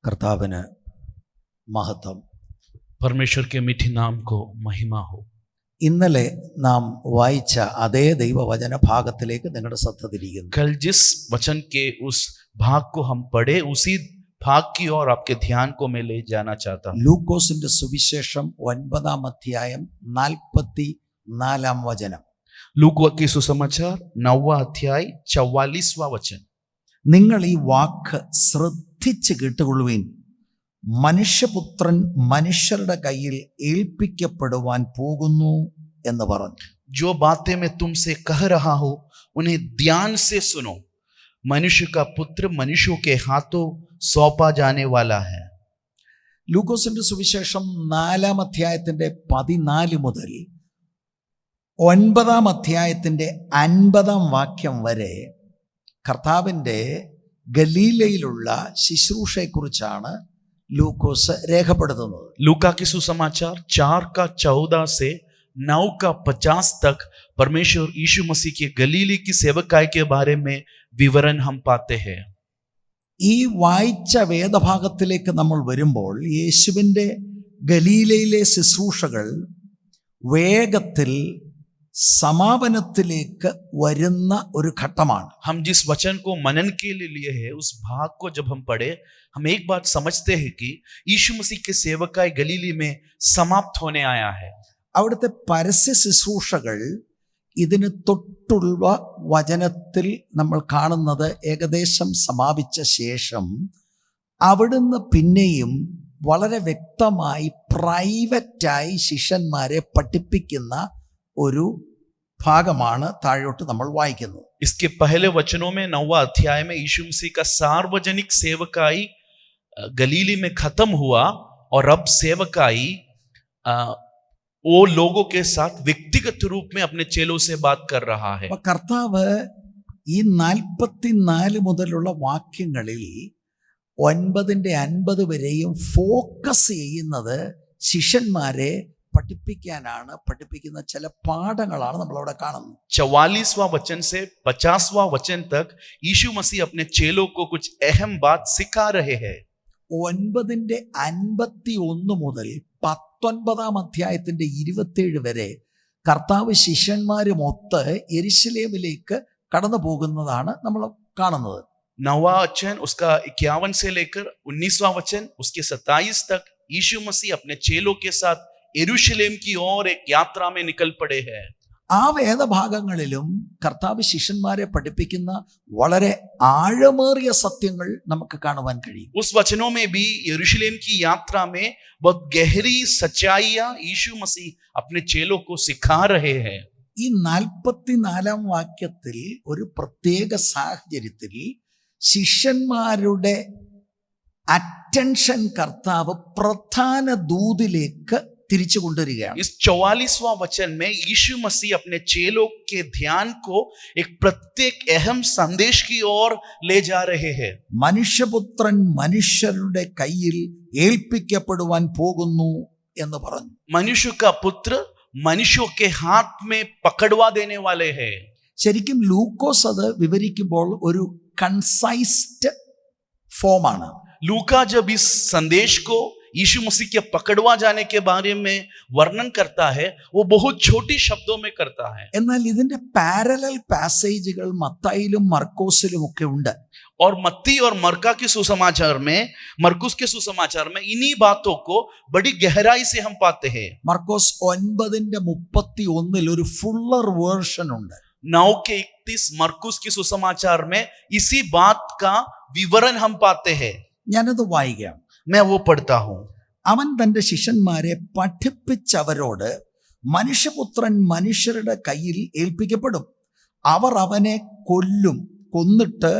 കർത്താവിന് മഹത്വം. परमेश्वर के मीठे नाम को महिमा हो. ഇന്നലെ നാം വായിച്ച അതേ ദൈവവചന ഭാഗത്തിലേക്ക് നിങ്ങളുടെ ശ്രദ്ധ തിരിക്കുന്നു. कल जिस वचन के उस भाग को हम पढ़े उसी भाग की ओर आपके ध्यान को मैं ले जाना चाहता हूँ. ലൂക്കോസിന്റെ സുവിശേഷം 9-ാം അധ്യായം 44-ാം വചനം. लूका की सुसमाचार 9वां अध्याय 44वां वचन. നിങ്ങൾ ഈ വാക്ക് ശ്രദ്ധിച്ച് കേട്ടുകൊള്ളുവിൻ. മനുഷ്യപുത്രൻ മനുഷ്യരുടെ കയ്യിൽ ഏൽപ്പിക്കപ്പെടുവാൻ പോകുന്നു എന്ന് പറഞ്ഞു. जो बातें मैं तुमसे कह रहा हूं उन्हें ध्यान से सुनो. मनुष्य का पुत्र मनुष्यों के हाथों सौंपा जाने वाला है. ലൂക്കോസിന്റെ സുവിശേഷം 4-ാം അധ്യായത്തിന്റെ 14 മുതൽ 9-ാം അധ്യായത്തിന്റെ 50-ാം വാക്യം വരെ കർത്താവിൻ്റെ ഗലീലയിലുള്ള ശുശ്രൂഷയെക്കുറിച്ചാണ് ലൂക്കോസ് രേഖപ്പെടുത്തുന്നത്. लूका की सुसमाचार 4:14 से 9:50 तक परमेश्वर यीशु मसीह के गलीली की सेवकाई के बारे में विवरण हम पाते हैं. ഈ വായിച്ച വേദഭാഗത്തിലേക്ക് നമ്മൾ വരുമ്പോൾ യേശുവിൻ്റെ ഗലീലയിലെ ശുശ്രൂഷകൾ വേഗത്തിൽ സമാപനത്തിലേക്ക് വരുന്ന ഒരു ഘട്ടമാണ്. हम जिस वचन को मनन के लिए है उस भाग को जब हम पढ़े हम एक बात समझते हैं कि यीशु मसीह के सेवकाई गलीली में समाप्त होने आया है. അവിടുത്തെ പരസ്യ ശുശ്രൂഷകൾ ഇതിന് തൊട്ടുള്ള വചനത്തിൽ നമ്മൾ കാണുന്നത് ഏകദേശം സമാപിച്ച ശേഷം അവിടുന്ന് പിന്നെയും വളരെ വ്യക്തമായി പ്രൈവറ്റായി ശിഷ്യന്മാരെ പഠിപ്പിക്കുന്ന ഒരു ഭാഗമാണ് താഴോട്ട് നമ്മൾ വായിക്കുന്നത്. इसके पहले वचनों में 9वां अध्याय में यीशु मसीह का सार्वजनिक सेवकाई गलीली में खत्म हुआ और अब सेवकाई वो लोगों के साथ व्यक्तिगत रूप में अपने चेलों से बात कर रहा है. കർത്താവ് ഈ 44 മുതലുള്ള വാക്യങ്ങളിൽ 9-ന്റെ 50 വരെയും ഫോക്കസ് ചെയ്യുന്നത് ശിഷ്യന്മാരെ പഠിപ്പിക്കാനാണ്. പഠിപ്പിക്കുന്ന ചില പാഠങ്ങളാണ് നമ്മളവിടെ കാണുന്നത്. 44वां वचन से 50वां वचन तक यीशु मसीह अपने चेलों को कुछ अहम बात सिखा रहे हैं. 9-ന്റെ 51 മുതൽ 19-ാം അധ്യായത്തിന്റെ 27 വരെ കർത്താവ് ശിഷ്യന്മാരുമൊത്ത് യെരുശലേമിലേക്ക് കടന്നു പോകുന്നതാണ് നമ്മൾ കാണുന്നത്. 9वां वचन उसका 51 से लेकर 19वां वचन उसके 27 तक यीशु मसीह अपने चेलों के साथ यरूशलेम की ओर एक यात्रा में निकल पड़े हैं. ആ വേദഭാഗങ്ങളിലും കർത്താവ് ശിഷ്യന്മാരെ പഠിപ്പിക്കുന്ന വളരെ ആഴമേറിയ സത്യങ്ങൾ നമുക്ക് കാണുവാൻ കഴിയും. उस वचनों में भी यरूशलेम की यात्रा में बहुत गहरी सच्चाइयां यीशु मसीह अपने चेलों को सिखा रहे हैं. ഈ 44-ാം വാക്യത്തിൽ ഒരു പ്രത്യേക സാഹചര്യത്തിൽ ശിഷ്യന്മാരുടെ അറ്റൻഷൻ കർത്താവ് പ്രധാന ദൂതിലേക്ക് തിരിച്ചു കൊണ്ടുവരികയാണ്. इस 44वां वचन में यीशु मसीह अपने चेलों के ध्यान को एक प्रत्येक अहम संदेश की ओर ले जा रहे हैं. മനുഷ്യപുത്രൻ മനുഷ്യരുടെ കയ്യിൽ ഏൽപ്പിക്കപ്പെടുവാൻ പോകുന്നു എന്ന് പറഞ്ഞു. मनुष्य का पुत्र मनुष्यों के हाथ में पकड़वा देने वाले हैं. ശരിക്കും ലൂക്കോസ് അത് വിവരിക്കുമ്പോൾ ഒരു കൺസൈസ്ഡ് ഫോമാണ്. लूका जब इस संदेश को यीशु मसीह के पकड़वा जाने के बारे में वर्णन करता है वो बहुत छोटी शब्दों में करता है. എന്നാൽ ഇതിന്റെ പാരലൽ പാസേജുകൾ മത്തായിലും മർക്കോസിലും ഒക്കെ ഉണ്ട്. और मत्ती और मरका के सुसमाचार में मरकुस के सुसमाचार में इन्हीं बातों को बड़ी गहराई से हम पाते हैं. മർക്കോസ് 9-ന്റെ 31 ഒരു ഫുള്ളർ വേർഷൻ ഉണ്ട്. 9:31 मरकुस के सुसमाचार में इसी बात का विवरण हम पाते हैं. ഞാനത് വായിക്കാം. मैं वो पढ़ता हूं. അവൻ തൻ്റെ ശിഷ്യന്മാരെ പഠിപ്പിച്ചവരോട് മനുഷ്യപുത്രൻ മനുഷ്യരുടെ കയ്യിൽ ഏൽപ്പിക്കപ്പെടും. അവർ അവനെ കൊന്നിട്ട്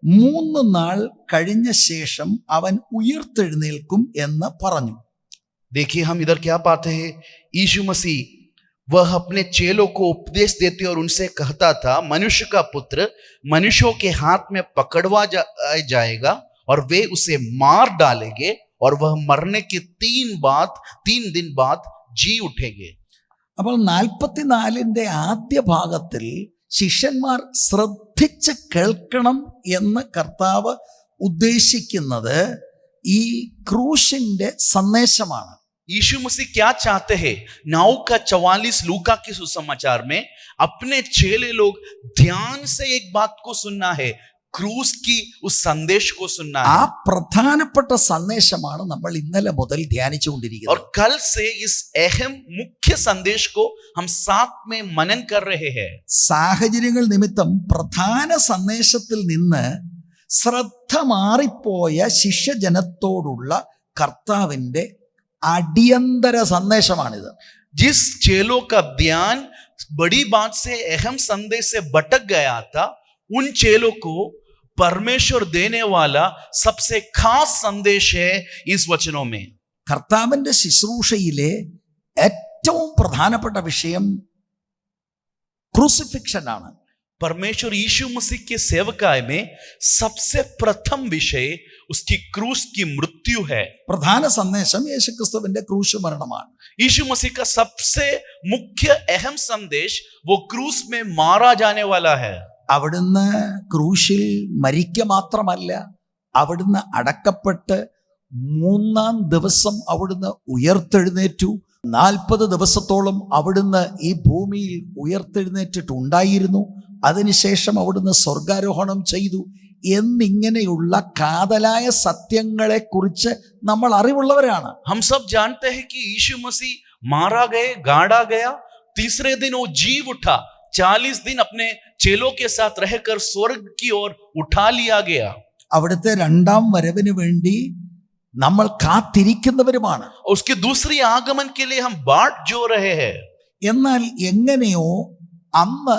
3 നാൾ കഴിഞ്ഞ ശേഷം അവൻ ഉയർത്തെഴുന്നേൽക്കും എന്ന് പറഞ്ഞു. देखिए हम इधर क्या पाते हैं. यीशु मसीह वह अपने चेलों को उपदेश देते और उनसे कहता था मनुष्य का पुत्र मनुष्यों के हाथ में पकड़वा जाएगा और वे उसे मार डालेंगे और वह मरने के 3 दिन बाद जी उठेंगे. അപ്പോൾ 44-ന്റെ ആദ്യ ഭാഗത്തിൽ ശിഷ്യന്മാർ ശ്രദ്ധിച്ച് കേൾക്കണം എന്ന് കർത്താവ് ഉദ്ദേശിക്കുന്നത് ഈ ക്രൂശിന്റെ സന്ദേശമാണ്. यीशु मसीह क्या चाहते हैं? 9 का 44 लूका के सुसमाचार में अपने चेले लोग ध्यान से एक बात को सुनना है, क्रूस की उस संदेश को सुनना ആ है. പ്രധാനപ്പെട്ട സന്ദേശമാണ് നമ്മൾ ഇന്നലെ മുതൽ ധ്യാനിച്ചുകൊണ്ടിരിക്കുന്നത്. और कल से इस अहम मुख्य संदेश को हम साथ में मनन कर रहे हैं. സാഹചര്യങ്ങൾ നിമിത്തം പ്രധാന സന്ദേശത്തിൽ നിന്ന് ശ്രദ്ധ മാറിപ്പോയ ശിഷ്യജനത്തോടുള്ള കർത്താവിന്റെ അടിയന്തര സന്ദേശമാണിത്. जिस चेलों का ध्यान बड़ी बात से अहम संदेश से भटक गया था, उन चेलों को परमेश्वर देने वाला सबसे खास संदेश है इस वचनों में. കർത്താവിന്റെ ശുശ്രൂഷയിലെ ഏറ്റവും പ്രധാനപ്പെട്ട വിഷയം ക്രൂസിഫിക്ഷൻ ആണ്. परमेश्वर यीशु मसीह के सेवकाय में सबसे प्रथम विषय उसकी क्रूस की मृत्यु है. പ്രധാന സന്ദേശം യേശുക്രിസ്തുവിന്റെ ക്രൂശ് മരണമാണ്. यीशु मसीह का सबसे मुख्य अहम संदेश वो क्रूस में मारा जाने वाला है. അവിടുന്ന് ക്രൂശിൽ മരിക്കുക മാത്രമല്ല, അവിടുന്ന് അടക്കപ്പെട്ട് 3-ാം ദിവസം അവിടുന്ന് ഉയർത്തെഴുന്നേറ്റു. 40 ദിവസത്തോളം അവിടുന്ന് ഈ ഭൂമിയിൽ ഉയർത്തെഴുന്നേറ്റിട്ടുണ്ടായിരുന്നു. അതിനുശേഷം അവിടുന്ന് സ്വർഗാരോഹണം ചെയ്തു എന്നിങ്ങനെയുള്ള കാതലായ സത്യങ്ങളെ കുറിച്ച് നമ്മൾ അറിവുള്ളവരാണ്. हम सब जानते हैं कि यीशु मसीह मारा गए, गाड़ा गया, तीसरे दिन वो जी उठा, 40 दिन अपने चेलों के साथ रहकर स्वर्ग की ओर उठा लिया गया. അവിടുത്തെ രണ്ടാം വരവിന് വേണ്ടി നമ്മൾ കാത്തിരിക്കുന്നവരുമാണ്. उसके दूसरी आगमन के लिए हम बाट जो रहे हैं. എന്നാൽ എങ്ങനെയോ അന്ന്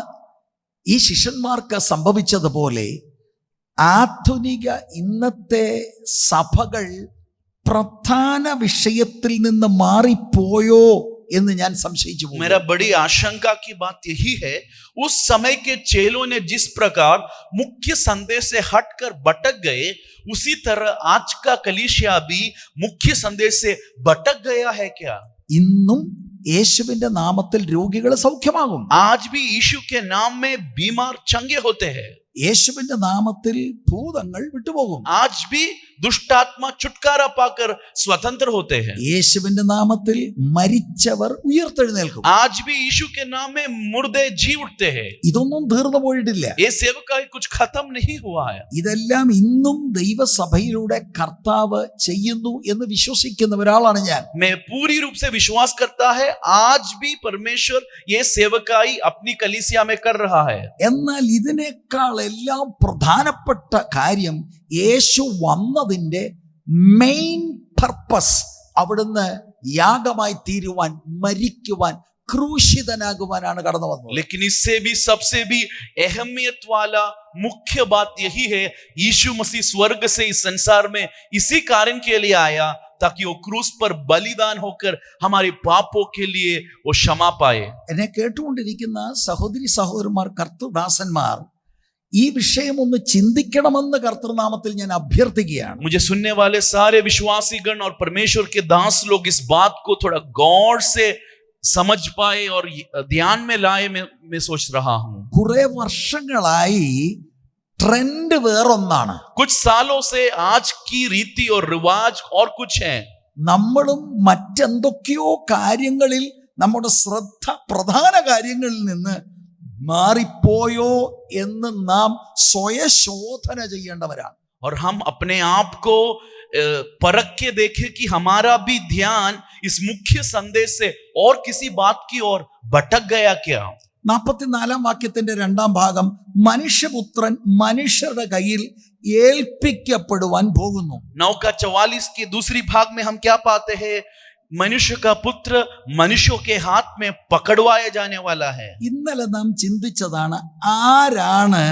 ഈ ശിഷ്യന്മാർക്ക് സംഭവിച്ചതുപോലെ ആധുനിക ഇന്നത്തെ സഭകൾ പ്രധാന വിഷയത്തിൽ നിന്ന് മാറിപ്പോയോ എന്ന് ഞാൻ സംശയിച്ചു പോകുന്നു. मेरा बड़ी आशंका की बात यही है, उस समय के चेलों ने जिस प्रकार मुख्य संदेश से हटकर भटक गए, उसी तरह आज का कलीसिया भी मुख्य संदेश से भटक गया है क्या? ഇന്നും യേശുവിന്റെ നാമത്തിൽ രോഗികൾ സൗഖ്യമാകും. आज भी यीशु के नाम में बीमार चंगे होते हैं. യേശുവിന്റെ നാമത്തിൽ ഭൂതങ്ങൾ വിട്ടുപോകും. आज भी दुष्टात्मा छुटकारा पाकर स्वतंत्र होते हैं. യേശുവിന്റെ നാമത്തിൽ മരിച്ചവർ ഉയർത്തെഴുന്നേൽക്കും. आज भी यीशु के नाम में मुर्दे जी उठते हैं. ഇതൊന്നും തീർന്നു പോയിട്ടില്ല. ये सेवकाई कुछ खत्म नहीं हुआ है. ഇതെല്ലാം ഇന്നും ദൈവസഭയിലൂടെ കർത്താവ് ചെയ്യുന്നു എന്ന് വിശ്വസിക്കുന്ന ഒരാളാണ് ഞാൻ. मैं पूरी रूप से विश्वास करता है आज भी परमेश्वर ये सेवकाई अपनी कलीसिया में कर रहा है. എന്നാൽ ഇതിനേക്കാൾ എല്ലാം പ്രധാനപ്പെട്ട കാര്യം യേശു വന്നതിന്റെ മെയിൻ പർപ്പസ് അവിടുന്ന് യാഗമായി തീരുവാൻ, മരിക്കുവാൻ, ക്രൂശിതനാകുവാനാണ് കടന്നു വന്നത്. लेकिन इससे भी सबसे भी अहमियत वाला मुख्य बात यही है, यीशु मसीह स्वर्ग से इस संसार में इसी कारण के लिए आया ताकि वो क्रूस पर बलिदान होकर हमारे पापों के लिए वो क्षमा पाए. എന്നെ കേട്ടുകൊണ്ടിരിക്കുന്ന സഹോദരി സഹോദരന്മാർ, കർത്തൃദാസന്മാർ, ഈ വിഷയം ഒന്ന് ചിന്തിക്കണമെന്ന് കർത്തൃനാമത്തിൽ ഞാൻ അഭ്യർത്ഥിക്കുകയാണ്. मुझे सुनने वाले सारे विश्वासीगण और परमेश्वर के दास लोग इस बात को थोड़ा गौर से समझ पाए और ध्यान में लाए. मैं सोच रहा हूं കുറെ വർഷങ്ങളായി ട്രെൻഡ് വേറൊന്നാണ്. कुछ सालों से आज की रीति और रिवाज और कुछ है. നമ്മളും മറ്റെന്തൊക്കെയോ കാര്യങ്ങളിൽ നമ്മുടെ ശ്രദ്ധ പ്രധാന കാര്യങ്ങളിൽ നിന്ന് മാറിപ്പോയോ എന്ന് നാം സ്വയശോധന ചെയ്യേണ്ടവരാണ്. और हम अपने आप को परख के देखें कि हमारा भी ध्यान इस मुख्य संदेश से और किसी बात की ओर भटक गया क्या. 44-ാം വാക്യത്തിന്റെ 2-ാം ഭാഗം, മനുഷ്യപുത്രൻ മനുഷ്യരുടെ കയ്യിൽ ഏൽപ്പിക്കപ്പെടുവാൻ പോകുന്നു. 9 का 44 के दूसरी भाग में हम क्या पाते हैं? मनुष्य का पुत्र मनुष्यों के हाथ में पकड़वाया जाने वाला है. ഇന്നലെ നാം ചിന്തിച്ചതാണ്, ആരാണ്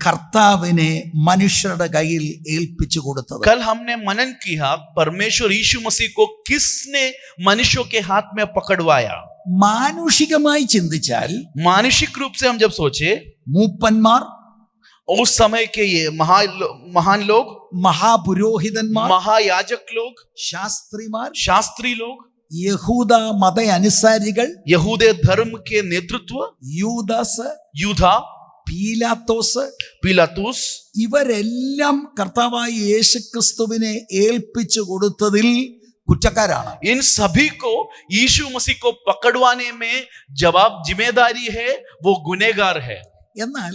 കർത്താവിനെ മനുഷ്യരുടെ കയ്യിൽ ഏൽപ്പിച്ചു കൊടുത്തത്. कल हमने मनन किया परमेश्वर यीशु मसीह को किसने मनुष्यों के हाथ में पकड़वाया. മാനുഷികമായി ചിന്തിച്ചാൽ मानसिक रूप से हम जब सोचे, മൂപ്പന്മാർ, उस समय के ये महान लोग, മഹാപുരോഹിതന്മാർ, महायाजक लोग, ശാസ്ത്രിമാർ, शास्त्री लोग, യഹൂദ മത അനുസാരികൾ, यहूदे धर्म के नेतृत्व, യൂദാസ്, यूदा, പീലാത്തോസ്, पिलातुस, ഇവരെല്ലാം കർത്താവായ യേശുക്രിസ്തുവിനെ ഏൽപ്പിച്ചു കൊടുത്തതിൽ കുറ്റക്കാരാണ്. इन सभी को यीशु मसीह को पकड़वाने में जिम्मेदारी है, वो गुनहगार है. എന്നാൽ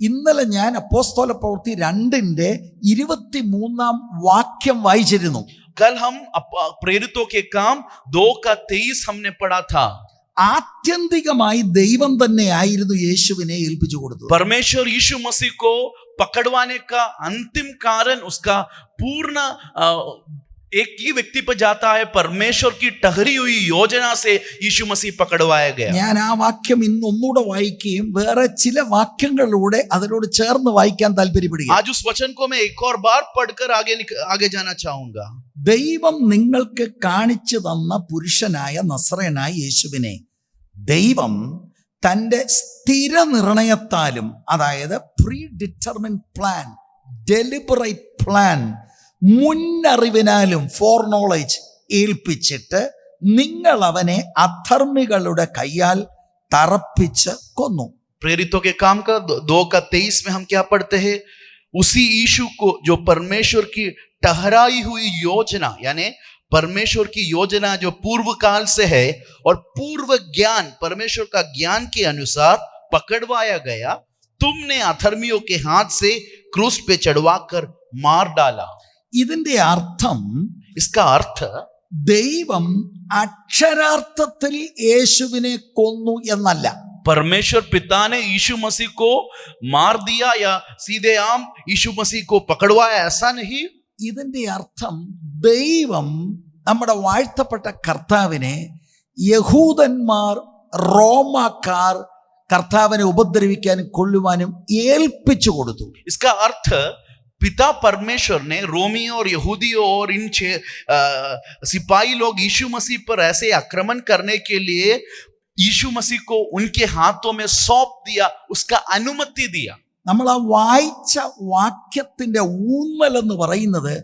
ഇന്നലെ ഞാൻ അപ്പോസ്തല പ്രവൃത്തി 2:23 വാക്യം വായിച്ചിരുന്നു. कल हम प्रेरितों के काम 2:23 हमने पढ़ा था. ആത്യന്തികമായി ദൈവം തന്നെ ആയിരുന്നു യേശുവിനെ ഏൽപ്പിച്ചു കൊടുത്തത്. परमेश्वर यीशु मसीह को पकड़वाने का अंतिम कारण उसका पूर्ण एक ही व्यक्ति पर जाता है. परमेश्वर की ठहरी हुई योजना से यीशु मसीह पकड़वाया गया. ഞാൻ ആ വാക്യം ഇന്ന് ഒന്നുകൂടെ വായിക്കുകയും വേറെ ചില വാക്യങ്ങളിലൂടെ അതിനോട് ചേർന്ന് വായിക്കാൻ താല്പര്യപ്പെടുകയാണ്. आज उस वचन को मैं एक और बार पढ़कर आगे जाना चाहूंगा. ദൈവം നിങ്ങൾക്ക് കാണിച്ചു തന്ന പുരുഷനായ നസറേനായ യേശുവിനെ ദൈവം തൻ്റെ സ്ഥിര നിർണയത്താലും, അതായത് predetermined plan, deliberate plan, മുന്നറിവിനാലും, ഫോർ നോളേജ് ഏൽപ്പിച്ചിട്ട് നിങ്ങൾ അവനെ അധർമ്മികളുടെ കയ്യാൽ തറപ്പിച്ച് കൊന്നു. प्रेरितों के काम का 2:23 में हम क्या पढ़ते हैं? उसी यीशु को जो परमेश्वर की ठहराई हुई योजना, यानी परमेश्वर की योजना जो पूर्व काल से है और पूर्व ज्ञान, परमेश्वर का ज्ञान के अनुसार पकड़वाया गया, तुमने अधर्मियों के हाथ से क्रूस पे चढ़वा कर मार डाला. ഇതിന്റെ അർത്ഥം, इसका अर्थ ദൈവം അക്ഷരാർത്ഥത്തിൽ യേശുവിനെ കൊന്നു എന്നല്ല. परमेश्वर पिता ने यीशु मसीह को मार दिया या सीधे आम यीशु मसीह को पकड़वाया, ऐसा नहीं. ഇതിന്റെ അർത്ഥം ദൈവം നമ്മുടെ വാഴ്ത്തപ്പെട്ട കർത്താവിനെ യഹൂദന്മാർ, റോമാക്കാർ കർത്താവിനെ ഉപദ്രവിക്കാനും കൊല്ലുവാനും ഏൽപ്പിച്ചു കൊടുത്തു. इसका अर्थ पिता परमेश्वर ने रोमियों और यहूदियों और इन सिपाही लोग यीशु मसीह पर ऐसे आक्रमण करने के लिए यीशु मसीह को उनके हाथों में सौंप दिया, उसका अनुमति दिया. നമ്മൾ ആ വായിച്ച വാക്യത്തിന്റെ ഊന്നൽ എന്ന് പറയുന്നത്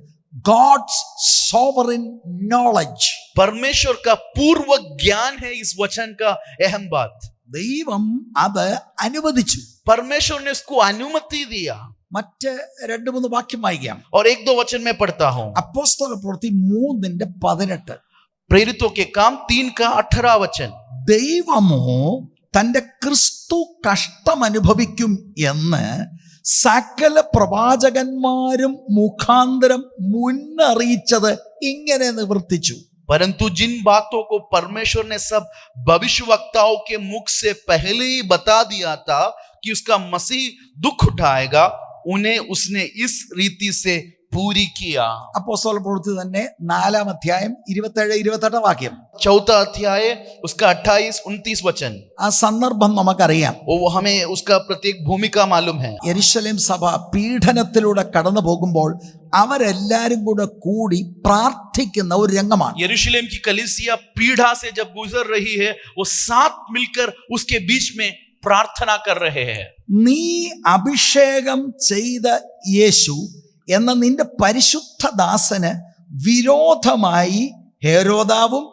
ഗോഡ്സ് സോവറിൻ നോളജ്. परमेश्वर का पूर्व ज्ञान है इस वचन का अहम बात. ദൈവം അത് അനുവദിച്ചു. परमेश्वर ने उसको अनुमति दिया. മറ്റ് 2-3 വാക്യം വായിക്കാം. और 1-2 वचन में पढ़ता हूं. അപ്പോസ്തല പ്രവൃത്തി 3:18. प्रेरितों के काम 3:18 वचन. ദൈവമോ തൻ്റെ ക്രിസ്തു കഷ്ടമനുഭവിക്കും എന്ന് സകല പ്രവാചകന്മാരും മുഖാന്തരം മുന്നറിയിച്ചത് ഇങ്ങനെ നിവർത്തിച്ചു. परंतु जिन बातों को परमेश्वर ने सब भविष्यवक्ताओं के मुख से पहले ही बता दिया था कि उसका मसीह दुख उठाएगा, उन्हें उसने इस रीति से पूरी किया. അപ്പോസ്തല പ്രവൃത്തി തന്നെ 4-ാം അധ്യായം 27-28 വാക്യം. 4 अध्याय उसका 28-29 वचन. ആ സന്ദർഭം നമുക്കറിയാം. वो हमें उसका प्रत्येक भूमिका मालूम है. യെരുശലേം സഭ പീഡനത്തിലൂടെ കടന്നു പോകുമ്പോൾ അവരെല്ലാരും കൂടി പ്രാർത്ഥിക്കുന്ന ഒരു രംഗമാണ്. यरूशलेम की कलीसिया पीड़ा से जब गुजर रही है, वो साथ मिलकर उसके बीच में प्रार्थना कर रहे हैं. നീ അഭിഷേകം ചെയ്ത യേശു എന്ന നിന്റെ പരിശുദ്ധ ദാസന് വിരോധമായി ഹെരോദാവും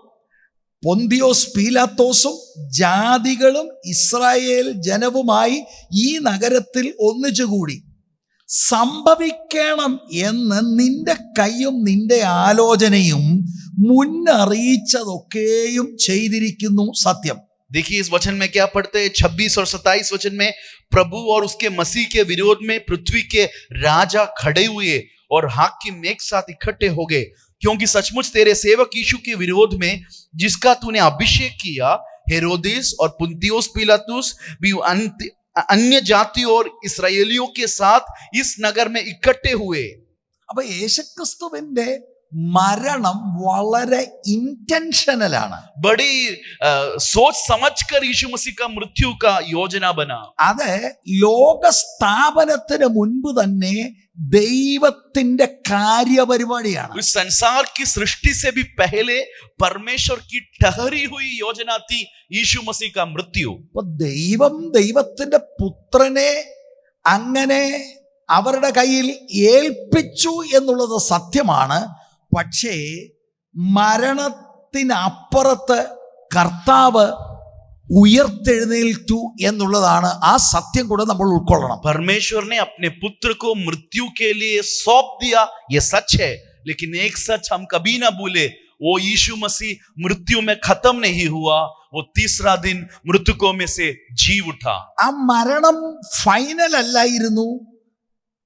പൊന്തിയോസ് പീലാത്തോസും ജാതികളും ഇസ്രായേൽ ജനവുമായി ഈ നഗരത്തിൽ ഒന്നിച്ചുകൂടി സംഭവിക്കണം എന്ന് നിന്റെ കൈയും നിന്റെ ആലോചനയും മുന്നറിയിച്ചതൊക്കെയും ചെയ്തിരിക്കുന്നു സത്യം. देखिए इस वचन में क्या पढ़ते हैं? 26 और 27 वचन में प्रभु और उसके मसीह के विरोध में पृथ्वी के राजा खड़े हुए और हाकिम एक साथ इकट्ठे हो गए, क्योंकि सचमुच तेरे सेवक यीशु के विरोध में जिसका तूने अभिषेक किया, हेरोदेस और पुन्तियुस पिलातुस भी अन्य जातियों और इस्राएलियों के साथ इस नगर में इकट्ठे हुए. അപ്പൊ യേശുക്രിസ്തുവിന്റെ മരണം വളരെ ഇന്റൻഷനലാണ്. बड़ी सोच समझकर यीशु मसीह का मृत्यु का योजना बना. അത് ലോക സ്ഥാപനത്തിന് മുൻപ് തന്നെ ദൈവത്തിന്റെ കാര്യപരിപാടിയാണ്. इस संसार की सृष्टि से भी पहले परमेश्वर की ठहरी हुई योजना थी यीशु मसीह का मृत्यु. അപ്പൊ ദൈവം ദൈവത്തിന്റെ പുത്രനെ അങ്ങനെ അവരുടെ കയ്യിൽ ഏൽപ്പിച്ചു എന്നുള്ളത് സത്യമാണ്. പക്ഷേ മരണത്തിനപ്പുറത്ത് കർത്താവ് ഉയർത്തെഴുന്നേൽറ്റു എന്നുള്ളതാണ്. ആ സത്യം കൂടെ നമ്മൾ ഉൾക്കൊള്ളണം. परमेश्वर ने अपने पुत्र को मृत्यु के लिए सौंप दिया, ये सच है, लेकिन एक सच हम कभी ना भूले, वो यीशु मसीह मृत्यु में खत्म नहीं हुआ, वो तीसरा दिन मृतकों में से जी उठा. ആ മരണം ഫൈനൽ അല്ലായിരുന്നു.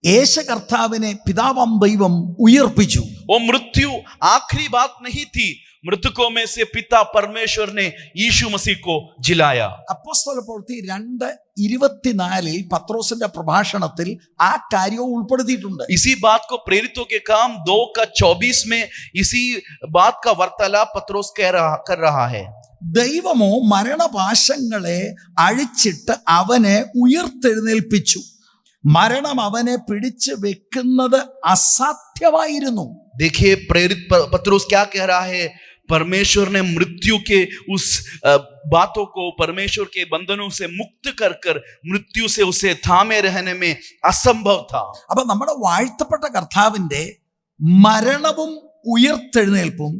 യേശു കർത്താവിനെ പിതാവാം ദൈവം ഉയർപ്പിച്ചു. वो मृत्यु आखिरी बात नहीं थी, मृतकों में से पिता परमेश्वर ने यीशु मसीह को जिलाया. അപ്പോസ്തല പ്രവൃത്തി 2:24 പത്രോസിന്റെ പ്രഭാഷണത്തിൽ ആ കാര്യം ഉൾപ്പെടുത്തിയിട്ടുണ്ട്. इसी बात को प्रेरितों के काम 2:24 में इसी बात का वार्तालाप पत्रोस कर रहा है. ദൈവമോ മരണപാശങ്ങളെ അഴിച്ചിട്ട് അവനെ ഉയർത്തെഴുന്നേൽപ്പിച്ചു. മരണം അവനെ പിടിച്ചു വെക്കുന്നത് അസാധ്യമായിരുന്നു. देखिए प्रेरित पत्रोस क्या कह रहा है, परमेश्वर ने मृत्यु के उस बातों को परमेश्वर के बंधनों से मुक्त कर कर मृत्यु से उसे थामे रहने में असंभव था. അപ്പൊ നമ്മുടെ വാഴ്ത്തപ്പെട്ട കർത്താവിന്റെ മരണവും ഉയർത്തെഴുന്നേൽപ്പും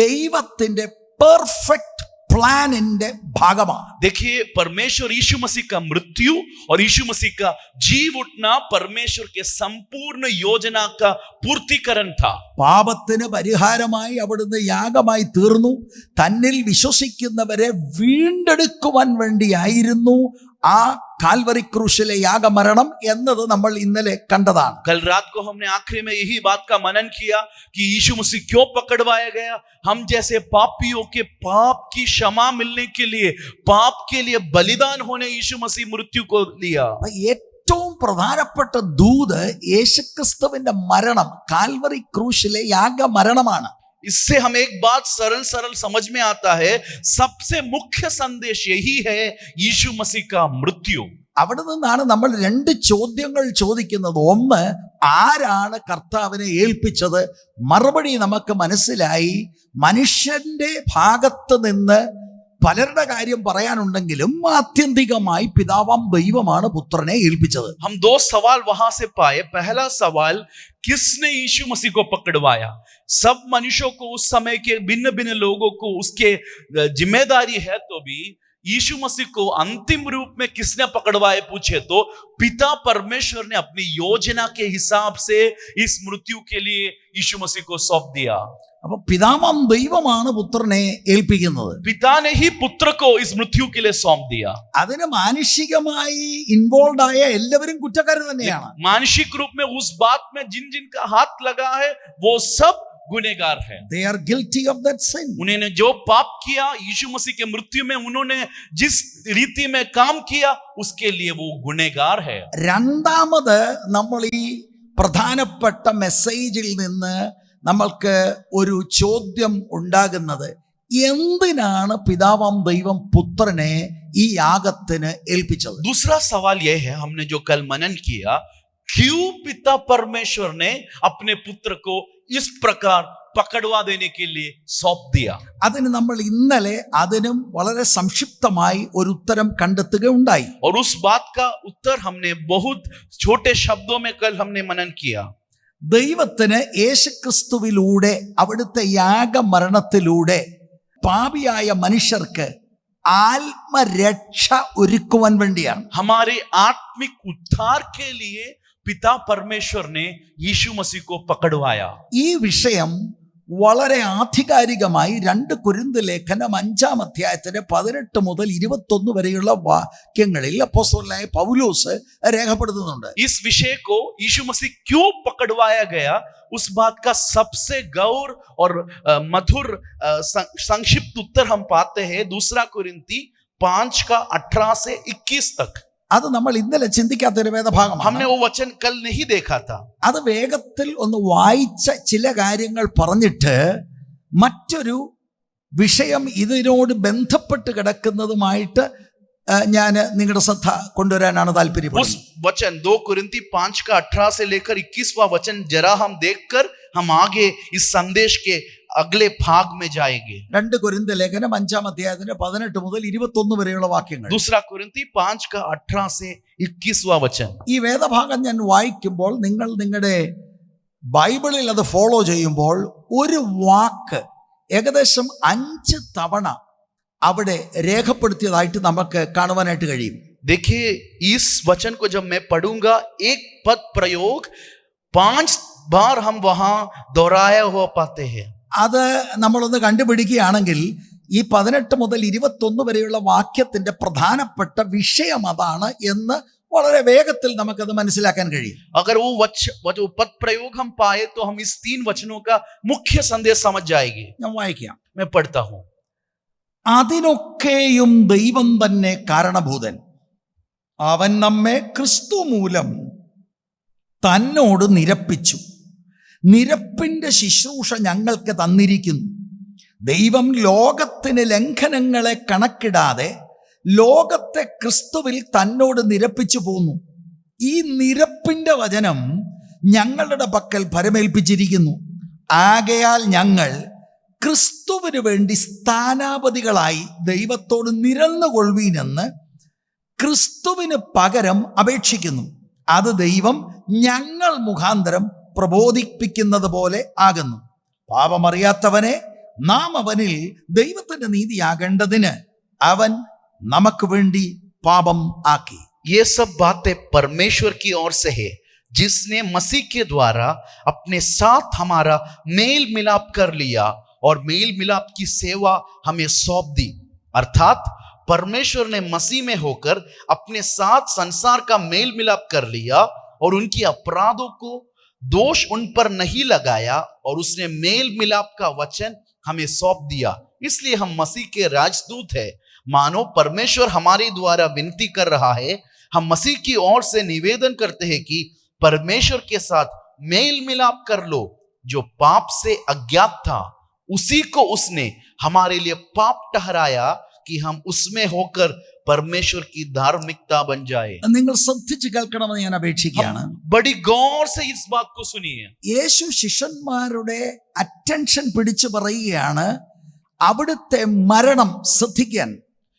ദൈവത്തിന്റെ പെർഫെക്റ്റ് പ്ലാനിന്റെ ഭാഗമാണ്. देखिए परमेश्वर यीशु मसीह का मृत्यु और यीशु मसीह का जीव उठना परमेश्वर के संपूर्ण योजना का पूर्तिकरण था. പാപത്തിന് പരിഹാരമായി അവിടുന്ന് യാഗമായി തീർന്നു. തന്നിൽ വിശ്വസിക്കുന്നവരെ വീണ്ടെടുക്കുവാൻ വേണ്ടിയായിരുന്നു ആ കാൽവരി ക്രൂശിലെ യാഗമരണം എന്നത് നമ്മൾ ഇന്നലെ കണ്ടതാണ്. कल रात को हमने आखिरी में यही बात का मनन किया कि यीशु मसीह क्यों पकड़वाया गया. हम जैसे पापियों के पाप की क्षमा मिलने के लिए, पाप के लिए बलिदान होने यीशु मसीह मृत्यु को लिया. ഏറ്റവും പ്രധാനപ്പെട്ട ദൂത് യേശുക്രിസ്തുവിന്റെ മരണം കാൽവരി ക്രൂശിലെ യാഗമരണമാണ്. इससे हम एक बात सरल समझ में आता है, सबसे मुख्य संदेश यही है, यीशु मसीह का मृत्यु. അവിടെ നിന്നാണ് നമ്മൾ രണ്ട് ചോദ്യങ്ങൾ ചോദിക്കുന്നത്. ഒന്ന്, ആരാണ് കർത്താവിനെ ഏൽപ്പിച്ചത്? മറുപടി നമുക്ക് മനസ്സിലായി. മനുഷ്യന്റെ ഭാഗത്ത് നിന്ന് പലരുടെ കാര്യം പറയാനുണ്ടെങ്കിലും ആത്യന്തികമായി പിതാവാം ദൈവമാണ് പുത്രനെ ഏൽപ്പിച്ചത്. हम दो सवाल वहां से पाए. पहला सवाल, किसने यीशु मसीह को पकड़वाया? सब मनुष्यों को, उस समय के भिन्न भिन्न लोगों को उसके जिम्मेदारी है, तो भी यीशु मसीह को अंतिम रूप में किसने पकड़वाए पूछे तो पिता परमेश्वर ने अपनी योजना के हिसाब से इस मृत्यु के लिए यीशु मसीह को सौंप दिया. അപ്പൊ പിതാവാം ദൈവമാണ് പുത്രനെ ഏൽപ്പിക്കുന്നത്. पिता ने ही पुत्र को इस मृत्यु के लिए सौंप दिया. അതിന് മാനുഷികമായി ഇൻവോൾവ് ആയ എല്ലാവരും കുറ്റക്കാർ തന്നെയാണ്. मानसिक रूप में उस बात में जिन जिन का हाथ लगा है वो सब गुनहगार है. They are guilty of that sin. उन्होंने जो पाप किया, यीशु मसीह के मृत्यु में उन्होंने जिस रीति में काम किया, उसके लिए वो गुनहगार है. രണ്ടാമത് നമ്മൾ ഈ പ്രധാനപ്പെട്ട മെസ്സേജിൽ നിന്ന് നമ്മൾക്ക് ഒരു ചോദ്യം ഉണ്ടാകുന്നത്, എന്തിനാണ് പിതാവാം ദൈവം പുത്രനെ ഈ യാഗത്തിന് ഏൽപ്പിച്ചത്? दूसरा सवाल यह है, हमने जो कल मनन किया, क्यों पिता परमेश्वर ने अपने पुत्र को इस प्रकार पकड़वा देने के लिए सौंप दिया? അതിന് നമ്മൾ ഇന്നലെ അതിനും വളരെ സംക്ഷിപ്തമായി ഒരു ഉത്തരം കണ്ടെത്തുകയുണ്ടായി. और उस बात का उत्तर हमने बहुत छोटे शब्दों में कल हमने मनन किया. ദൈവത്തിന് യേശുക്രിസ്തുവിലൂടെ അവിടുത്തെ യാഗമരണത്തിലൂടെ പാപിയായ മനുഷ്യർക്ക് ആത്മരക്ഷ ഒരുക്കുവാൻ വേണ്ടിയാണ്. हमारे आत्मिक उद्धार के लिए पिता परमेश्वर ने यीशु मसीह को पकड़वाया. ഈ വിഷയം വളരെ ആധികാരികമായി 2 കൊരിന്ത്യർ ലേഖനം 5-ാം അധ്യായത്തിന്റെ 18 മുതൽ 21 വരെയുള്ള വാക്യങ്ങളിൽ അപ്പോസ്തലനായ പൗലോസ് രേഖപ്പെടുത്തുന്നുണ്ട്. इस विषय को यीशु मसीह क्यों पकड़वाया गया, उस बात का सबसे गौर और मधुर संक्षिप्त उत्तर हम पाते हैं 2 कोरिन्थी 5:18 से 21 तक. അത് നമ്മൾ ഇന്നലെ ചിന്തിക്കാത്തൊരു വേദഭാഗമാണ്. हमने वो वचन कल नहीं देखा था. അത് വേഗത്തിൽ ഒന്ന് വായിച്ച ചില കാര്യങ്ങൾ പറഞ്ഞിട്ട് മറ്റൊരു വിഷയം ഇതിനോട് ബന്ധപ്പെട്ട് കിടക്കുന്നതുമായിട്ട് ഞാൻ നിങ്ങളുടെ ശ്രദ്ധ കൊണ്ടുവരാനാണ് താല്പര്യപ്പെടുന്നത്. उस वचन 2 कोरिन्थी 5:18 से लेकर 21वां वचन जरा हम देखकर हम आगे इस संदेश के अगले भाग में जाएंगे. 2 കൊരിന്ത്യർ ലേഖനം 5-ാം അധ്യായത്തിന്റെ 18 മുതൽ 21 വരെയുള്ള വാക്യങ്ങൾ. 2 कोरिन्थी 5:18 से 21वां वचन. ഈ വേദഭാഗം ഞാൻ വായിക്കുമ്പോൾ നിങ്ങൾ നിങ്ങളുടെ ബൈബിളിൽ അത് ഫോളോ ചെയ്യുമ്പോൾ ഒരു വാക്ക് ഏകദേശം 5 തവണ അവിടെ രേഖപ്പെടുത്തിയതായിട്ട് നമുക്ക് കാണുവാനായിട്ട് കഴിയും. देखिए इस वचन को जब मैं पढ़ूंगा एक पद प्रयोग 5 बार हम वहां दोहराया हुआ पाते हैं. അത് നമ്മളൊന്ന് കണ്ടുപിടിക്കുകയാണെങ്കിൽ ഈ 18 മുതൽ 21 വരെയുള്ള വാക്യത്തിന്റെ പ്രധാനപ്പെട്ട വിഷയം അതാണ് എന്ന് വളരെ വേഗത്തിൽ നമുക്കത് മനസ്സിലാക്കാൻ കഴിയും. अगर वो पद प्रयोग हम पाए तो हम इस 3 वचनों का मुख्य संदेश समझ जाएंगे. ഞാൻ വായിക്കാം. मैं पढ़ता हूं. അതിനൊക്കെയും ദൈവം തന്നെ കാരണഭൂതൻ. അവൻ നമ്മെ ക്രിസ്തു മൂലം തന്നോട് നിരപ്പിച്ചു. നിരപ്പിന്റെ ശുശ്രൂഷ ഞങ്ങൾക്ക് തന്നിരിക്കുന്നു. ദൈവം ലോകത്തിന് ലംഘനങ്ങളെ കണക്കിടാതെ ലോകത്തെ ക്രിസ്തുവിൽ തന്നോട് നിരപ്പിച്ചു പോന്നു. ഈ നിരപ്പിന്റെ വചനം ഞങ്ങളുടെ പക്കൽ ഭരമേൽപ്പിച്ചിരിക്കുന്നു. ആകയാൽ ഞങ്ങൾ ക്രിസ്തുവിന് വേണ്ടി സ്ഥാനാപതികളായി ദൈവത്തോട് നിരന്നുകൊള്ളുവീനെന്ന് ക്രിസ്തുവിന് പകരം അപേക്ഷിക്കുന്നു. അത് ദൈവം ഞങ്ങൾ മുഖാന്തരം പ്രബോധിപ്പിക്കുന്നത് പോലെ ആകുന്നു. പാപമറിയാത്തവനെ നാം അവനിൽ ദൈവത്തിന്റെ നീതിയാകേണ്ടതിന് അവൻ നമുക്ക് വേണ്ടി പാപം ആക്കി. ये सब बातें परमेश्वर की ओर से है जिसने मसीह के द्वारा अपने साथ हमारा मेल मिलाप कर लिया और मेल मिलाप की सेवा हमें सौंप दी. अर्थात परमेश्वर ने मसीह में होकर अपने साथ संसार का मेल मिलाप कर लिया और उनकी अपराधों को दोष उन पर नहीं लगाया और उसने मेल मिलाप का वचन हमें सौंप दिया. इसलिए हम मसीह के राजदूत हैं. मानो परमेश्वर हमारे द्वारा विनती कर रहा है. हम मसीह की ओर से निवेदन करते हैं कि परमेश्वर के साथ मेल मिलाप कर लो. जो पाप से अज्ञात था उसी को उसने हमारे लिए पाप ठहराया कि हम उसमें होकर परमेश्वर की धार्मिकता बन जाए. നിങ്ങൾ ശ്രദ്ധിച്ച് കേൾക്കണമെന്ന് ഞാൻ അപേക്ഷിക്കുകയാണ്. बड़ी गौर से इस बात को सुनिए. യേശു ശിഷ്യന്മാരുടെ അറ്റൻഷൻ പിടിച്ചു പറയുകയാണ് അവിടുത്തെ മരണം ശ്രദ്ധിക്കാൻ.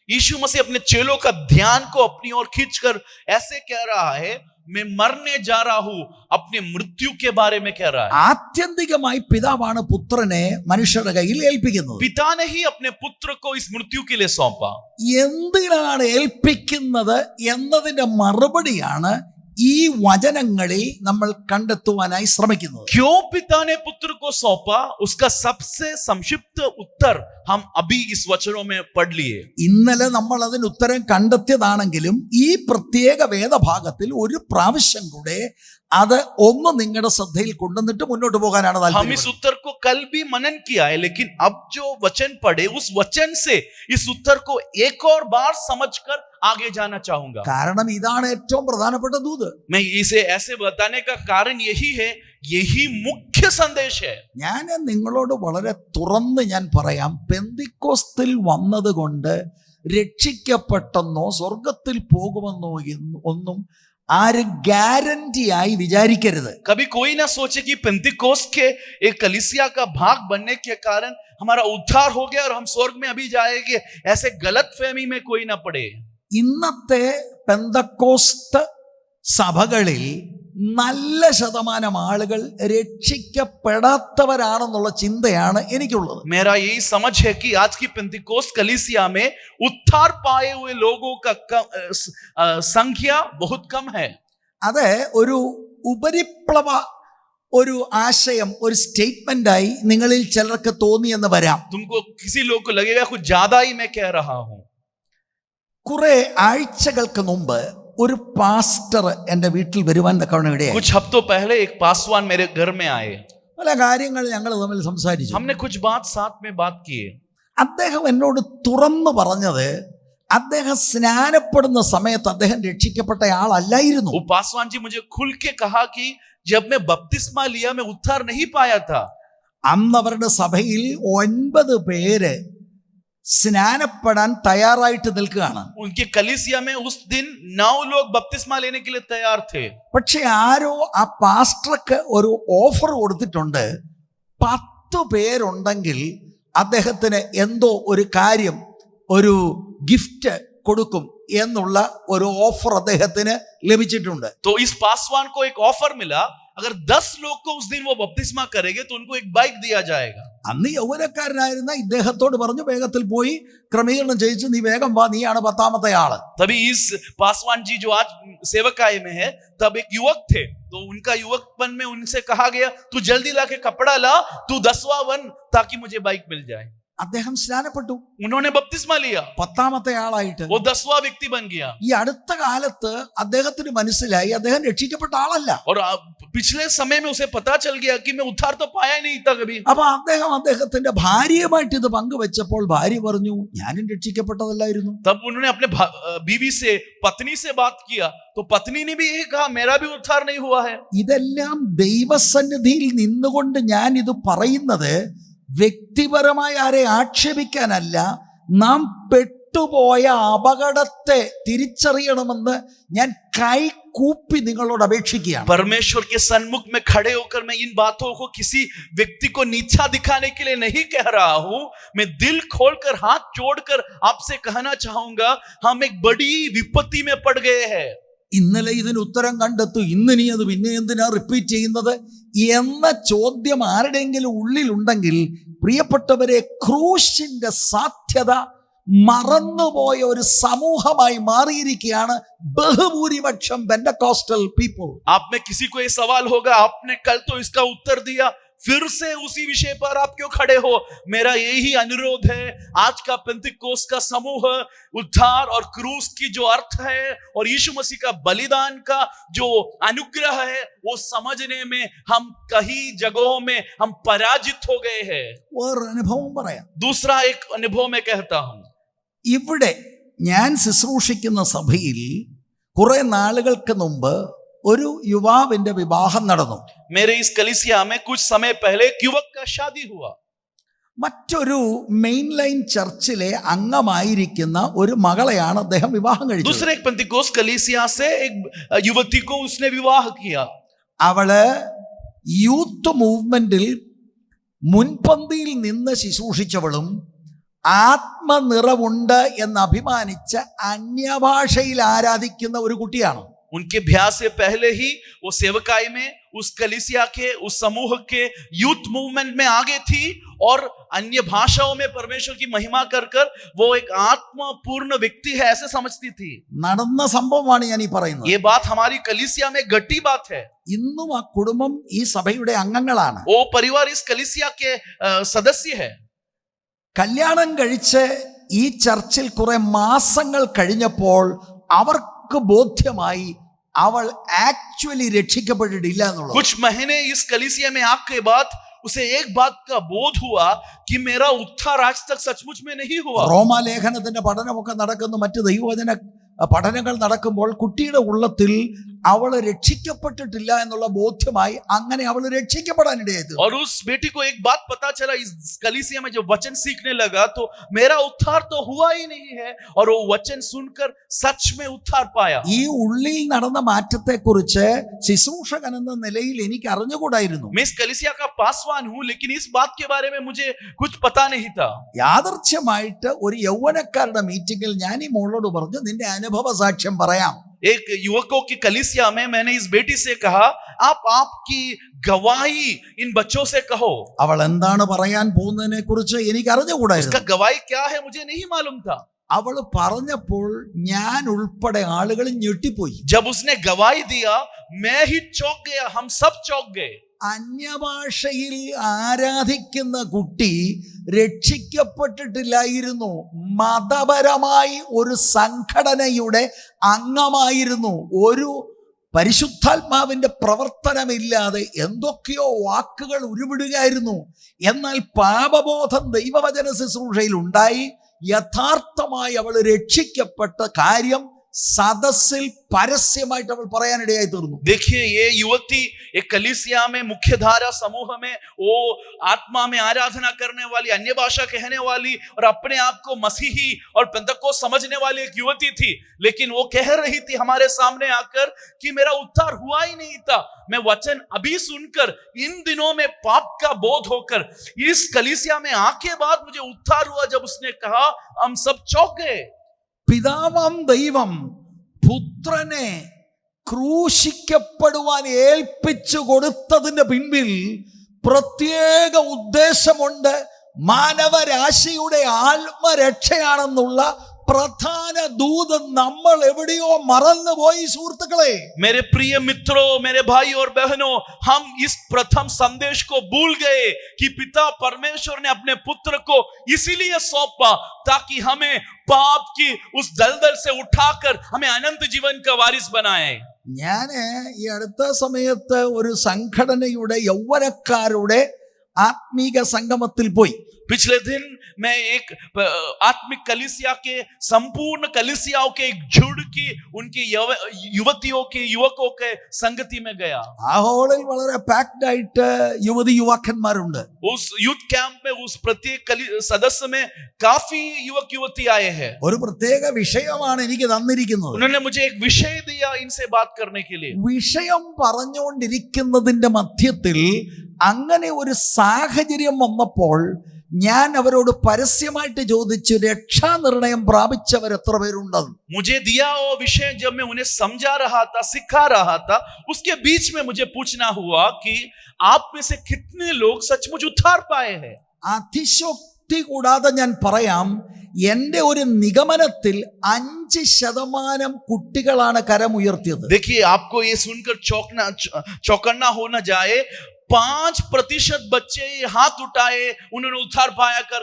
यीशु मसीह अपने चेलों का ध्यान को अपनी ओर खींचकर ऐसे कह रहा है, मैं मरने जा रहा हूं, अपने मृत्यु के बारे में कह रहा है. ആത്യന്തികമായി പിതാവാണ് പുത്രനെ മനുഷ്യരുടെ കയ്യിൽ ഏൽപ്പിക്കുന്നത്. पिता ने ही अपने पुत्र को इस मृत्यु के लिए सौंपा. എന്തിനാണ് ഏൽപ്പിക്കുന്നത് എന്നതിന്റെ മറുപടിയാണ് ഈ വചനങ്ങളിൽ നമ്മൾ കണ്ടെത്തുവാനായി ശ്രമിക്കുന്നത്. क्यों पिता ने पुत्र को सौंपा, उसका सबसे संक्षिप्त उत्तर हम अभी इस वचनों में पढ़ लिए. ഇന്നലെ നമ്മൾ അതിന് ഉത്തരം കണ്ടെത്തിയതാണെങ്കിലും ഈ പ്രത്യേക വേദഭാഗത്തിൽ ഒരു പ്രാവശ്യം കൂടെ അത് ഒന്ന് നിങ്ങളുടെ ശ്രദ്ധയിൽ കൊണ്ടുവന്നിട്ട് മുന്നോട്ട് പോകാനാണ് हम താല്പര്യം. इस उत्तर को कल भी मनन किया है, लेकिन अब जो वचन पढ़े उस वचन से इस उत्तर को एक और बार समझकर आगे जाना चाहूंगा. കാരണം ഇതാണ് ഏറ്റവും പ്രധാനപ്പെട്ട ദൂത്. मैं इसे ऐसे बताने का कारण यही है, यही मुख्य संदेश है. ഞാൻ നിങ്ങളോട് വളരെ തുറന്ന് ഞാൻ പറയാം, പെന്തിക്കോസ്തിൽ വന്നത് കൊണ്ട് രക്ഷിക്കപ്പെട്ടെന്നോ സ്വർഗത്തിൽ പോകുമെന്നോ ഒന്നും ആരും ഗ്യാരണ്ടി ആയി വിചാരിക്കരുത്. कभी कोई ना सोचे कि पेंतिकोस्त के एक कलीसिया का भाग बनने के कारण हमारा उद्धार हो गया और हम स्वर्ग में अभी जाएंगे, ऐसे गलत फहमी में कोई ना पड़े. ഇന്നത്തെ പെന്തക്കോസ്ത് സഭകളിൽ നല്ല ശതമാനം ആളുകൾ രക്ഷിക്കപ്പെടാത്തവരാണെന്നുള്ള ചിന്തയാണ് എനിക്കുള്ളത്. मेरा यही समझ है कि आज की पेंतिकोस्त कलीसिया में उद्धार पाए हुए लोगों का संख्या बहुत कम है. അത് ഒരു ഉപരിപ്ലവ ഒരു ആശയം, ഒരു സ്റ്റേറ്റ്മെന്റായി നിങ്ങളിൽ ചിലർക്ക് തോന്നിയെന്ന് വരാം. तुमको किसी लोग को लगेगा कुछ ज्यादा ही मैं कह रहा हूं. കുറെ ആഴ്ചകൾക്ക് മുമ്പ് ഒരു പാസ്റ്റർ എൻ്റെ വീട്ടിൽ വരുവാൻ തക്കവണ്ണം ഇടയായി. कुछ हफ्तों पहले एक पासवान मेरे घर में आए. പല കാര്യങ്ങൾ ഞങ്ങൾ തമ്മിൽ സംസാരിച്ചു. हमने कुछ बात साथ में बात किए. അദ്ദേഹം എന്നോട് തുറന്നു പറഞ്ഞത് അദ്ദേഹം സ്നാനപ്പെടുന്ന സമയത്ത് അദ്ദേഹം രക്ഷിക്കപ്പെട്ട ആളല്ലായിരുന്നു. वो पासवान जी मुझे खुल के कहा कि जब मैं बपतिस्मा लिया मैं उद्धार नहीं पाया था. അന്ന് അവരുടെ സഭയിൽ 9 പേര് സ്നാനപ്പെടാൻ തയ്യാറായിട്ട് നിൽക്കുകയാണ്. उनके कलीसिया में उस दिन 9 लोग बपतिस्मा लेने के लिए तैयार थे. പക്ഷെ ആരോ ആ പാസ്റ്റർക്ക് ഒരു ഓഫർ കൊടുത്തിട്ടുണ്ട്, 10 പേരുണ്ടെങ്കിൽ അദ്ദേഹത്തിന് എന്തോ ഒരു കാര്യം, ഒരു ഗിഫ്റ്റ് കൊടുക്കും എന്നുള്ള ഒരു ഓഫർ അദ്ദേഹത്തിന് ലഭിച്ചിട്ടുണ്ട്. तो इस पासवान को एक ऑफर मिला अगर 10 लोग को उस दिन वो बपतिस्मा करेंगे तो उनको एक बाइक दिया जाएगा. അന്ന് യൗവനക്കാരനായിരുന്ന ഇദ്ദേഹത്തോട് പറഞ്ഞു, വേഗത്തിൽ പോയി ക്രമീകരണം ചെയ്യിച്ച് നീ വേഗം വാ, നീയാണ് 10ാമത്തെ ആള്. तभी इस पासवान जी जो आज सेवकाई में है, तब एक युवक थे, तो उनका युवकपन में उनसे कहा गया तू जल्दी लाके कपड़ा ला, तू 10वां बन ताकि मुझे बाइक मिल जाए. അദ്ദേഹം സ്നാനപ്പെട്ടു, उन्होंने बपतिस्मा लिया, 10ാമത്തെ ആളായിട്ട്. वो 10वां व्यक्ति बन गया. ഈ അടുത്ത കാലത്ത് അദ്ദേഹത്തിന് മനസ്സിലായി അദ്ദേഹം രക്ഷിക്കപ്പെട്ട ആളല്ല. और पिछले समय में उसे पता चल गया कि मैं उद्धार तो पाया ही नहीं था कभी. അപ്പൊ അദ്ദേഹത്തിന്റെ ഭാര്യയുമായിട്ട് ഇത് പങ്കുവെച്ചപ്പോൾ ഭാര്യ പറഞ്ഞു, ഞാനും രക്ഷിക്കപ്പെട്ടതല്ലായിരുന്നു. तब उन्होंने अपने बीवी से, पत्नी से बात किया, तो पत्नी ने भी यही कहा मेरा भी उद्धार नहीं हुआ है. ഇതെല്ലാം ദൈവസന്നിധിയിൽ നിന്നുകൊണ്ട് ഞാൻ ഇത് പറയുന്നത് വ്യക്തിപരമായി ആരെ ആക്ഷേപിക്കാനല്ല, നാം പെട്ടുപോയ അപകടത്തെ തിരിച്ചറിയണമെന്ന് ഞാൻ കൈകൂപ്പി നിങ്ങളോട് അപേക്ഷിക്കുകയാണ്. परमेश्वर के सन्मुख में खड़े होकर मैं इन बातों को किसी व्यक्ति को नीचा दिखाने के लिए नहीं कह रहा हूं. मैं दिल खोलकर, हाथ जोड़कर आपसे कहना चाहूंगा, हम एक बड़ी विपत्ति में पड़ गए हैं. ഇന്നലെ ഇതിന് ഉത്തരം കണ്ടെത്തു, ഇന്ന് നീ അത് പിന്നെ എന്തിനാ റിപ്പീറ്റ് ചെയ്യുന്നത് എന്ന ചോദ്യം ആരുടെയെങ്കിലും ഉള്ളിലുണ്ടെങ്കിൽ, പ്രിയപ്പെട്ടവരെ, ക്രൂശിന്റെ സാധ്യത മറന്നുപോയ ഒരു സമൂഹമായി മാറിയിരിക്കുകയാണ് ബഹുഭൂരിപക്ഷം പെന്തക്കോസ്റ്റൽ പീപ്പിൾ. आप में किसी को ये सवाल होगा, आपने कल तो इसका उत्तर दिया, फिर से उसी विषय पर आप क्यों खड़े हो? मेरा यही अनुरोध है, आज का पेंतिकोस्त का समूह उद्धार और क्रूस की जो अर्थ है और यीशु मसीह का बलिदान का जो अनुग्रह है, वो समझने में हम कई जगहों में हम पराजित हो गए हैं. വേറൊരു അനുഭവം പറയാം. दूसरा एक अनुभव मैं कहता हूं. ഇവിടെ ഞാൻ ശുശ്രൂഷിക്കുന്ന സഭയിൽ കുറെ നാളുകൾക്ക് മുമ്പ് ഒരു യുവാവിന്റെ വിവാഹം നടന്നു. मेरे इस कलीसिया में कुछ समय पहले एक युवक का शादी हुआ. മറ്റൊരു മെയിൻ ലൈൻ ചർച്ചിലെ അംഗമായിരിക്കുന്ന ഒരു മകളെയാണ് അദ്ദേഹം വിവാഹം കഴിച്ചത്. दूसरे एक पेंतिकोस्त कलीसिया से एक युवती को उसने विवाह किया. അവള് യൂത്ത് മൂവ്മെന്റിൽ മുൻപന്തിയിൽ നിന്ന് ശുശ്രൂഷിച്ചവളും ആത്മനിറവുണ്ട് എന്ന് അഭിമാനിച്ച് അന്യഭാഷയിൽ ആരാധിക്കുന്ന ഒരു കുട്ടിയാണ്. उनके ब्याह से पहले ही वो सेवकाई में, उस कलीसिया के, उस समूह के यूथ मूवमेंट में आगे थी और अन्य भाषाओं में परमेश्वर की महिमा कर कर वो एक आत्मपूर्ण व्यक्ति है ऐसे समझती थी. നടന്ന സംഭവമാണ് ഞാൻ ഈ പറയുന്നത്. ये बात हमारी कलीसिया में घटी बात है. ഇന്നും ആ കുടുംബം ഈ സഭയുടെ അംഗങ്ങളാണ്. वो परिवार इस कलीसिया के सदस्य है. കല്യാണം കഴിച്ച് ഈ ചർച്ചിൽ കുറെ മാസങ്ങൾ കഴിഞ്ഞപ്പോൾ അവർക്ക് ബോധ്യമായി അവൾ ആക്ച്വലി രക്ഷിക്കപ്പെട്ടിട്ടില്ല എന്നുള്ളത്. कुछ महीने इस कलीसिया में आने के बाद उसे एक बात का बोध हुआ कि मेरा उद्धार आज तक सचमुच में नहीं हुआ. റോമാലേഖനത്തിന്റെ പഠനമൊക്കെ നടക്കുന്നു, മറ്റ് ദൈവവചന പഠനങ്ങൾ നടക്കുമ്പോൾ കുട്ടിയുടെ ഉള്ളത്തിൽ അവൾ രക്ഷിക്കപ്പെട്ടിട്ടില്ല എന്നുള്ള ബോധ്യമായി അങ്ങനെ അവൾ രക്ഷിക്കപ്പെടാനിടയായി. और उस बेटी को एक बात पता चला, इस कलीसिया में जब वचन सीखने लगा तो मेरा उद्धार तो हुआ ही नहीं है, और वो वचन सुनकर सच में उद्धार पाया. ഈ ഉള്ളിൽ നടന്ന മാറ്റത്തെ കുറിച്ച് ശുശ്രൂഷകൻ എന്ന നിലയിൽ എനിക്ക് അറിഞ്ഞുകൂടായിരുന്നു. मैं इस कलीसिया का पासवान हूं, लेकिन इस बात के बारे में मुझे कुछ पता नहीं था. യാദർച്ഛമായിട്ട് ഒരു യൗവനക്കാരുടെ മീറ്റിംഗിൽ ഞാൻ ഈ മോളോട് പറഞ്ഞു, നിന്റെ അനുഭവ സാക്ഷ്യം പറയാം. एक युवकों की कलीसिया में मैंने इस बेटी से कहा, आप आपकी गवाही इन बच्चों से कहो. അവൾ എന്താണ് പറയാൻ പോകുന്നതിനെ കുറിച്ച് എനിക്ക് അറിഞ്ഞുകൂടായിരുന്നു. उसका गवाही क्या है मुझे नहीं मालूम था. അവൾ പറഞ്ഞപ്പോൾ ഞാൻ ഉൾപ്പെടെ ആളുകൾ ഞെട്ടിപ്പോയി. जब उसने गवाही दिया मैं ही चौंक गया, हम सब चौंक गए. അന്യഭാഷയിൽ ആരാധിക്കുന്ന കുട്ടി രക്ഷിക്കപ്പെട്ടിട്ടില്ലായിരുന്നു, മതപരമായി ഒരു സംഘടനയുടെ അംഗമായിരുന്നു. ഒരു പരിശുദ്ധാത്മാവിന്റെ പ്രവർത്തനമില്ലാതെ എന്തൊക്കെയോ വാക്കുകൾ ഉരുവിടുകയായിരുന്നു. എന്നാൽ പാപബോധം ദൈവവചന ശുശ്രൂഷയിൽ ഉണ്ടായി. യഥാർത്ഥമായി അവൾ രക്ഷിക്കപ്പെട്ട കാര്യം സദസ്സിൽ പരസ്യമായിട്ട് അവൾ പറയാനിടയായി തീർന്നു. देखिए, ये युवती एक कलीसिया में मुख्यधारा समूह में वो आत्मा में आराधना करने वाली, अन्य भाषा कहने वाली और अपने आप को मसीही और पेंतकोस्त समझने वाली एक युवती थी. लेकिन वो कह रही थी हमारे सामने आकर कि मेरा उद्धार हुआ ही नहीं था. मैं वचन अभी सुनकर इन दिनों में पाप का बोध होकर इस कलीसिया में आके बाद मुझे उद्धार हुआ. जब उसने कहा हम सब चौंक गए. പിതാവാം ദൈവം പുത്രനെ ക്രൂശിക്കപ്പെടുവാൻ ഏൽപ്പിച്ചു കൊടുത്തതിന്റെ പിൻപിൽ പ്രത്യേക ഉദ്ദേശമുണ്ട്. മാനവരാശിയുടെ ആത്മരക്ഷയാണെന്നുള്ള പ്രധാന ദൂതൻ നമ്മൾ എവിടെയോ മറന്നുപോയി സുഹൃത്തുക്കളെ. मेरे प्रिय मित्रों, मेरे भाई और बहनों, हम इस प्रथम संदेश को भूल गए कि पिता परमेश्वर ने अपने पुत्र को इसीलिए सौंपा ताकि हमें पाप की उस दलदल से उठाकर हमें अनंत जीवन का वारिस बनाए. ഞാന് ഈ അടുത്ത സമയത്ത് ഒരു സംഘടനയുടെ യൗവനക്കാരുടെ ആത്മീക സംഗമത്തിൽ പോയി. पिछले दिन मैं एक आत्मिक कलीसिया के संपूर्ण कलीसियाओं के एक झुंड की उनकी युवतियों के युवकों के संगति में गया. ആ ഹോളിൽ വളരെ പാക്ഡ് ആയിട്ട് യുവതി യുവാക്കന്മാരുണ്ട്. उस यूथ कैंप में उस प्रत्येक सदस्य में काफी युवक युवती आए हैं. ഒരു പ്രത്യേക വിഷയമാണ് എനിക്ക് തന്നിരിക്കുന്നത്. उन्होंने मुझे एक विषय दिया इनसे बात करने के लिए. വിഷയം പറഞ്ഞുകൊണ്ടിരിക്കുന്നതിന്റെ മധ്യത്തിൽ അങ്ങനെ ഒരു സാഹചര്യം വന്നപ്പോൾ ഞാൻ അവരോട് പരസ്യമായിട്ട് ചോദിച്ചു, രക്ഷാനിർണയം പ്രാപിച്ചവർ എത്ര പേരുണ്ടെന്ന്. मुझे दिया वो विषय जब मैं उन्हें समझा रहा था, सिखा रहा था, उसके बीच में मुझे पूछना हुआ कि आप में से कितने लोग सचमुच उद्धार पाए हैं. അതിശോക്തി കൂടാതെ ഞാൻ പറയാം, എന്റെ ഒരു നിഗമനത്തിൽ 5% കുട്ടികളാണ് കരമുയർത്തിയത്. देखिए, आपको ये सुनकर चौंकना हो न जाए, 5% बच्चे हाथ उठाए, उन्होंने उद्धार पाया कर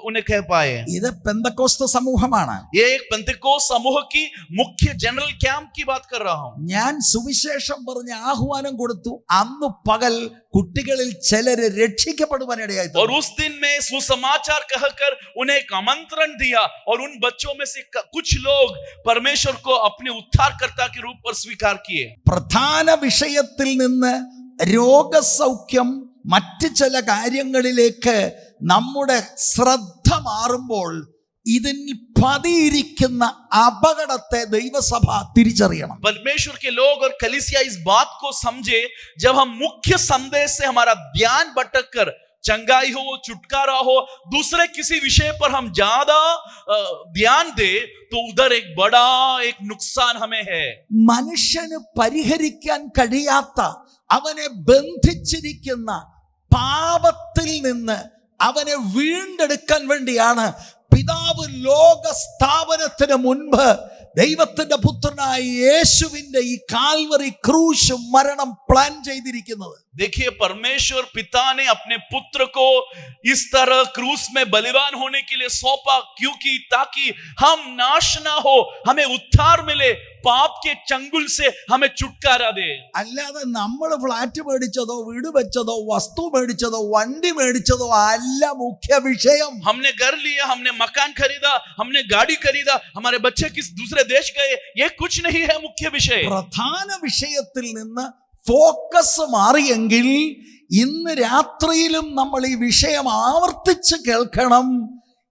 उन्हें कह पाए. ഇത് പെന്തക്കോസ്ത് സമൂഹമാണ്. ये एक पेंतेकोस्त समूह की मुख्य जनरल कैंप की बात कर रहा हूं. ഞാൻ സുവിശേഷം പറഞ്ഞ് ആഹ്വാനം കൊടുത്തു. അന്ന് പകൽ കുട്ടികളിൽ ചിലര് രക്ഷിക്കപ്പെടുവാനിടയായി. और उस दिन में सुसमाचार कहकर उन्हें एक आमंत्रण दिया और उन बच्चों में से कुछ लोग परमेश्वर को अपने उद्धारकर्ता के रूप पर स्वीकार किए. പ്രധാന വിഷയത്തിൽ നിന്ന് രോഗസൗഖ്യം മറ്റ് ചില കാര്യങ്ങളിലേക്ക് നമ്മുടെ ശ്രദ്ധ മാറുമ്പോൾ ഇതിൽ പതിയിരിക്കുന്ന അപകടത്തെ ദൈവസഭ തിരിച്ചറിയണം. परमेश्वर के लोग और कलीसिया इस बात को समझे, जब हम मुख्य संदेश से हमारा ध्यान भटक कर चंगाई हो, छुटकारा हो, दूसरे किसी विषय पर हम ज्यादा ध्यान दे तो उधर एक बड़ा एक नुकसान हमें है. മനുഷ്യന് പരിഹരിക്കാൻ കഴിയാത്ത, അവനെ ബന്ധിച്ചിരിക്കുന്ന പാപത്തിൽ നിന്ന് അവനെ വീണ്ടെടുക്കാൻ വേണ്ടിയാണ് പിതാവ് ലോക സ്ഥാപനത്തിന് മുൻപ് ദൈവത്തിന്റെ പുത്രനായ യേശുവിന്റെ ഈ കാൽവറി ക്രൂശ് മരണം പ്ലാൻ ചെയ്തിരിക്കുന്നത്. देखिए, परमेश्वर पिता ने अपने पुत्र को इस तरह क्रूस में बलिदान होने के लिए सौंपा, क्योंकि ताकि हम नाश ना हो, हमें उद्धार मिले, पाप के चंगुल से हमें छुटकारा दे. അല്ലാതെ നമ്മൾ ഫ്ലാറ്റ് മേടിച്ചതോ വീട് വെച്ചതോ വസ്തു മേടിച്ചതോ വണ്ടി മേടിച്ചതോ അല്ല മുഖ്യ വിഷയം. हमने घर लिया, हमने मकान खरीदा, हमने गाड़ी खरीदा, हमारे बच्चे किस दूसरे देश गए, ये कुछ नहीं है मुख्य विषय. പ്രധാന വിഷയത്തിൽ നിന്ന് ഫോക്കസ് മാറിയെങ്കിൽ ഇന്ന് രാത്രിയിലും നമ്മൾ ഈ വിഷയം ആവർത്തിച്ച് കേൾക്കണം.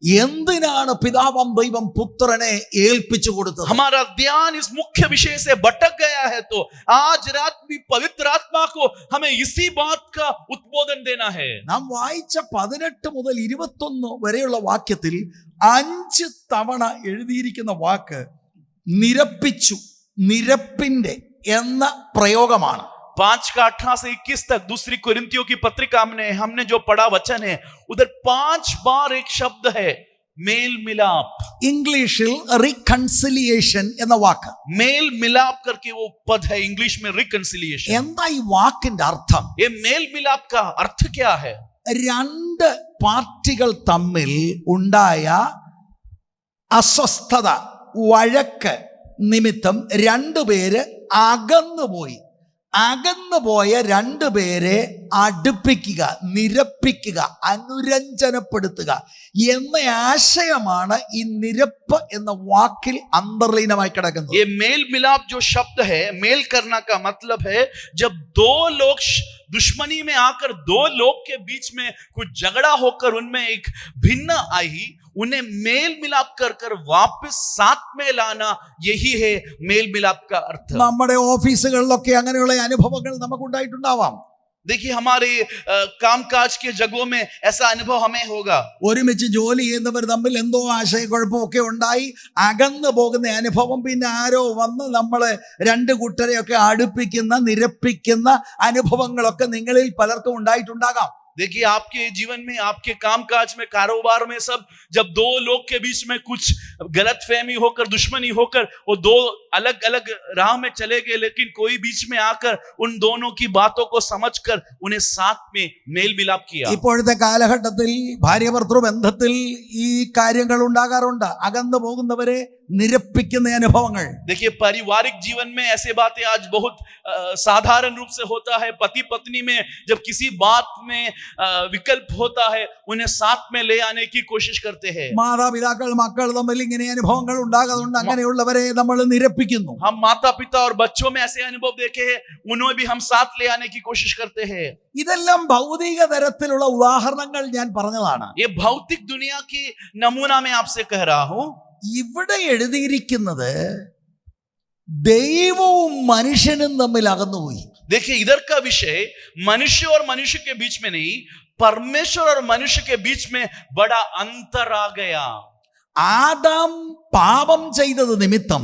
എന്തിനാണ് പിതാവാം ദൈവം പുത്രനെ ഏൽപ്പിച്ചു കൊടുത്തത്? हमारा ध्यान इस मुख्य विषय से भटक गया है, तो आज रात भी पवित्र आत्मा को हमें इसी बात का उद्बोधन देना है. നാം വായിച്ച 18 മുതൽ 21 വരെയുള്ള വാക്യത്തിൽ 5 തവണ എഴുതിയിരിക്കുന്ന വാക്ക് നിരപ്പിച്ചു, നിരപ്പിന്റെ എന്ന പ്രയോഗമാണ്. 5 का 18 से 21 तक दूसरी कोरिन्थियों की पत्रिका में हमने जो पढ़ा वचन है, उधर 5 बार एक शब्द है, मेल मिलाप. ഇംഗ്ലീഷിൽ റീകൺസിലിയേഷൻ എന്ന വാക്ക്. मेल मिलाप करके वो पद है इंग्लिश में रिकंसिलिएशन. എന്താ ഈ വാക്കിന്റെ അർത്ഥം? ये मेल मिलाप का अर्थ क्या है? രണ്ട് പാർട്ടികൾ തമ്മിൽ ഉണ്ടായ അസ്വസ്ഥത, വഴക്ക് നിമിത്തം രണ്ടുപേര് അകന്നുപോയി. അകന്നുപോയ രണ്ടുപേരെ അടുപ്പിക്കുക, നിരപ്പിക്കുക, അനുരഞ്ജനപ്പെടുത്തുക എന്ന ആശയമാണ് ഈ നിരപ്പ് എന്ന വാക്കിൽ അന്തർലീനമായി കിടക്കുന്നത്. ये मेल मिलाप जो शब्द है, मेल करना का मतलब है जब दो लोग दुश्मनी में आकर दो लोग के बीच में कुछ झगड़ा होकर उनमें एक भिन्न आई, उन्हें मेल मिलाप कर वापस साथ में लाना, यही है मेल मिलाप का अर्थ. നമ്മുടെ ഓഫീസുകളിലൊക്കെ അങ്ങനെയുള്ള അനുഭവങ്ങൾ നമുക്കുണ്ടായിട്ടുണ്ടാവാം. देखिए हमारे कामकाज के जगहों में ऐसा अनुभव हमें होगा. ഒരുമിച്ച് ജോലി ചെയ്യുന്നവർ തമ്മിൽ എന്തോ ആശയക്കുഴപ്പമൊക്കെ ഉണ്ടായി അകന്നു പോകുന്ന അനുഭവം, പിന്നെ ആരോ വന്ന് നമ്മളെ രണ്ട് കൂട്ടരെയൊക്കെ അടുപ്പിക്കുന്ന നിരപ്പിക്കുന്ന അനുഭവങ്ങളൊക്കെ നിങ്ങളിൽ പലർക്കും ഉണ്ടായിട്ടുണ്ടാകാം. देखिए आपके जीवन में, आपके कामकाज में, कारोबार में सब जब दो लोग के बीच में कुछ गलतफहमी होकर, दुश्मनी होकर वो दो अलग अलग राह में चले गए, लेकिन कोई बीच में आकर उन दोनों की बातों को समझकर उन्हें साथ में मेल मिलाप किया. ഇപ്പോഴത്തെ കാലഘട്ടത്തിൽ ഭാര്യ-ഭർതൃ ബന്ധത്തിൽ ഈ കാര്യങ്ങൾ ഉണ്ടാകാറുണ്ട്. അകന്നു പോകുന്നവരെ നിരപ്പിക്കുന്ന അനുഭവങ്ങൾ. देखिए पारिवारिक जीवन में ऐसे बातें आज बहुत साधारण रूप से होता है. पति पत्नी में जब किसी बात में विकल्प होता है, उन्हें साथ में ले आने की कोशिश करते हैं. മാതാപിതാക്കൾ മക്കൾ തമ്മിൽ ഇങ്ങനെ അനുഭവങ്ങൾ ഉണ്ടാകാറുണ്ട്. അങ്ങനെയുള്ളവരെ നമ്മൾ നിരപ്പിക്കുന്നു. हम माता पिता और बच्चों में ऐसे अनुभव देखे हैं, उन्हें भी हम साथ ले आने की कोशिश करते हैं. ഇതെല്ലാം ഭൗതിക തരത്തിലുള്ള ഉദാഹരണങ്ങൾ ഞാൻ പറഞ്ഞതാണ്. ये भौतिक दुनिया की नमूना में आपसे कह रहा हूं. ഇവിടെ എഴുതിയിരിക്കുന്നത് ദൈവവും മനുഷ്യനും തമ്മിൽ അകന്നുപോയി. देखिए इधर का विषय मनुष्य और मनुष्य के बीच में नहीं, परमेश्वर और मनुष्य के बीच में बड़ा अंतर आ गया. ആദാം പാപം ചെയ്തത് നിമിത്തം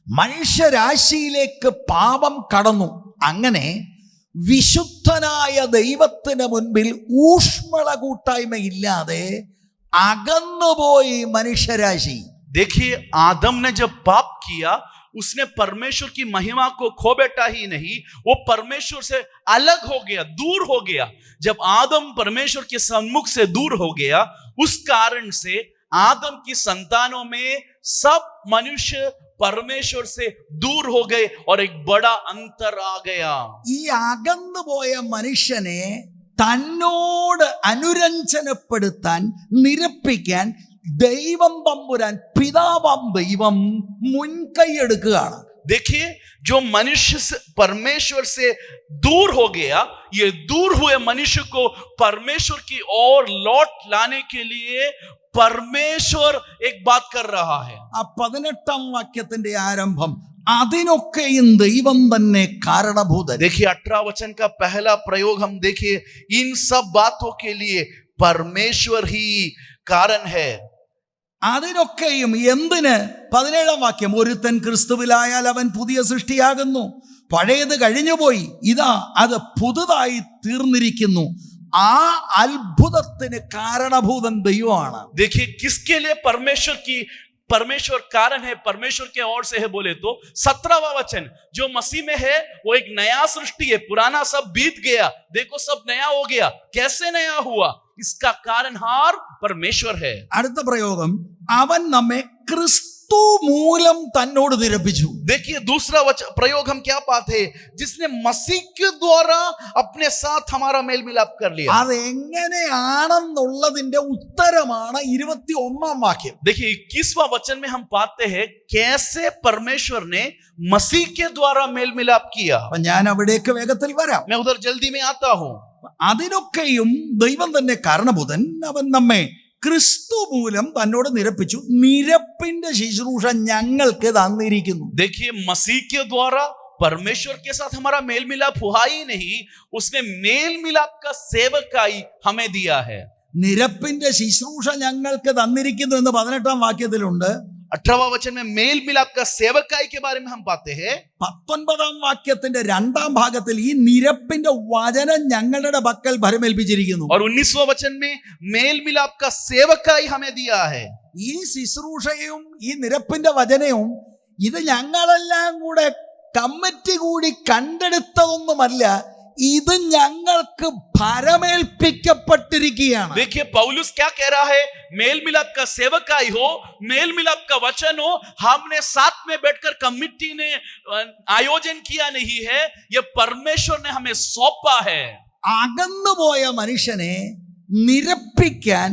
മനുഷ്യരാശിയിലേക്ക് പാപം കടന്നു. അങ്ങനെ വിശുദ്ധനായ ദൈവത്തിന് മുൻപിൽ ഊഷ്മള കൂട്ടായ്മയില്ലാതെ അകന്നുപോയി മനുഷ്യരാശി. देखिए आदम ने जब पाप किया, उसने परमेश्वर की महिमा को खो बैठा ही नहीं, वो परमेश्वर से अलग हो गया, दूर हो गया. जब आदम परमेश्वर के सम्मुख से दूर हो गया, उस कारण से आदम की संतानों में सब मनुष्य परमेश्वर से दूर हो गए और एक बड़ा अंतर आ गया. ഈ അകന്നുപോയ മനുഷ്യനെ തന്നോട് അനുരഞ്ജനപ്പെടുത്താൻ, നിരപ്പിക്കാൻ ദൈവം തമ്പുരാൻ, പിതാവാം ദൈവം മുൻകൈയെടുക്കുകയാണ്. देखिए जो मनुष्य परमेश्वर से दूर हो गया, ये दूर हुए मनुष्य को परमेश्वर की ओर लौट लाने के लिए परमेश्वर एक बात कर रहा है. ആ 18ാം വാക്യത്തിന്റെ ആരംഭം, അതിനൊക്കെയും ദൈവം തന്നെ കാരണഭൂതൻ. देखिए 18 वचन का पहला प्रयोग हम देखिए, इन सब बातों के लिए परमेश्वर ही कारण है. അതിനൊക്കെയും എന്തിന്? 17ാം വാക്യം, ഒരുത്തൻ ക്രിസ്തുവിലായാൽ അവൻ പുതിയ സൃഷ്ടിയാകുന്നു, പഴയത് കഴിഞ്ഞുപോയി, ഇതാ അത് പുതുതായി തീർന്നിരിക്കുന്നു. ആ അത്ഭുതത്തിന് കാരണഭൂതൻ ദൈവമാണ്. देखिए किसके लिए परमेश्वर कारण है, परमेश्वर के ओर से है बोले तो 17वां वचन, जो मसीह में है वो एक नया सृष्टि है, पुराना सब बीत गया, देखो सब नया हो गया. कैसे नया हुआ? इसका कारणहार परमेश्वर है. അടുത്ത പ്രയോഗം, അവൻ നമ്മെ ക്രിസ്തു മൂലം തന്നോട് നിരപ്പിച്ചു. देखिए दूसरा प्रयोग हम क्या पाते हैं, जिसने मसीह के द्वारा अपने साथ हमारा मेल मिलाप कर लिया. അതെങ്ങനെയാണെന്നുള്ളതിന്റെ ഉത്തരമാണ് 21ാം വാക്യം. देखिए 21वां वचन में हम पाते हैं कैसे परमेश्वर ने मसीह के द्वारा मेल मिलाप किया. അപ്പൊ ഞാൻ അവിടേക്ക് വേഗത്തിൽ വരാം. मैं उधर जल्दी में आता हूं. അതിനൊക്കെയും ദൈവം തന്നെ കാരണഭൂതൻ, അവൻ നമ്മെ ക്രിസ്തു മൂലം തന്നോട് നിരപ്പിച്ചു, നിരപ്പിന്റെ ശുശ്രൂഷ ഞങ്ങൾക്ക് തന്നിരിക്കുന്നു. देखिए मसीह के द्वारा परमेश्वर के साथ हमारा मेल मिलाप हुआ ही नहीं, उसने मेल मिलाप का सेवकाई हमें दिया है. നിരപ്പിന്റെ ശുശ്രൂഷ ഞങ്ങൾക്ക് തന്നിരിക്കുന്നു എന്ന് 18ാം വാക്യത്തിലുണ്ട്. 18वां वचन में मेल मिलाप का सेवकाई के बारे में हम पाते हैं. 19ാം വാക്യത്തിന്റെ 2ാം ഭാഗത്തിൽ ഈ നിരപ്പിന്റെ വചനം ഞങ്ങളുടെ പക്കൽ ഭരമേൽപ്പിച്ചിരിക്കുന്നു. और 19वां वचन में मेल मिलाप का सेवकाई हमें दिया है. ഈ ശുശ്രൂഷയും ഈ നിരപ്പിന്റെ വചനവും ഇത് ഞങ്ങളെല്ലാം കൂടെ കമ്മിറ്റി കൂടി കണ്ടെടുത്തതൊന്നുമല്ല, ഇത് ഞങ്ങൾക്ക് ഭരമേൽപ്പിക്കപ്പെട്ടിരിക്കുകയാണ്. देखिए पौलुस क्या कह रहा है, मेल मिलाप का सेवकाई हो, मेल मिलाप का वचन हो, हमने साथ में बैठकर कमिटी ने आयोजन किया नहीं है, ये परमेश्वर ने हमें सौंपा है. അകന്നുപോയ മനുഷ്യനെ നിരപ്പിക്കാൻ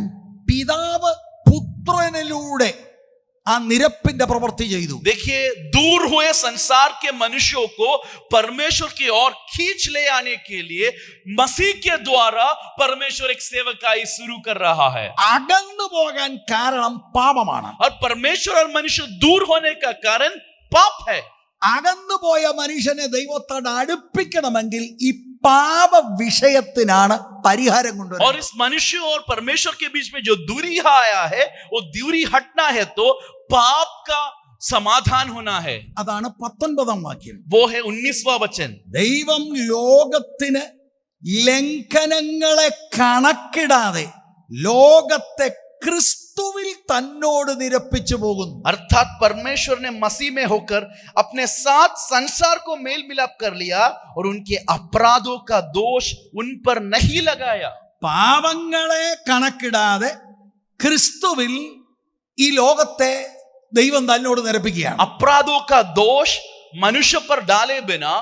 പിതാവ് പുത്രനിലൂടെ ആ നിരപ്പിന്റെ പ്രവൃത്തി ചെയ്തു. देखिए दूर हुए संसार के मनुष्यों को परमेश्वर की ओर खींच ले आने के लिए मसीह के द्वारा परमेश्वर एक सेवकाई शुरू कर रहा है. അകന്നു പോകാൻ കാരണം പാപമാണ്. और परमेश्वर और मनुष्य दूर होने का कारण पाप है. അകന്നുപോയ മനുഷ്യനെ ദൈവത്തോട് അടുപ്പിക്കണമെങ്കിൽ ഈ പാപ വിഷയത്തിനാണ് പരിഹാരം और കൊണ്ടുവരുന്നത്. इस मनुष्य और परमेश्वर के बीच में जो दूरी आया है, वो दूरी हटना है तो पाप का समाधान होना है. അതാണ് 19-ാം വാക്യം. वो है 19वां वचन. ദൈവം ലോകത്തിന് ലംഘനങ്ങളെ കണക്കിടാതെ ലോകത്തെ ക്രിസ്തുവിൽ തന്നോട് നിരപ്പിച്ചു പോകുന്നു. अर्थात परमेश्वर ने मसीह में होकर अपने साथ संसार को मेल मिलाप कर लिया और उनके अपराधों का दोष उन पर नहीं लगाया. പാപങ്ങളെ കണക്കിടാതെ ക്രിസ്തുവിൽ ഈ ലോകത്തെ ദൈവം തന്നോട് നിരപ്പിക്കുകയാണ്. अपराधों का दोष मनुष्य पर डाले बिना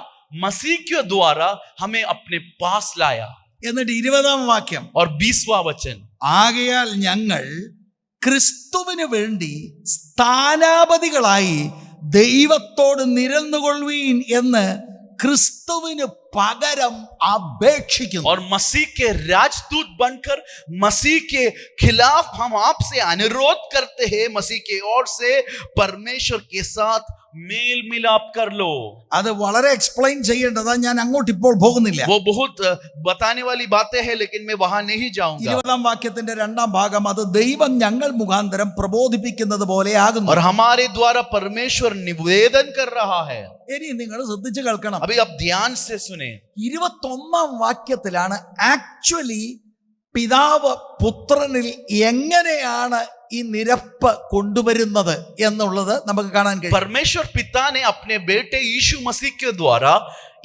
मसीह के द्वारा हमें अपने पास लाया. എന്നിട്ട് 20-ാം വാക്യം, और 20वां वचन, ആകയാൽ ഞങ്ങൾ ക്രിസ്തുവിന് വേണ്ടി സ്ഥാനാപതികളായി ദൈവത്തോട് നിരന്നുകൊള്ളുവീൻ എന്ന് ക്രിസ്തുവിന് പകരം അപേക്ഷിക്കുന്നു. और मसीह के राजदूत बनकर मसीह के खिलाफ हम आपसे अनुरोध करते हैं, मसीह के ओर से परमेश्वर के साथ मेल मिलाप कर लो. അത് വളരെ എക്സ്പ്ലെയിൻ ചെയ്യേണ്ടതാ, ഞാൻ അങ്ങോട്ട് ഇപ്പോൾ പോകുന്നില്ല. वो बहुत बताने वाली बातें हैं, लेकिन मैं वहां नहीं जाऊंगा. 20-ാം വാക്യത്തിന്റെ 2-ാം ഭാഗം, അത് ദൈവം ഞങ്ങൾ മുഖാന്തരം പ്രബോധിപ്പിക്കുന്നത് പോലെ ആകുന്നു. और हमारे द्वारा परमेश्वर निवेदन कर रहा है. ഇനി നിങ്ങൾ ശ്രദ്ധിച്ചു കേൾക്കണം. अभी आप ध्यान से सुने. 21-ാം വാക്യത്തിലാണ് ആക്ച്വലി പിതാവ് പുത്രനിൽ എങ്ങനെയാണ് ഈ നിരപ്പ് കൊണ്ടുവരുന്നത് എന്നുള്ളത് നമുക്ക് കാണാൻ കഴിയും. परमेश्वर पिता ने अपने बेटे यीशु मसीह के द्वारा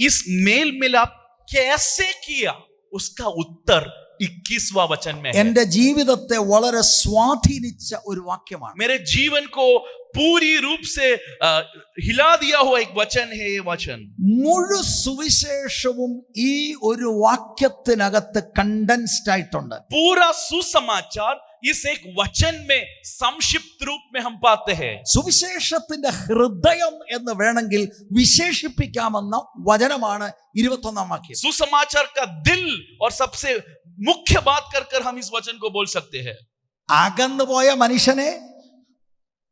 इस मेल मिलाप कैसे किया, उसका उत्तर 21वां वचन में है. എന്റെ ജീവിതത്തെ വളരെ സ്വാധീനിച്ച ഒരു വാക്യമാണ്. मेरे जीवन को पूरी रूप से हिला दिया हुआ एक वचन है ये वचन. മുഴു സുവിശേഷവും ഈ ഒരു വാക്യത്തിനകത്ത് കണ്ടൻസ്ഡ് ആയിട്ടുണ്ട്. पूरा सुसमाचार इस एक वचन में संक्षिप्त रूप में हम पाते हैं. സുവിശേഷത്തിന്റെ ഹൃദയം എന്ന് വേണമെങ്കിൽ വിശേഷിപ്പിക്കാമെന്ന വചനമാണ് 21-ാം വാക്യം. सुसमाचार का दिल और सबसे मुख्य बात कर हम इस वचन को बोल सकते हैं. അകന്നുപോയ മനുഷ്യനെ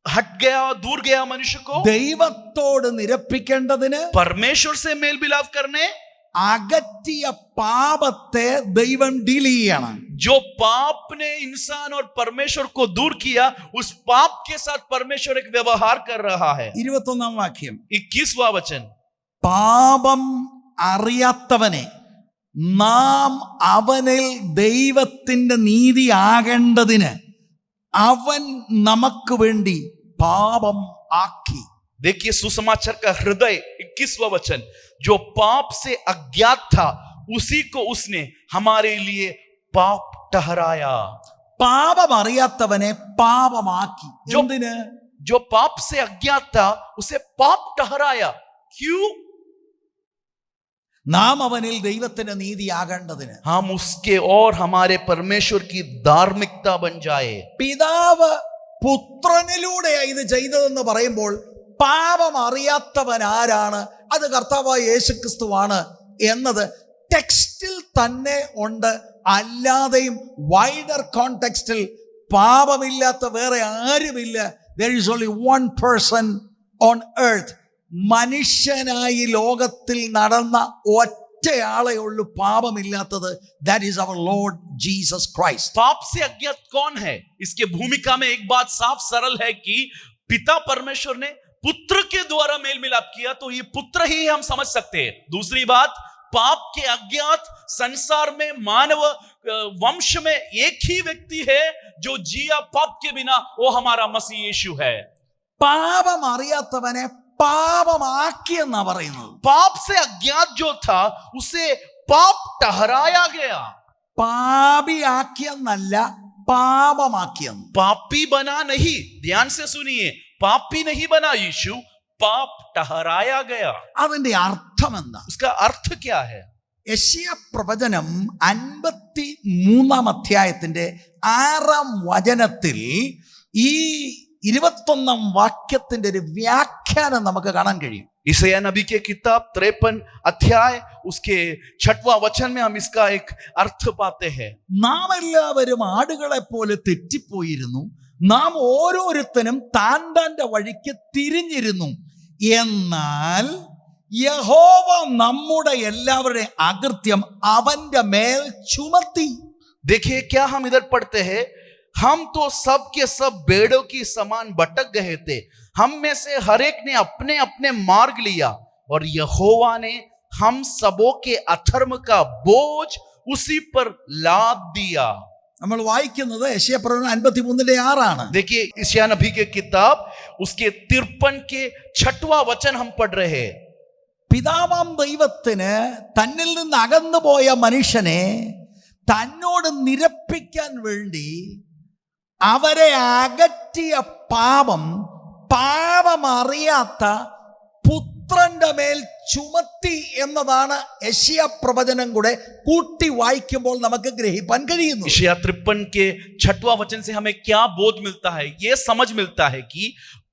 हट गया, दूर गया मनुष्य को ദൈവത്തോട് നിരപ്പിക്കേണ്ടതിന്, परमेश्वर से मेल मिलाप करने, അകറ്റിയ പാപത്തെ ദൈവം ഡീൽ ചെയ്യണം. जो पाप ने इंसान और परमेश्वर को दूर किया, उस पाप के साथ परमेश्वर एक व्यवहार कर रहा है. 21-ാം വാക്യം, 21वां वचन, പാപം അറിയാത്തവനെ നാം അവനിൽ ദൈവത്തിന്റെ നീതി ആകേണ്ടതിന് അവൻ നമുക്ക് വേണ്ടി പാപം ആക്കി. देखिए सुसमाचार का हृदय 21वां वचन, जो पाप से अज्ञात था उसी को उसने हमारे लिए पाप ठहराया. പാപം അറിയാത്തവനെ പാപമാക്കി. എന്തിന്? जो पाप से अज्ञात था उसे पाप ठहराया. क्यों? നാം അവനിൽ ദൈവത്തിന്റെ നീതിയാകേണ്ടതിന്, हम उसके और हमारे परमेश्वर की धार्मिकता बन जाए. പിതാവ് പുത്രനിലൂടെയാണ് ഇത് ചെയ്തതെന്ന് പറയുമ്പോൾ പാപം അറിയാത്തവൻ ആരാണ്? അത് കർത്താവായ യേശുക്രിസ്തുവാണ് എന്നത് ടെക്സ്റ്റിൽ തന്നെ ഉണ്ട്. അല്ലാതെയും വൈഡർ കോണ്ടെക്സ്റ്റിൽ പാപമില്ലാത്ത വേറെ ആരുമില്ല. There is only one person on earth. മനുഷ്യനായി ലോകത്തിൽ നടന്ന ഒറ്റയാളേ ഉള്ളൂ പാപമില്ലാത്തത്. That is our Lord Jesus Christ. पाप से अज्ञात कौन है? इसके भूमिका में एक बात साफ सरल है कि पिता परमेश्वर ने पुत्र के द्वारा मेल मिलाप किया, तो ये पुत्र ही हम समझ सकते हैं. दूसरी बात, पाप के अज्ञात संसार में मानव वंश में एक ही व्यक्ति है जो जिया पाप के बिना, वो हमारा मसीह यीशु है. പാപം അറിയാത്തവനെ പാപമാക്കിയെന്നാ പറയുന്നത്. पाप से अज्ञात जो था उसे पाप ठहराया गया. പാപിയാക്കിയെന്നല്ല, പാപമാക്കിയെന്ന്. पापी बना नहीं, ध्यान से सुनिए, पापी नहीं बना यीशु, पाप ठहराया गया. അതിന്റെ അർത്ഥം എന്താ? उसका अर्थ क्या है? യെശയ്യാ പ്രവചനം 53-ാം അധ്യായത്തിന്റെ 6-ാം വചനത്തിൽ ഈ 21-ാം വാക്യത്തിന്റെ ഒരു വ്യാഖ്യാനം നമുക്ക് കാണാൻ കഴിയും. ईसाया नबी के किताब 53 अध्याय उसके 6वां वचन में हम इसका एक अर्थ पाते हैं. നാം എല്ലാവരും ആടുകളെ പോലെ തെറ്റിപ്പോയിരുന്നു, നാം ഓരോരുത്തനും താൻ താന്റെ വഴിക്ക് തിരിഞ്ഞിരുന്നു. എന്നാൽ യഹോവ നമ്മുടെ എല്ലാവരുടെയും അകൃത്യം അവന്റെ മേൽ ചുമത്തി. देखिए क्या हम इधर पढ़ते हैं, हम तो सब के सब भेड़ों की समान भटक गए थे, हम में से हर एक ने अपने अपने मार्ग लिया और यहोवा ने हम सबों के अधर्म का बोझ उसी पर लाद दिया. നമ്മൾ വായിക്കുന്നത് യെശയ്യാപ്രവചനം 53:6 देखिए यशायाह नबी की किताब उसके 53 के 6वां वचन हम पढ़ रहे हैं. പിതാവാം ദൈവത്തിന് തന്നിൽ നിന്ന് അകന്നുപോയ മനുഷ്യനെ തന്നോട് നിരപ്പിക്കാൻ വേണ്ടി അവരെ അകറ്റിയ പാപമറിയാത്ത പുത്രന്റെ മേൽ ചുമത്തി എന്നതാണ് യെശയ്യാ പ്രവചനം കൂടെ കൂട്ടി വായിക്കുമ്പോൾ നമുക്ക് ഗ്രഹിക്കാൻ കഴിയുന്നു. यशायाह 53 के 6वां वचन से हमें क्या बोध मिलता है? यह समझ मिलता है कि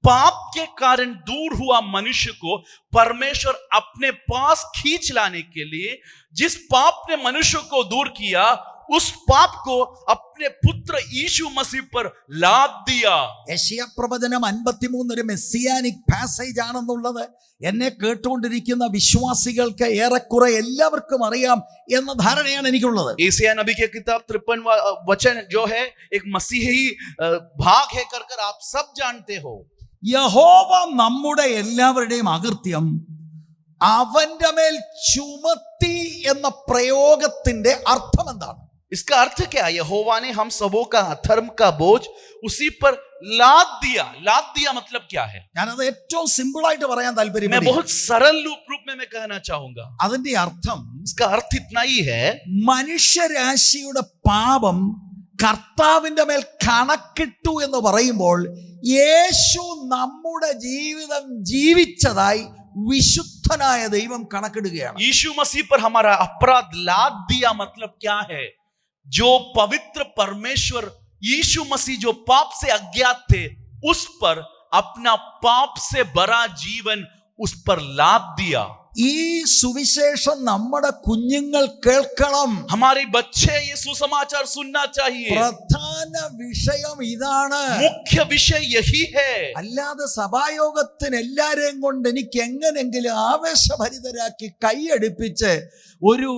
पाप के कारण दूर हुआ मनुष्य को परमेश्वर अपने पास खींच लाने के लिए जिस पाप ने मनुष्य को दूर किया उस पाप को अपने पुत्र यीशु मसीह पर लाद दिया. യെശയ്യാ പ്രവചനം 53 ഒരു മെസ്സിയാനിക് പാസേജ് ആണെന്നുള്ളത് എന്നെ കേട്ടുകൊണ്ടിരിക്കുന്ന വിശ്വാസികൾക്ക് ഏറെക്കുറെ എല്ലാവർക്കും അറിയാം എന്ന ധാരണയാണ് എനിക്കുള്ളത്. यशायाह नबी की किताब 53वां वचन जो है एक मसीही भाग है कर आप सब जानते हो. യഹോവ നമ്മുടെ എല്ലാവരുടെയും അകൃത്യം അവന്റെ മേൽ ചുമത്തി എന്ന പ്രയോഗത്തിന്റെ അർത്ഥം എന്താണ്? इसका अर्थ क्या है? यहोवा ने हम सबों का अधर्म का बोझ उसी पर लाद दिया. लाद दिया मतलब क्या है? ഞാനത് ഏറ്റവും സിമ്പിൾ ആയിട്ട് പറയാൻ मैं താല്പര്യപ്പെടുന്നു. बहुत सरल रूप में मैं कहना चाहूंगा. അതിന്റെ അർത്ഥം इसका अर्थ इतना ही है, മനുഷ്യരാശിയുടെ പാപം കർത്താവിന്റെ മേൽ കണക്കിട്ടു എന്ന് പറയുമ്പോൾ യേശു നമ്മുടെ ജീവിതം ജീവിച്ചതായി വിശുദ്ധനായ ദൈവം കണക്കിടുകയാണ്. यीशु मसीह पर हमारा अपराध लाद दिया मतलब क्या है? जो पवित्र परमेश्वर यीशु मसीह जो पाप से अज्ञात थे उस पर अपना पाप से भरा जीवन उस पर लाद दिया. ഈ സുവിശേഷം നമ്മുടെ കുഞ്ഞുങ്ങൾ കേൾക്കണം. हमारे बच्चे ये सुसमाचार सुनना चाहिए. പ്രധാന വിഷയം ഇതാണ്. मुख्य विषय यही है. അല്ലാതെ സഭായോഗത്തിന് എല്ലാരെയും കൊണ്ട് എനിക്ക് എങ്ങനെങ്കിലും ആവേശഭരിതരാക്കി കൈയടിപ്പിച്ച് ഒരു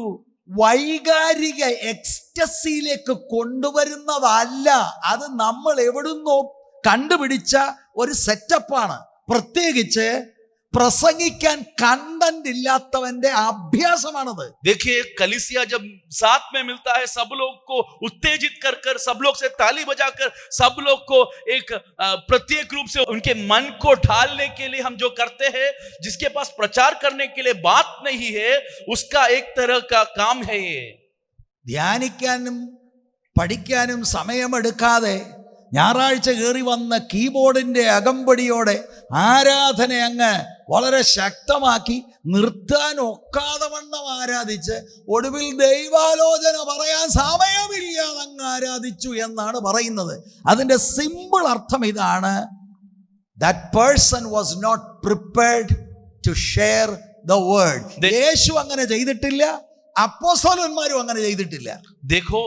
വൈകാരിക എക്സ്റ്റസിയിലേക്ക് കൊണ്ടുവരുന്നതല്ല. അത് നമ്മൾ എവിടുന്നോ കണ്ടുപിടിച്ച ഒരു സെറ്റപ്പാണ്. പ്രത്യേകിച്ച് പ്രസംഗിക്കാൻ കണ്ടന്റ് ഇല്ലാത്തവന്റെ അഭ്യാസമാണത്. देखिए कलीसिया जब साथ में मिलता है सब लोग को उत्तेजित कर सब लोग से ताली बजाकर सब लोग को एक प्रत्येक रूप से उनके मन को ढालने के लिए हम जो करते हैं, जिसके पास प्रचार करने के लिए बात नहीं है, उसका एक तरह का काम है ये. ധ്യാനിക്കാനും പഠിക്കാനും സമയമെടുക്കാതെ ഞായറാഴ്ച കയറി വന്ന കീബോർഡിന്റെ അകമ്പടിയോടെ ആരാധന അങ്ങ് വളരെ ശക്തമാക്കി നിർത്താൻ ഒക്കാതെ വണ്ണം ആരാധിച്ച് ഒടുവിൽ ദൈവാലോചന പറയാൻ സമയമില്ലാതെ അങ്ങ് ആരാധിച്ചു എന്നാണ് പറയുന്നത്. അതിന്റെ സിമ്പിൾ അർത്ഥം ഇതാണ്: that person was not prepared to share the word. Yesu അങ്ങനെ ചെയ്തിട്ടില്ല, അപ്പോസ്തലന്മാരും അങ്ങനെ ചെയ്തിട്ടില്ല. देखो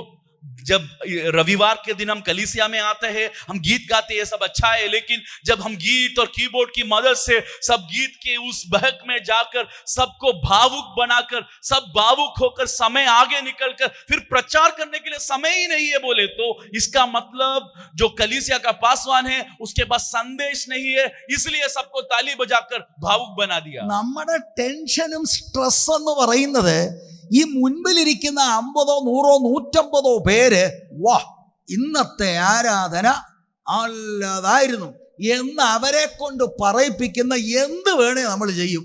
जब रविवार के दिन हम कलीसिया में आते हैं, हम गीत गाते हैं, सब अच्छा है, लेकिन जब हम गीत और कीबोर्ड की मदद से सब गीत के उस बहक में जाकर सबको भावुक बनाकर सब भावुक होकर समय आगे निकलकर फिर प्रचार करने के लिए समय ही नहीं है बोले, तो इसका मतलब जो कलीसिया का पासवान है उसके पास संदेश नहीं है, इसलिए सबको ताली बजाकर भावुक बना दिया. നമ്മുടെ ടെൻഷനും സ്ട്രെസ് എന്ന് പറയുന്നത് ഈ മുൻപിലിരിക്കുന്ന 50, 100, 150 പേര് വാ ഇന്നത്തെ ആരാധന അല്ലതായിരുന്നു എന്ന് അവരെ കൊണ്ട് പറയിപ്പിക്കുന്ന എന്ത് വേണേ നമ്മൾ ചെയ്യും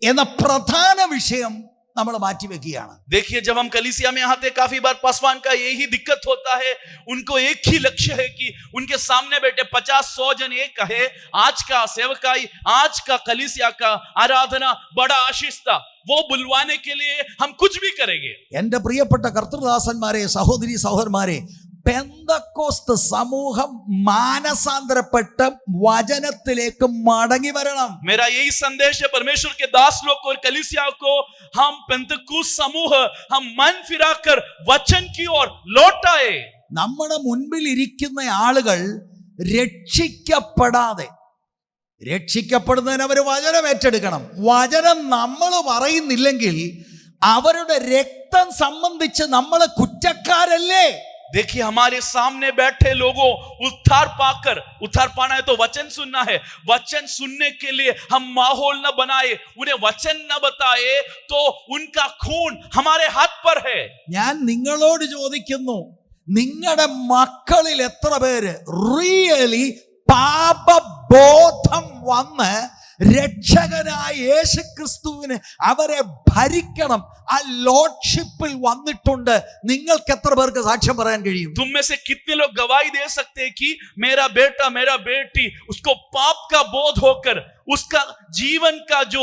എന്ന പ്രധാന വിഷയം നമ്മൾ മാറ്റിവെക്കുകയാണ്. देखिए जब हम कलीसिया में आते काफी बार पासवान का यही दिक्कत होता है, उनको एक ही लक्ष्य है कि उनके सामने बैठे 50-100 जन ये कहे आज का सेवकाई, आज का कलीसिया का आराधना बड़ा आशीष था, वो बुलवाने के लिए हम कुछ भी करेंगे. എൻ്റെ പ്രിയപ്പെട്ട കർത്തൃദാസന്മാരെ, സഹോദരി സഹോദരന്മാരെ, പെന്തക്കോസ്ത് സമൂഹം മാനസാന്തരപ്പെട്ട് വചനത്തിലേക്ക് മടങ്ങി വരണം. मेरा यही संदेश है परमेश्वर के दास लोग को और कलीसिया को, हम पेंतकुस्त समूह हम मन फिराकर वचन की ओर लौट आए. നമ്മുടെ മുൻപിൽ ഇരിക്കുന്ന ആളുകൾ രക്ഷിക്കപ്പെടാതെ, രക്ഷിക്കപ്പെടുന്നതിന് അവർ വചനം ഏറ്റെടുക്കണം. വചനം നമ്മൾ പറയുന്നില്ലെങ്കിൽ അവരുടെ രക്തം സംബന്ധിച്ച് നമ്മൾ കുറ്റക്കാരല്ലേ? देखिए, हमारे सामने बैठे लोगों उद्धार पाना है तो वचन सुनना है. वचन सुनने के लिए हम माहौल न बनाए, उन्हें वचन न बताए तो उनका खून हमारे हाथ पर है. ഞാൻ നിങ്ങളോട് ചോദിക്കുന്നു, നിങ്ങളുടെ മക്കളിൽ എത്ര പേര് റിയലി പാപബോധം വന്ന് രക്ഷകനായ യേശുക്രിസ്തുവിന് അവരെ ഭരിക്കണം, ആ ലോർഡ്ഷിപ്പിൽ വന്നിട്ടുണ്ട്? നിങ്ങൾക്ക് എത്ര പേർക്ക് സാക്ഷ്യം പറയാൻ കഴിയും? तुम में से कितने लोग गवाही दे सकते हैं कि मेरा बेटा मेरा बेटी उसको पाप का बोध होकर उसका जीवन का जो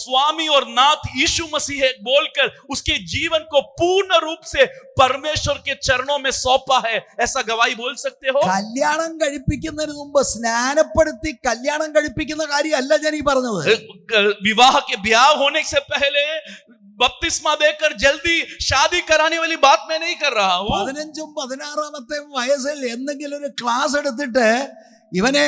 स्वामी और नाथ यीशु मसीह है बोलकर उसके जीवन को पूर्ण रूप से परमेश्वर के चरणों में सौंपा है, ऐसा गवाही बोल सकते हो? കല്യാണം കഴിപ്പിക്കുന്നതിന് മുമ്പ് സ്നാനപ്പെടുത്തി കല്യാണം കഴിപ്പിക്കുന്ന കാര്യമല്ല ഞാൻ ഈ പറഞ്ഞത്. विवाह के ब्याह होने से पहले बपतिस्मा देकर जल्दी शादी कराने वाली बात मैं नहीं कर रहा हूं. 15-16 വയസ്സിൽ എന്തെങ്കിലും ഒരു ക്ലാസ് എടുത്തിട്ട് ഇവനെ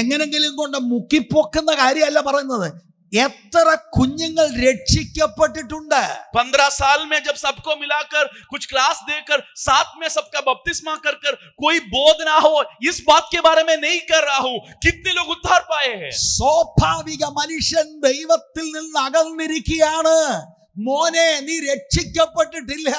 എങ്ങനെങ്കിലും കൊണ്ട് മുക്കിപ്പൊക്കുന്ന കാര്യമല്ല പറയുന്നത്. എത്ര കുഞ്ഞുങ്ങൾ രക്ഷിക്കപ്പെട്ടിട്ടുണ്ട്? 15 साल में जब सबको मिलाकर कुछ क्लास देकर साथ में सबका बपतिस्मा कर कोई बोध ना हो, इस बात के बारे में नहीं कर रहा हूं. कितने लोग उद्धार पाए हैं? സ്വാഭാവിക മനുഷ്യൻ ദൈവത്തിൽ നിന്ന് അകന്നിരിക്കുകയാണ്. മോനെ, നീ രക്ഷിക്കപ്പെട്ടിട്ടില്ല,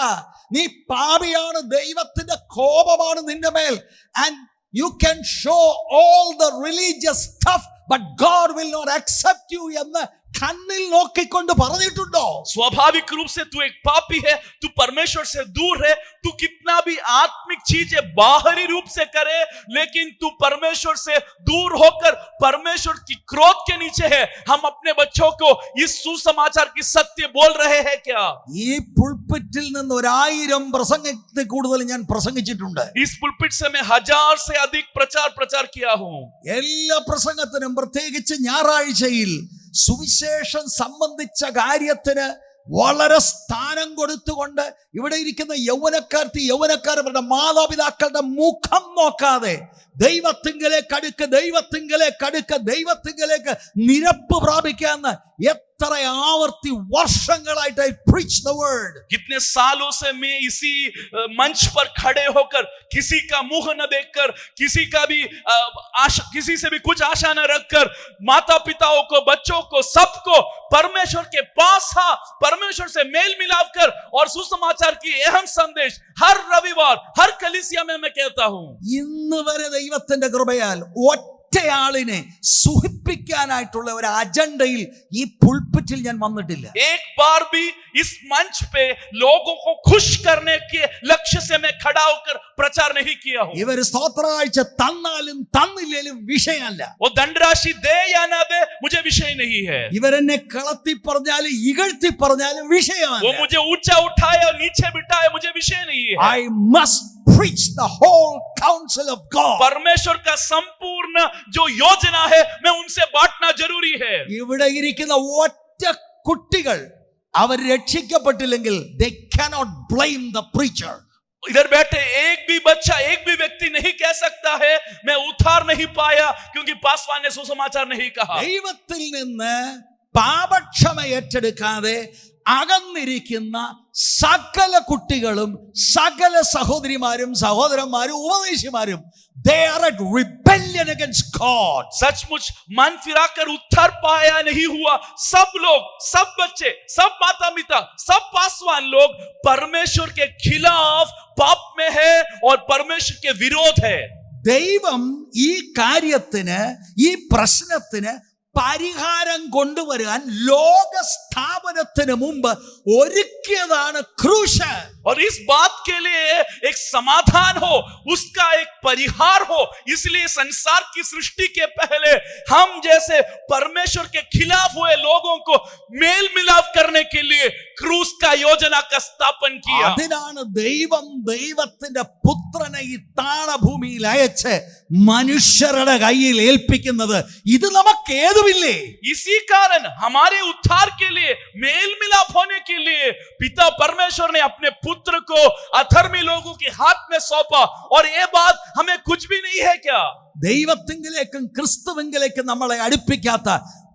നീ പാപിയാണ്, ദൈവത്തിന്റെ കോപമാണ് നിന്റെ മേൽ. And you can show all the religious stuff but God will not accept you എന്ന് കണ്ണിൽ നോക്കിക്കൊണ്ട് പറഞ്ഞിട്ടുണ്ടോ? स्वाभाविक रूप से तू एक पापी है, तू परमेश्वर से दूर है, तू कितना भी आत्मिक चीजें बाहरी रूप से करे लेकिन तू परमेश्वर से दूर होकर परमेश्वर की क्रोध के नीचे है. हम अपने बच्चों को इस सुसमाचार की सत्य बोल रहे हैं क्या? ഈ പുൾപിറ്റിൽ നിന്ന് 1000 പ്രസംഗത്തിൽ കൂടുതൽ ഞാൻ പ്രസംഗിച്ചിട്ടുണ്ട്. इस पुलपिट से मैं 1000 से अधिक प्रचार किया हूं. എല്ലാ പ്രസംഗത്തിനും പ്രത്യേകിച്ച് ഞായറാഴ്ചയിൽ സുവിശേഷം സംബന്ധിച്ച കാര്യത്തിന് വളരെ സ്ഥാനം കൊടുത്തുകൊണ്ട് ഇവിടെ ഇരിക്കുന്ന യൗവനക്കാരുടെ മാതാപിതാക്കളുടെ മുഖം നോക്കാതെ ദൈവത്തിങ്കലേക്ക് നിരപ്പ് പ്രാപിക്കാന്ന് എത്ര ആവർത്തി വർഷങ്ങളായിട്ട് I preach the word. कितने सालों से मैं इसी मंच पर खड़े होकर किसी का मुंह न देखकर किसी का भी किसी से भी कुछ आशा न रखकर माता पिताओं को, बच्चों को, सबको परमेश्वर के पास परमेश्वर से मेल मिलाप कर और सुसमाचार की अहम संदेश हर रविवार हर कलीसिया में मैं कहता हूं. ഇന്ന് വരെ ദൈവത്തിന്റെ കൃപയാൽ ഒറ്റയാളിനെ സുഖിപ്പിക്കാനായിട്ടുള്ള ഒരു അജണ്ടയിൽ ഈ പുൾപിറ്റിൽ ഞാൻ വന്നിട്ടില്ല. एक बार भी इस मंच पे लोगों को खुश करने के लक्ष्य से मैं खड़ा होकर प्रचार नहीं किया हूं. ഇവർ സ്തോത്രകാഴ്ച തന്നാലും തന്നില്ലേലും വിഷയമല്ല. वो धनराशि दे या ना दे मुझे विषय नहीं है. ഇവരെന്നെ കളത്തി പറഞ്ഞാലും ഇകഴ്ത്തി പറഞ്ഞാലും വിഷയമല്ല. वो मुझे ऊंचा उठाए और नीचे बिठाए मुझे विषय नहीं है. I must preach the whole counsel of God. परमेश्वर का संपूर्ण जो योजना है मैं उनसे बांटना जरूरी है. ഇവിടെ ഇരിക്കുന്ന ഒറ്റ കുട്ടികൾ അവർ രക്ഷിക്കപ്പെട്ടില്ലെങ്കിൽ they cannot blame the preacher. इधर बैठे एक भी बच्चा, एक भी व्यक्ति नहीं कह सकता है मैं उद्धार नहीं पाया क्योंकि पासवान ने सुसमाचार नहीं कहा. ദൈവത്തിൽ നിന്ന് പാപക്ഷമ ഏറ്റെടുക്കാതെ അകന്നിരിക്കുന്ന സകല കുട്ടികളും സകല സഹോദരിമാരും സഹോദരന്മാരും ഉപദേശിമാരും they are at rebellion against God. सचमुच मन फिराकर उद्धार पाया नहीं हुआ सब लोग, सब बच्चे, सब माता पिता, सब पासवान लोग परमेश्वर के खिलाफ पाप में है और परमेश्वर के विरोध है. ദൈവം ഈ കാര്യത്തിന്, ഈ പ്രശ്നത്തിന് പരിഹാരം കൊണ്ടുവരാൻ ലോക സ്ഥാപനത്തിന് മുമ്പ് ഒരുക്കിയതാണ് ക്രൂശ്. और इस बात के लिए एक समाधान हो, उसका एक परिहार हो, इसलिए संसार की सृष्टि के पहले हम जैसे परमेश्वर के खिलाफ हुए लोगों को मेल मिलाप करने के लिए क्रूस का योजना का स्थापन किया. അതിനാണ് ദൈവം ദൈവത്തിന്റെ പുത്രനെ ഈ താണഭൂമിയിൽ അയച്ച് മനുഷ്യരുടെ കയ്യിൽ ഏൽപ്പിക്കുന്നത്. ഇത് നമുക്ക് ഏതുമില്ലേ? इसी कारण हमारे उद्धार के लिए, मेल मिलाप होने के लिए पिता परमेश्वर ने अपने पुत्र को अधर्मी लोगों के हाथ में सौंपा. और ये बात हमें कुछ भी नहीं है क्या? ദൈവത്തിങ്കിലേക്കും ക്രിസ്തുവിങ്കിലേക്കും നമ്മളെ അടുപ്പിക്കാത്ത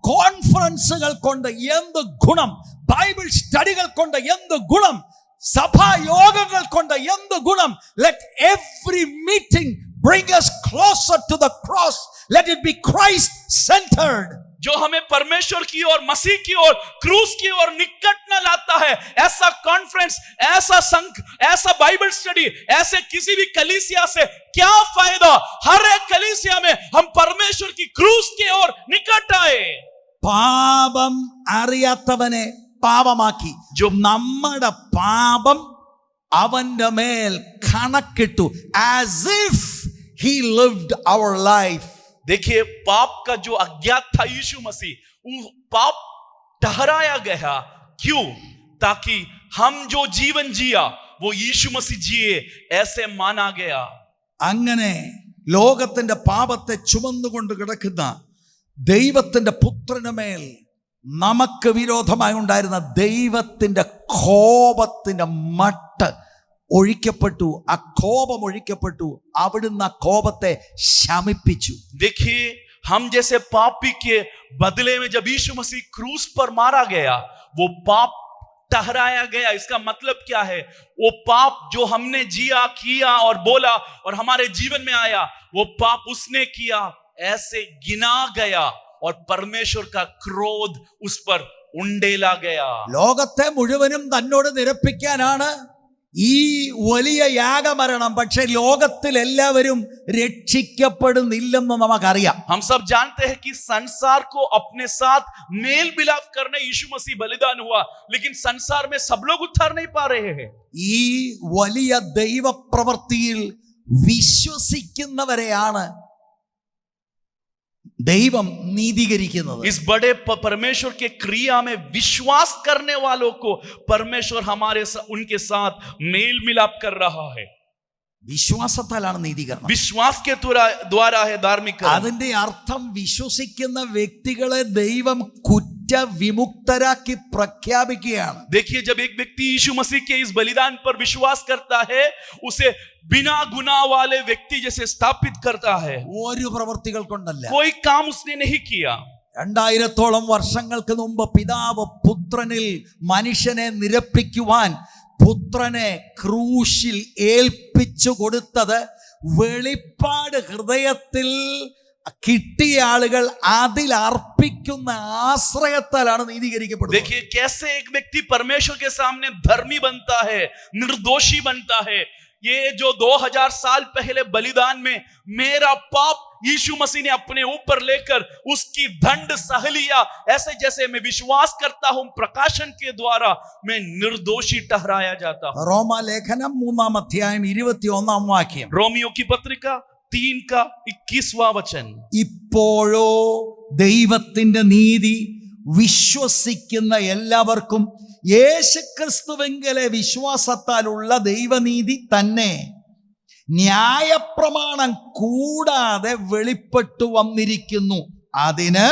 കോൺഫറൻസുകൾ കൊണ്ട് എന്ത് ഗുണം, ബൈബിൾ സ്റ്റഡികൾ കൊണ്ട് എന്ത് ഗുണം, സഭായോഗങ്ങൾ കൊണ്ട് എന്ത് ഗുണം? Let every meeting bring us closer to the cross. Let it be Christ centered. जो हमें परमेश्वर की ओर, मसीह की ओर, क्रूस की ओर निकट न लाता है, ऐसा कॉन्फ्रेंस, ऐसा संघ, ऐसा बाइबल स्टडी, ऐसे किसी भी कलीसिया से क्या फायदा? हर एक कलीसिया में हम परमेश्वर की क्रूस की ओर निकट आए। പാപം അറിയാത്തവനെ പാപമാക്കി, നമ്മുടെ പാപം അവന്റെ മേൽ കണക്കിട്ടു, as if he lived our life. देखिए, पाप का जो अज्ञात था यीशु मसीह, वो पाप ठहराया गया। क्यों? ताकि हम जो जीवन जिया वो यीशु मसीह जिए, ऐसे माना गया। അങ്ങനെ ലോകത്തിന്റെ പാപത്തെ ചുമന്നുകൊണ്ട് കിടക്കുന്ന ദൈവത്തിന്റെ പുത്രന് മേൽ നമുക്ക് വിരോധമായി ഉണ്ടായിരുന്ന ദൈവത്തിന്റെ കോപത്തിന്റെ മട്ട് ഒഴിക്കപ്പെട്ടു. ആ കോപം ഒഴിക്കപ്പെട്ടു. അവിടുന്ന് ആ കോപത്തെ ശമിപ്പിച്ചു. देखिए, हम जैसे पापी के बदले में जब यीशु मसीह क्रूस पर मारा गया, वो पाप ठहराया गया। इसका मतलब क्या है? वो पाप जो हमने जिया, किया और बोला और हमारे जीवन में आया, वो पाप उसने किया, ऐसे गिना गया और परमेश्वर का क्रोध उस पर उंडेला गया। ലോകത്തെ മുഴുവനും തന്നോട് നിരപ്പിക്കാനാണ് ഈ വലിയ യാഗമരണം. പക്ഷെ ലോകത്തിൽ എല്ലാവരും രക്ഷിക്കപ്പെടുന്നില്ലെന്ന് നമുക്കറിയാം. हम सब जानते हैं कि संसार को अपने साथ मेल मिलाप करने यीशु मसीह बलिदान हुआ, लेकिन संसार में सब लोग उद्धार नहीं पा रहे हैं। ഈ വലിയ ദൈവപ്രവൃത്തിയിൽ വിശ്വസിക്കുന്നവരെയാണ് ദൈവം നീതീകരിക്കുന്നത്. इस बड़े परमेश्वर के क्रिया में विश्वास करने वालों को परमेश्वर उनके साथ मेल मिलाप कर रहा है। വിശ്വാസത്താലാണ് നീതീകരണം. विश्वास के द्वारा है धार्मिकता। അതിന്റെ അർത്ഥം വിശ്വസിക്കുന്ന വ്യക്തികളെ ദൈവം കുറ്റവിമുക്തരാക്കി പ്രഖ്യാപിക്കുകയാണ്. देखिए, जब एक व्यक्ति यीशु मसीह के इस बलिदान पर विश्वास करता है, उसे बिना गुनाह वाले व्यक्ति जैसे स्थापित करता है। ഒരു പ്രവൃത്തികൾ കൊണ്ടല്ല, कोई काम उसने नहीं किया। 2000 വർഷങ്ങൾക്ക് മുമ്പ് പിതാവ് പുത്രനിൽ മനുഷ്യനെ നിരപ്പിക്കുവാൻ പുത്രനെ ക്രൂശിൽ ഏൽപ്പിച്ചു കൊടുത്തത് വെളിപ്പാട് ഹൃദയത്തിൽ കിട്ടിയ ആളുകൾ അതിൽ അർപ്പിക്കുന്ന ആശ്രയത്താലാണ് നീതീകരിക്കപ്പെടുന്നത്. देखिए, कैसे एक व्यक्ति परमेश्वर के सामने धर्मी बनता है, निर्दोषी बनता है। ये जो 2000 साल पहले बलिदान में मेरा पाप यीशु मसीह ने अपने ऊपर लेकर उसकी दंड सह लिया, ऐसे जैसे मैं विश्वास करता हूं प्रकाशन के द्वारा मैं निर्दोषी ठहराया जाता हूं। റോമാലേഖനം 3-ാം അധ്യായം 21-ാം വാക്യം. रोमियो की पत्रिका 3 का 21वां वचन। ഇപ്പോഴോ ദൈവത്തിന്റെ നീതി വിശ്വസിക്കുന്ന എല്ലാവർക്കും യേശുക്രിസ്തുവിങ്കലെ വിശ്വാസത്താലുള്ള ദൈവനീതി തന്നെ ന്യായപ്രമാണം കൂടാതെ വെളിപ്പെട്ടു വന്നിരിക്കുന്നു. അതിന്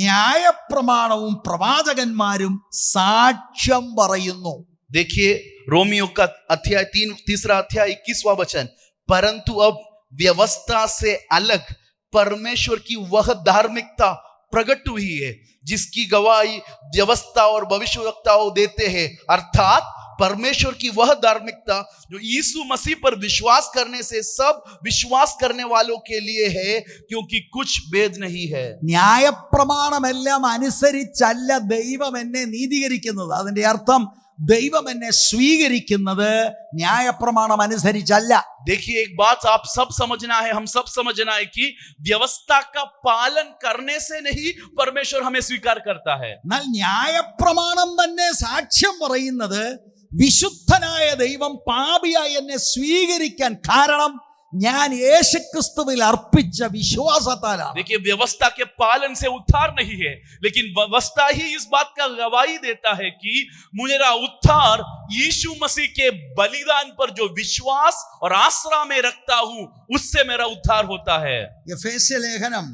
ന്യായപ്രമാണവും പ്രവാചകന്മാരും സാക്ഷ്യം പറയുന്നു. देखिए, रोमियो का अध्याय 3 अध्याय 21वां वचन। परंतु अब व्यवस्था से अलग परमेश्वर की वह धार्मिकता प्रकट हुई है जिसकी गवाही व्यवस्था और भविष्यवक्ताओं देते हैं, अर्थात परमेश्वर की वह धार्मिकता जो यीशु मसीह पर विश्वास करने से सब विश्वास करने वालों के लिए है, क्योंकि कुछ भेद नहीं है। ന്യായപ്രമാണമെല്ലാം അനുസരിച്ചല്ല ദൈവം എന്നെ നീതീകരിക്കുന്നത്. അതിന്റെ അർത്ഥം ദൈവം എന്നെ സ്വീകരിക്കുന്നത് ന്യായപ്രമാണം അനുസരിച്ചല്ല. देखिए, एक बात आप सब समझना है, हम सब समझना है कि व्यवस्था का पालन करने से नहीं परमेश्वर हमें स्वीकार करता है। എന്നാൽ ന്യായപ്രമാണം തന്നെ സാക്ഷ്യം പറയുന്നത് വിശുദ്ധനായ ദൈവം പാപിയായി എന്നെ സ്വീകരിക്കാൻ കാരണം ഞാൻ യേശുക്രിസ്തുവിൽ അർപ്പിച്ച വിശ്വാസത്താലാണ്. देखिए, व्यवस्था के पालन से उद्धार नहीं है, लेकिन व्यवस्था ही इस बात का गवाही देता है कि मेरा उद्धार यीशु मसीह के बलिदान पर जो विश्वास और आसरा में रखता हूं, उससे मेरा उद्धार होता है। എഫേസ്യ ലേഖനം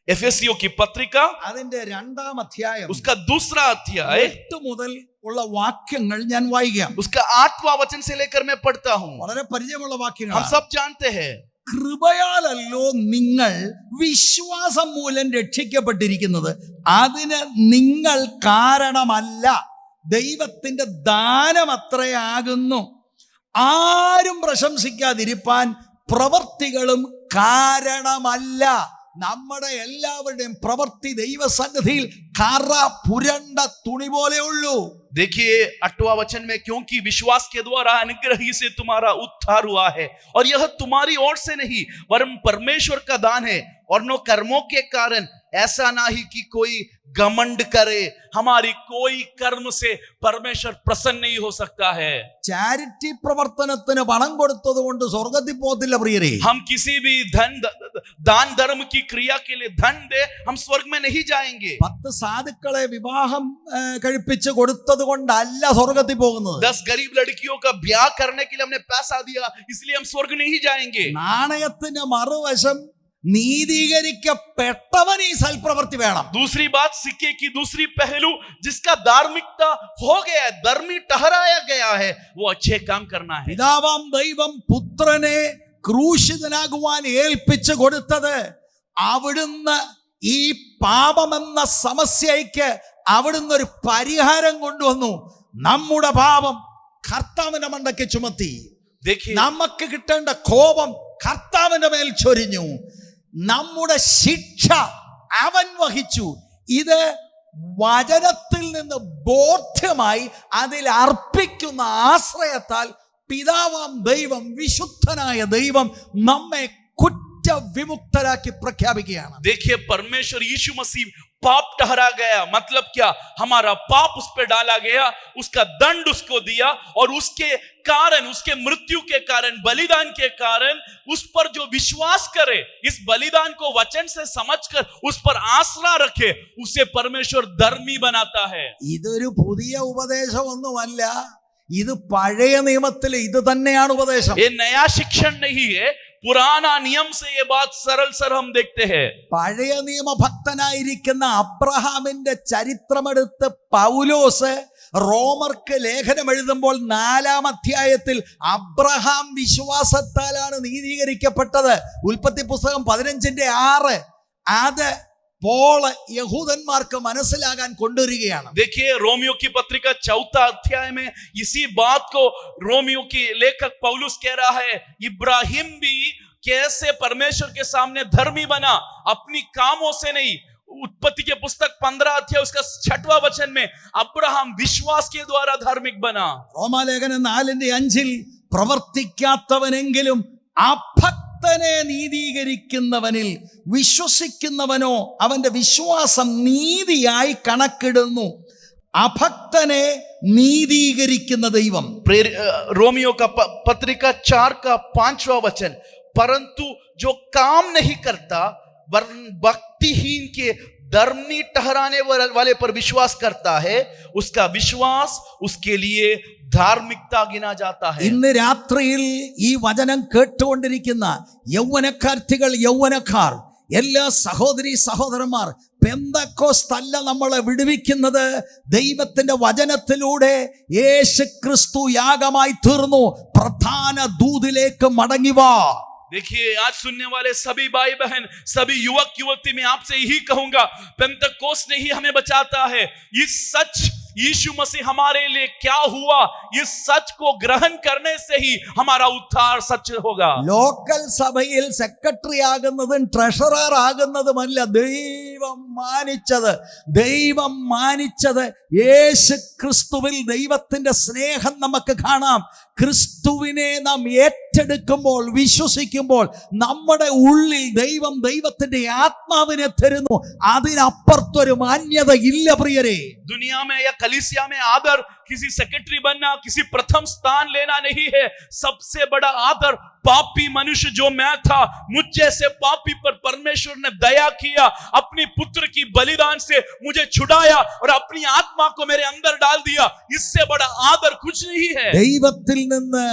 एफेसियों की पत्रिका അതിന്റെ 2-ാം അധ്യായം उसका 2रा अध्याय 8 മുതൽ ഉള്ള വാക്യങ്ങൾ ഞാൻ വായിക്കാം. उसका 8वां वचन से लेकर मैं पढ़ता हूं। വളരെ പരിചയമുള്ള വാക്യങ്ങൾ. हम सब जानते हैं കൃപയാലല്ലോ നിങ്ങൾ വിശ്വാസം മൂലം രക്ഷിക്കപ്പെട്ടിരിക്കുന്നത്. അതിന് നിങ്ങൾ കാരണമല്ല, ദൈവത്തിന്റെ ദാനമത്രയാകുന്നു. ആരും പ്രശംസിക്കാതിരിപ്പാൻ പ്രവൃത്തികളും കാരണമല്ല. നമ്മുടെ എല്ലാവരുടെയും പ്രവൃത്തി ദൈവസന്നിധിയിൽ കറ പുരണ്ട തുണി പോലെയുള്ളൂ. देखिए 8वां वचन में, क्योंकि विश्वास के द्वारा अनुग्रह ही से तुम्हारा उद्धार हुआ है, और यह तुम्हारी ओर से नहीं वरन परमेश्वर का दान है, और नो कर्मों के कारण, ऐसा ना ही कि कोई घमंड करे. हमारी कोई कर्म से परमेश्वर प्रसन्न नहीं हो सकता है. ചാരിറ്റി പ്രവർത്തനത്തിന് പണം കൊടുത്തത് കൊണ്ട് സ്വർഗത്തിൽ പോകത്തില്ല പ്രിയരെ. हम किसी भी दान धर्म की क्रिया के लिए धन दे, हम स्वर्ग में नहीं जाएंगे. 10 സാധുക്കളെ വിവാഹം കഴിപ്പിച്ച് കൊടുത്തത് കൊണ്ടല്ല സ്വർഗത്തിൽ പോകുന്നത്. 10 गरीब लड़कियों का ब्याह करने के लिए हमने पैसा दिया, इसलिए हम स्वर्ग नहीं जाएंगे. നാണയത്തിന്റെ മറുവശം നീതീകരിക്കപ്പെട്ടവൻ ഈ സൽപ്രവൃത്തി വേണം. दूसरी बात, सिक्के की दूसरी पहलू, जिसका धार्मिकता हो गया है, धर्मी ठहराया गया है, वो अच्छे काम करना है. പിതാവാം ദൈവം പുത്രനെ ക്രൂശിതനാകുവാൻ ഏൽപ്പിച്ചു കൊടുത്തത് അവിടുന്ന് ഈ പാപമെന്ന സമസ്യയ്ക്ക് അവിടുന്ന് ഒരു പരിഹാരം കൊണ്ടുവന്നു. നമ്മുടെ പാപം കർത്താവിന്റെ മണ്ടയ്ക്ക് ചുമത്തി. देखिए, നമുക്ക് കിട്ടേണ്ട കോപം കർത്താവിന്റെ മേൽ ചൊരിഞ്ഞു. നമ്മുടെ ശിക്ഷ അവൻ വഹിച്ചു. ഇത് വചനത്തിൽ നിന്ന് ബോധ്യമായി അതിൽ അർപ്പിക്കുന്ന ആശ്രയത്താൽ പിതാവാം ദൈവം, വിശുദ്ധനായ ദൈവം നമ്മെ കുറ്റവിമുക്തരാക്കി പ്രഖ്യാപിക്കുകയാണ്. देखिए, परमेश्वर यीशु मसीह पाप ठहरा गया. मतलब क्या? हमारा पाप उस पर डाला गया, उसका दंड उसको दिया, और उसके कारण, उसके मृत्यु के कारण, बलिदान के कारण उस पर जो विश्वास करे, इस बलिदान को वचन से समझकर उस पर आसरा रखे, उसे परमेश्वर धर्मी बनाता है. ഇതൊരു പുതിയ ഉപദേശമൊന്നുമല്ല, ഇത് പഴയ നിയമത്തിലെ ഇത് തന്നെയാണ് ഉപദേശം. ये नया शिक्षण नहीं है, पुराना नियम से ये बात सरल हम देखते हैं. പഴയ നിയമഭക്തനായിരിക്കുന്ന അബ്രഹാമിന്റെ ചരിത്രമെടുത്ത് പൗലോസ് റോമർക്ക് ലേഖനം എഴുതുമ്പോൾ 4-ാം അധ്യായത്തിൽ അബ്രഹാം വിശ്വാസത്താലാണ് നീതീകരിക്കപ്പെട്ടത്. ഉൽപ്പത്തി പുസ്തകം 15:6 അത് പോള് യഹൂദന്മാർക്ക് മനസ്സിലാകാൻ കൊണ്ടുവരികയാണ്. देखिए, रोमियो की पत्रिका 4 अध्याय में इसी बात को रोमियो की लेखक पौलुस कह रहा है. इब्राहिम भी कैसे परमेश्वर के सामने धर्मी बना, अपनी कामों से नहीं. उत्पत्ति के पुस्तक 15 अध्याय उसका 6वां वचन में, अब्राहम विश्वास के द्वारा धार्मिक बना. റോമാലേഖനം 4:5 പ്രവർത്തിക്കാത്തവനെങ്കിലും അഭക്തനെ നീതീകരിക്കുന്നവനിൽ വിശ്വസിക്കുന്നവനോ അവന്റെ വിശ്വാസം നീതിയായി കണക്കിടുന്നു. അഭക്തനെ നീതീകരിക്കുന്ന ദൈവം. रोमियो का पत्रिका 4 का 5वां वचन, परंतु जो काम नहीं करता वरन भक्तिहीन के धर्मी ठहराने वाले पर विश्वास करता है, उसका विश्वास उसके लिए ധാർമ്മികത गिना जाता है. ഇന്ന് രാത്രിയിൽ ഈ വചനം കേട്ടുകൊണ്ടിരിക്കുന്ന യൗവനക്കാർത്തികൾ, യൗവനക്കാർ, എല്ലാ സഹോദരി സഹോദരന്മാർ, പെന്തക്കോസ്തല്ല നമ്മളെ വിടുവിക്കുന്നത്. ദൈവത്തിന്റെ വചനത്തിലൂടെ യേശു ക്രിസ്തു യാഗമായി തീർന്നു. പ്രധാന ദൂതിലേക്ക് മടങ്ങി വാ. देखिए, आज सुनने वाले सभी भाई बहन, सभी युवक युवती, मैं आपसे यही कहूंगा, पेंतकोस्त ने ही हमें बचाता है. इस सच यीशु मसीह हमारे लिए क्या हुआ, इस सच को ग्रहण करने से ही हमारा उद्धार सच होगा. ലോക്കൽ സഭയിൽ സെക്രട്ടറി ആകുന്നതും ട്രഷറർ ആകുന്നതുമല്ല ദൈവം മാനിച്ചത് യേശു ക്രിസ്തുവിൽ ദൈവത്തിന്റെ സ്നേഹം നമുക്ക് കാണാം. ക്രിസ്തുവിനെ നാം ഏറ്റെടുക്കുമ്പോൾ, വിശ്വസിക്കുമ്പോൾ നമ്മുടെ ഉള്ളിൽ ദൈവം ദൈവത്തിന്റെ ആത്മാവിനെ തരുന്നു. അതിനപ്പുറത്തൊരു മാന്യത ഇല്ല പ്രിയരെ. दुनिया में या कलीसिया में आदर किसी सेक्रेटरी बनना, किसी प्रथम स्थान लेना नहीं है. सबसे बड़ा आदर पापी मनुष्य जो मैं था, मुझ जैसे पापी पर परमेश्वर ने दया किया, अपनी पुत्र की बलिदान से मुझे छुड़ाया और अपनी आत्मा को मेरे अंदर डाल दिया. इससे बड़ा आदर कुछ नहीं है. ദൈവത്തിൽ നിന്ന്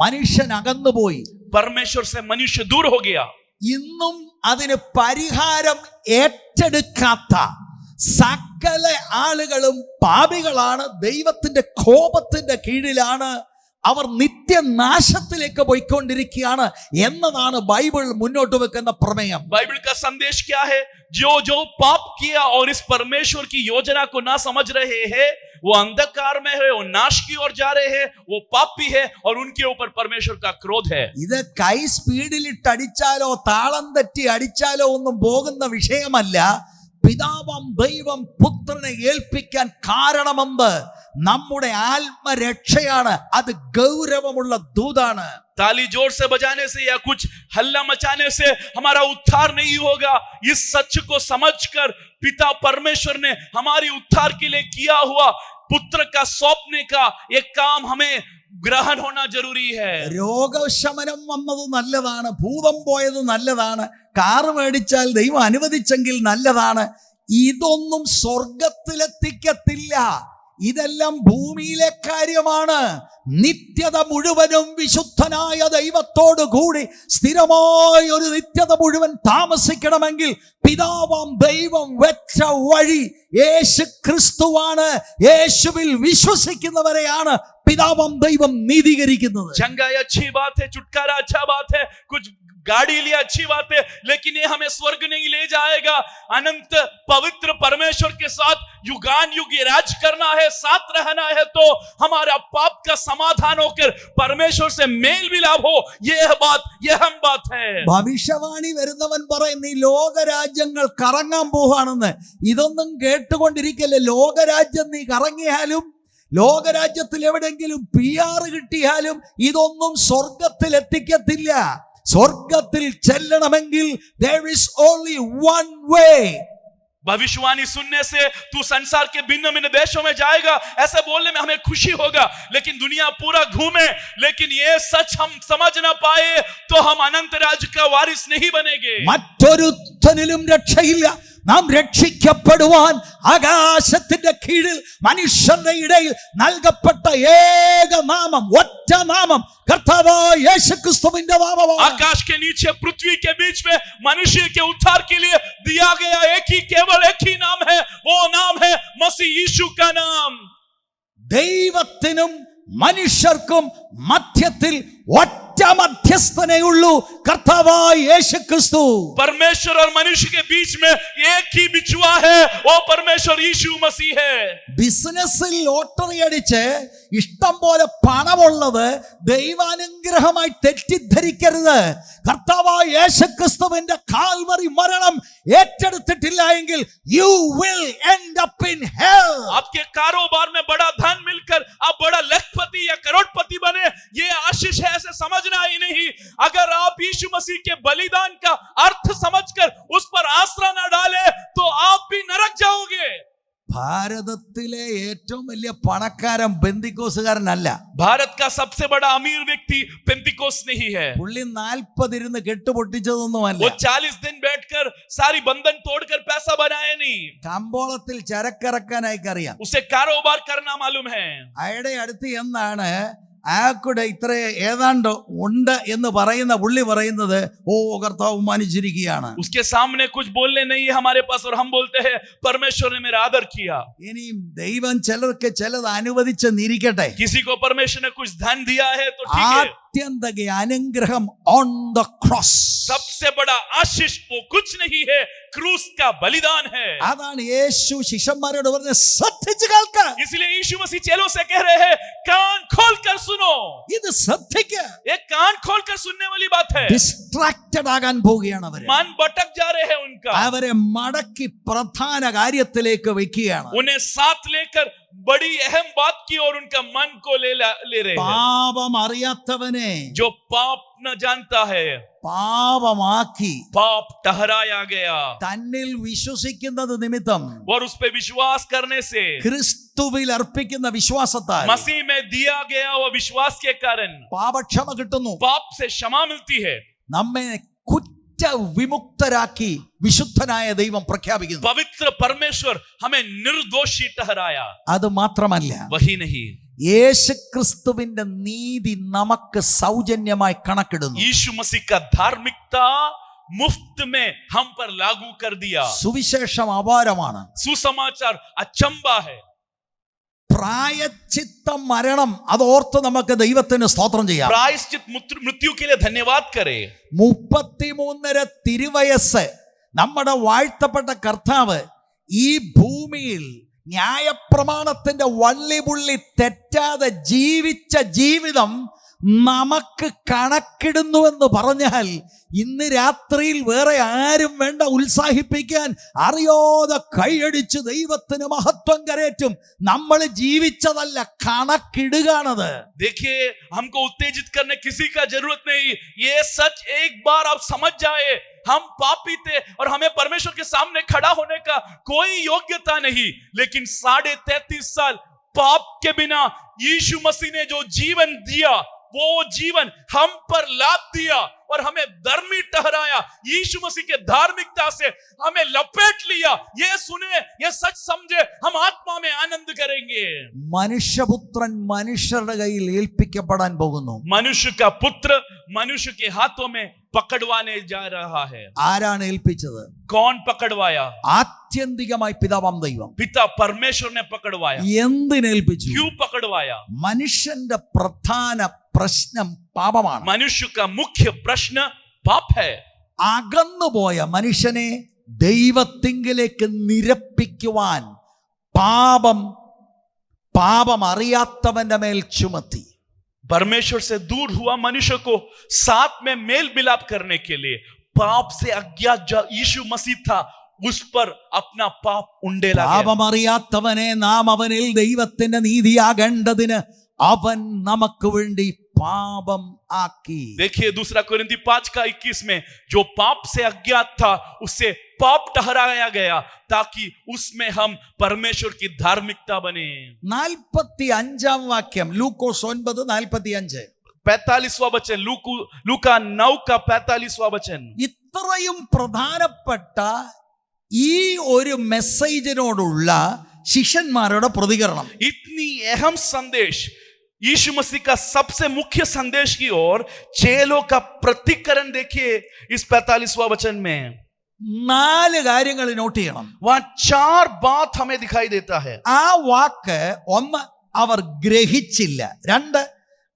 മനുഷ്യൻ അകന്നുപോയി, परमेश्वर से मनुष्य दूर हो गया. ഇന്നും അതിന് പരിഹാരം ഏറ്റെടുക്കാത്ത സകല ആളുകളും പാപികളാണ്, ദൈവത്തിന്റെ കോപത്തിന്റെ കീഴിലാണ്. അവർ നിത്യനാശത്തിലേക്ക് പോയിക്കൊണ്ടിരിക്കുകയാണ് എന്നതാണ് ബൈബിൾ മുന്നോട്ട് വെക്കുന്ന പ്രമേയം. बाइबल का संदेश क्या है? जो जो पाप किया और इस परमेश्वर की योजना को ना समझ रहे हैं, वो अंधकार में है, वो नाश की ओर जा रहे हैं, वो पापी है और उनके ऊपर परमेश्वर का क्रोध है. ഇത് കൈ സ്പീഡിലിട്ട് അടിച്ചാലോ താളം തെറ്റി അടിച്ചാലോ ഒന്നും പോകുന്ന വിഷയമല്ല. പിതാവാം ദൈവം പുത്രനെ ഏൽപ്പിക്കാൻ കാരണമെന്ത് നമ്മുടെ ആത്മരക്ഷയാണ്. അത് ഗൗരവമുള്ള ദൂതാണ്. ताली जोर से बजाने से या कुछ हल्ला मचाने से हमारा उद्धार नहीं होगा. इस सच को समझकर पिता परमेश्वर ने हमारी उद्धार के लिए किया हुआ पुत्र का सौंपने का एक काम हमें ग्रहण होना जरूरी है. രോഗശമനം വന്നത് നല്ലതാണ്, ഭൂതം പോയത് നല്ലതാണ്, കാറ് മേടിച്ചാൽ ദൈവം അനുവദിച്ചെങ്കിൽ നല്ലതാണ്. ഇതൊന്നും സ്വർഗത്തിലെത്തിക്കത്തില്ല. ഇതെല്ലാം ഭൂമിയിലെ കാര്യമാണ്. നിത്യത മുഴുവനും വിശുദ്ധനായ ദൈവത്തോടു കൂടി സ്ഥിരമായ ഒരു നിത്യത മുഴുവൻ താമസിക്കണമെങ്കിൽ പിതാവാം ദൈവം വെച്ച വഴി യേശു ക്രിസ്തുവാണ്. യേശുവിൽ വിശ്വസിക്കുന്നവരെയാണ് പിതാവാം ദൈവം നീതീകരിക്കുന്നത്. चंगाई अच्छी बात है, छुटकारा अच्छा बात है, कुछ गाड़ी लिया अच्छी बात है, लेकिन ये हमें स्वर्ग नहीं ले जाएगा. अनंत पवित्र परमेश्वर के साथ युगान युग राज करना है, साथ रहना है, तो हमारा पाप का समाधान होकर परमेश्वर से मेल मिलाप हो. ये अहम बात है. ഭവിഷ്യവാണി വരുന്നവൻ പറയുന്ന ഈ ലോകരാജ്യങ്ങൾ കറങ്ങാൻ പോവാണെന്ന്. ഇതൊന്നും കേട്ടുകൊണ്ടിരിക്കല്ലേ. ലോകരാജ്യം നീ കറങ്ങിയാലും ലോകരാജ്യത്തിൽ എവിടെങ്കിലും PR കിട്ടിയാലും ഇതൊന്നും സ്വർഗത്തിൽ എത്തിക്കത്തില്ല. സ്വർഗത്തിൽ ചെല്ലണമെങ്കിൽ there is only one way. भविष्यवाणी सुनने से तू संसार के भिन्न भिन्न देशों में जाएगा, ऐसा बोलने में हमें खुशी होगा, लेकिन दुनिया पूरा घूमे लेकिन ये सच हम समझ ना पाए तो हम अनंत राज्य का वारिस नहीं बनेंगे. മറ്റൊരുത്തനിലും രക്ഷയില്ല. നാം രക്ഷിക്കപ്പെടുവാൻ ആകാശത്തിന്റെ കീഴിൽ മനുഷ്യരുടെ ഇടയിൽ നൽകപ്പെട്ട ഏക നാമം, ഒറ്റ നാമം, കർത്താവായ യേശുക്രിസ്തുവിന്റെ നാമമാണ്. आकाश के नीचे पृथ्वी के बीच में मनुष्य के उद्धार के लिए दिया गया केवल एक ही नाम है, वो नाम है मसीह यीशु का नाम. ദൈവത്തിനും മനുഷ്യർക്കും മധ്യത്തിൽ ഒറ്റ മധ്യസ്ഥനേയുള്ളൂ, കർത്താവായ യേശുക്രിസ്തു. परमेश्वर और मनुष्य के बीच में एक ही बिछुआ है, वो परमेश्वर यीशु मसीह है. ബിസിനസ്സിൽ ലോട്ടറി അടിച്ച് ഇഷ്ടം പോലെ പണമുള്ളത് ദൈവാനുഗ്രഹമായി തെറ്റിദ്ധരിക്കരുത്. കർത്താവായ യേശുക്രിസ്തുവിന്റെ കാൽവറി മരണം ഏറ്റെടുത്തിട്ടില്ല എങ്കിൽ you will end up in hell. आपके कारोबार में बड़ा धन मिलकर आप बड़ा लखपति या करोड़पति बने, ये आशीष है, ऐसे समझना ही नहीं. अगर आप यीशु मसीह के बलिदान का अर्थ समझकर उस पर आसरा न डाले तो आप भी नरक जाओगे. ഭാരതത്തിലെ ഏറ്റവും വലിയ പണക്കാരൻ ബെന്തിക്കോസുകാരനല്ല. भारत का सबसे बड़ा अमीर व्यक्ति पेंतिकोस नहीं है. പുള്ളി 40 ഇരുന്ന് കെട്ടുപൊട്ടിച്ചതൊന്നുമല്ല. वो 40 दिन बैठकर सारी बंधन तोड़कर पैसा बनाया नहीं. കമ്പോളത്തിൽ ചരക്കിറക്കാനായി അറിയാം. उसे कारोबार करना मालूम है. അയാളുടെ അടുത്ത് എന്നാണ് അയാൾക്കൂടെ ഇത്ര ഏതാണ്ട് ഉണ്ട് എന്ന് പറയുന്ന പുള്ളി പറയുന്നത്, ഓ കർത്താവ് മാനിച്ചിരിക്കുകയാണ്. उसके सामने कुछ बोलने नहीं है हमारे पास और हम बोलते हैं परमेश्वर ने मेरा आदर किया. ഇനിയും ദൈവം ചിലർക്ക് ചിലത് അനുവദിച്ചെന്നിരിക്കട്ടെ. किसी को परमेश्वर ने कुछ धन दिया है तो ठीक है. ആത്യന്തിക അനുഗ്രഹം ഓൺ ദ ക്രോസ്. सबसे बड़ा आशीष वो कुछ नहीं है, क्रूस का बलिदान है. അതാണ് യേശു ശിഷ്യന്മാരോട് പറഞ്ഞ ശ്രദ്ധിച്ചു കേൾക്ക. इसलिए यीशु मसीह चेलों से कह रहे हैं कान खोलकर सुनो. ഇത് ശ്രദ്ധിക്ക. एक कान खोलकर सुनने वाली बात है. ഡിസ്ട്രാക്റ്റഡ് ആകാൻ പോവുകയാണ് അവര്. मन भटक जा रहे हैं उनका. അവരെ മടക്കി പ്രധാന കാര്യത്തിലേക്ക് വെക്കുകയാണ്. उन्हें साथ लेकर बड़ी अहम बात की और उनका मन को ले रहे हैं. പാപം അറിയാത്തവനെ जो पाप न जानता है പാപമാക്കി पाप ठहराया गया തന്നിൽ വിശ്വസിക്കുന്നത് നിമിത്തം और उस पे विश्वास करने से ക്രിസ്തുവിൽ അർപ്പിക്കുന്ന വിശ്വാസത്താൽ मसीह में दिया गया वो विश्वास के कारण പാപക്ഷമ കിട്ടുന്നു. पाप से क्षमा मिलती है. നമ്മെ വിമുക്തരാക്കി വിശുദ്ധനായ ദൈവം പ്രഖ്യാപിക്കുന്നു. पवित्र परमेश्वर हमें निर्दोषी ठहराया. അത് മാത്രമല്ല, वही नहीं, യേശുക്രിസ്തുവിന്റെ നീതി നമുക്ക് സൗജന്യമായി കണക്കിടുന്നു. यीशु मसीह का धार्मिकता मुफ्त में हम पर लागू कर दिया. സുവിശേഷം അപാരമാണ്. सुसमाचार अचंबा है. പ്രായച്ചിത്ത മരണം അതോർത്ത് നമുക്ക് ദൈവത്തിന് സ്തോത്രം ചെയ്യാം. प्रायश्चित मृत्यु के लिए धन्यवाद करें. 33.5 തിരുവയസ്സ് നമ്മുടെ വാഴ്ത്തപ്പെട്ട കർത്താവ് ഈ ഭൂമിയിൽ ന്യായപ്രമാണത്തിന്റെ വള്ളിപുള്ളി തെറ്റാതെ ജീവിച്ച ജീവിതം നമുക്ക് കണക്കിടുന്നുവെന്ന് പറഞ്ഞാൽ ഇന്ന് രാത്രിയിൽ വേറെ ആരും വേണ്ട ഉത്സാഹിപ്പിക്കാൻ, അറിയാതെ കൈയടിച്ച് ദൈവത്തിന് മഹത്വം കരേറ്റും. നമ്മൾ ജീവിച്ചതല്ല, കണക്കിടുകയാണത്. देखिए, हमको उत्तेजित करने किसी का जरूरत नहीं. ये सच एक बार आप समझ जाए, हम पापी थे और हमें परमेश्वर के सामने खड़ा होने का कोई योग्यता नहीं, लेकिन 33.5 साल पाप के बिना यीशु मसीह ने जो जीवन दिया, वो जीवन हम पर लाद दिया और हमें धर्मी ठहराया. यीशु मसीह के धार्मिकता से हमें लपेट लिया. ये सुने, ये सच समझे, हम आत्मा में आनंद करेंगे. മനുഷ്യപുത്രൻ മനുഷ്യരുടെ കയ്യിൽ ഏൽപ്പിക്കപ്പെടാൻ പോകുന്നു. मनुष्य का पुत्र मनुष्य के हाथों में पकड़वाने जा रहा है. ആരാണ് ഏൽപ്പിച്ചത്? कौन पकड़वाया? ആത്യന്തികമായി പിതാവാം ദൈവം. पिता परमेश्वर ने पकड़वाया. എന്തിനേൽപ്പിച്ചു? क्यों पकड़वाया? മനുഷ്യന്റെ പ്രധാന പ്രശ്നം പാപമാണ്. मनुष्य का मुख्य प्रश्न पाप है. അകന്നുപോയ മനുഷ്യനെ ദൈവത്തിങ്കിലേക്ക് നിരപ്പിക്കുവാൻ പാപം അറിയാത്തവന്റെ മേൽ ചുമത്തി. परमेश्वर से दूर हुआ मनुष्य को साथ में मेल मिलाप करने के लिए पाप से अज्ञात जो यीशु मसीह था, उस पर अपना पाप उंडेला गया. പാപം അറിയാത്തവനെ നാം അവനിൽ ദൈവത്തിന്റെ നീതിയാകേണ്ടതിന് അവൻ നമുക്ക് വേണ്ടി പാപം ആക്കി. देखिए, 2 कोरिन्थी 5:21 में जो पाप से अज्ञात था उसे पाप ठहराया गया ताकि उसमें हम परमेश्वर की धार्मिकता बने. 45 വാക്യം ലൂക്കോസ് 9:45. 45वां वचन, लूका 9 का 45वां वचन. ഇത്രയും പ്രധാനപ്പെട്ട ഈ ഒരു മെസ്സേജിനോടുള്ള ശിഷ്യന്മാരുടെ പ്രതികരണം, इतनी अहम संदेश, यीशु मसीह का सबसे मुख्य संदेश की ओर चेलों का प्रतिकरण देखिए इस 45वां वचन में. 4 കാര്യങ്ങൾ നോട്ട് ചെയ്യണം. वहां 4 बात हमें दिखाई देता है. ആ വാക്ക് 1 അവർ ഗ്രഹിച്ചില്ല, 2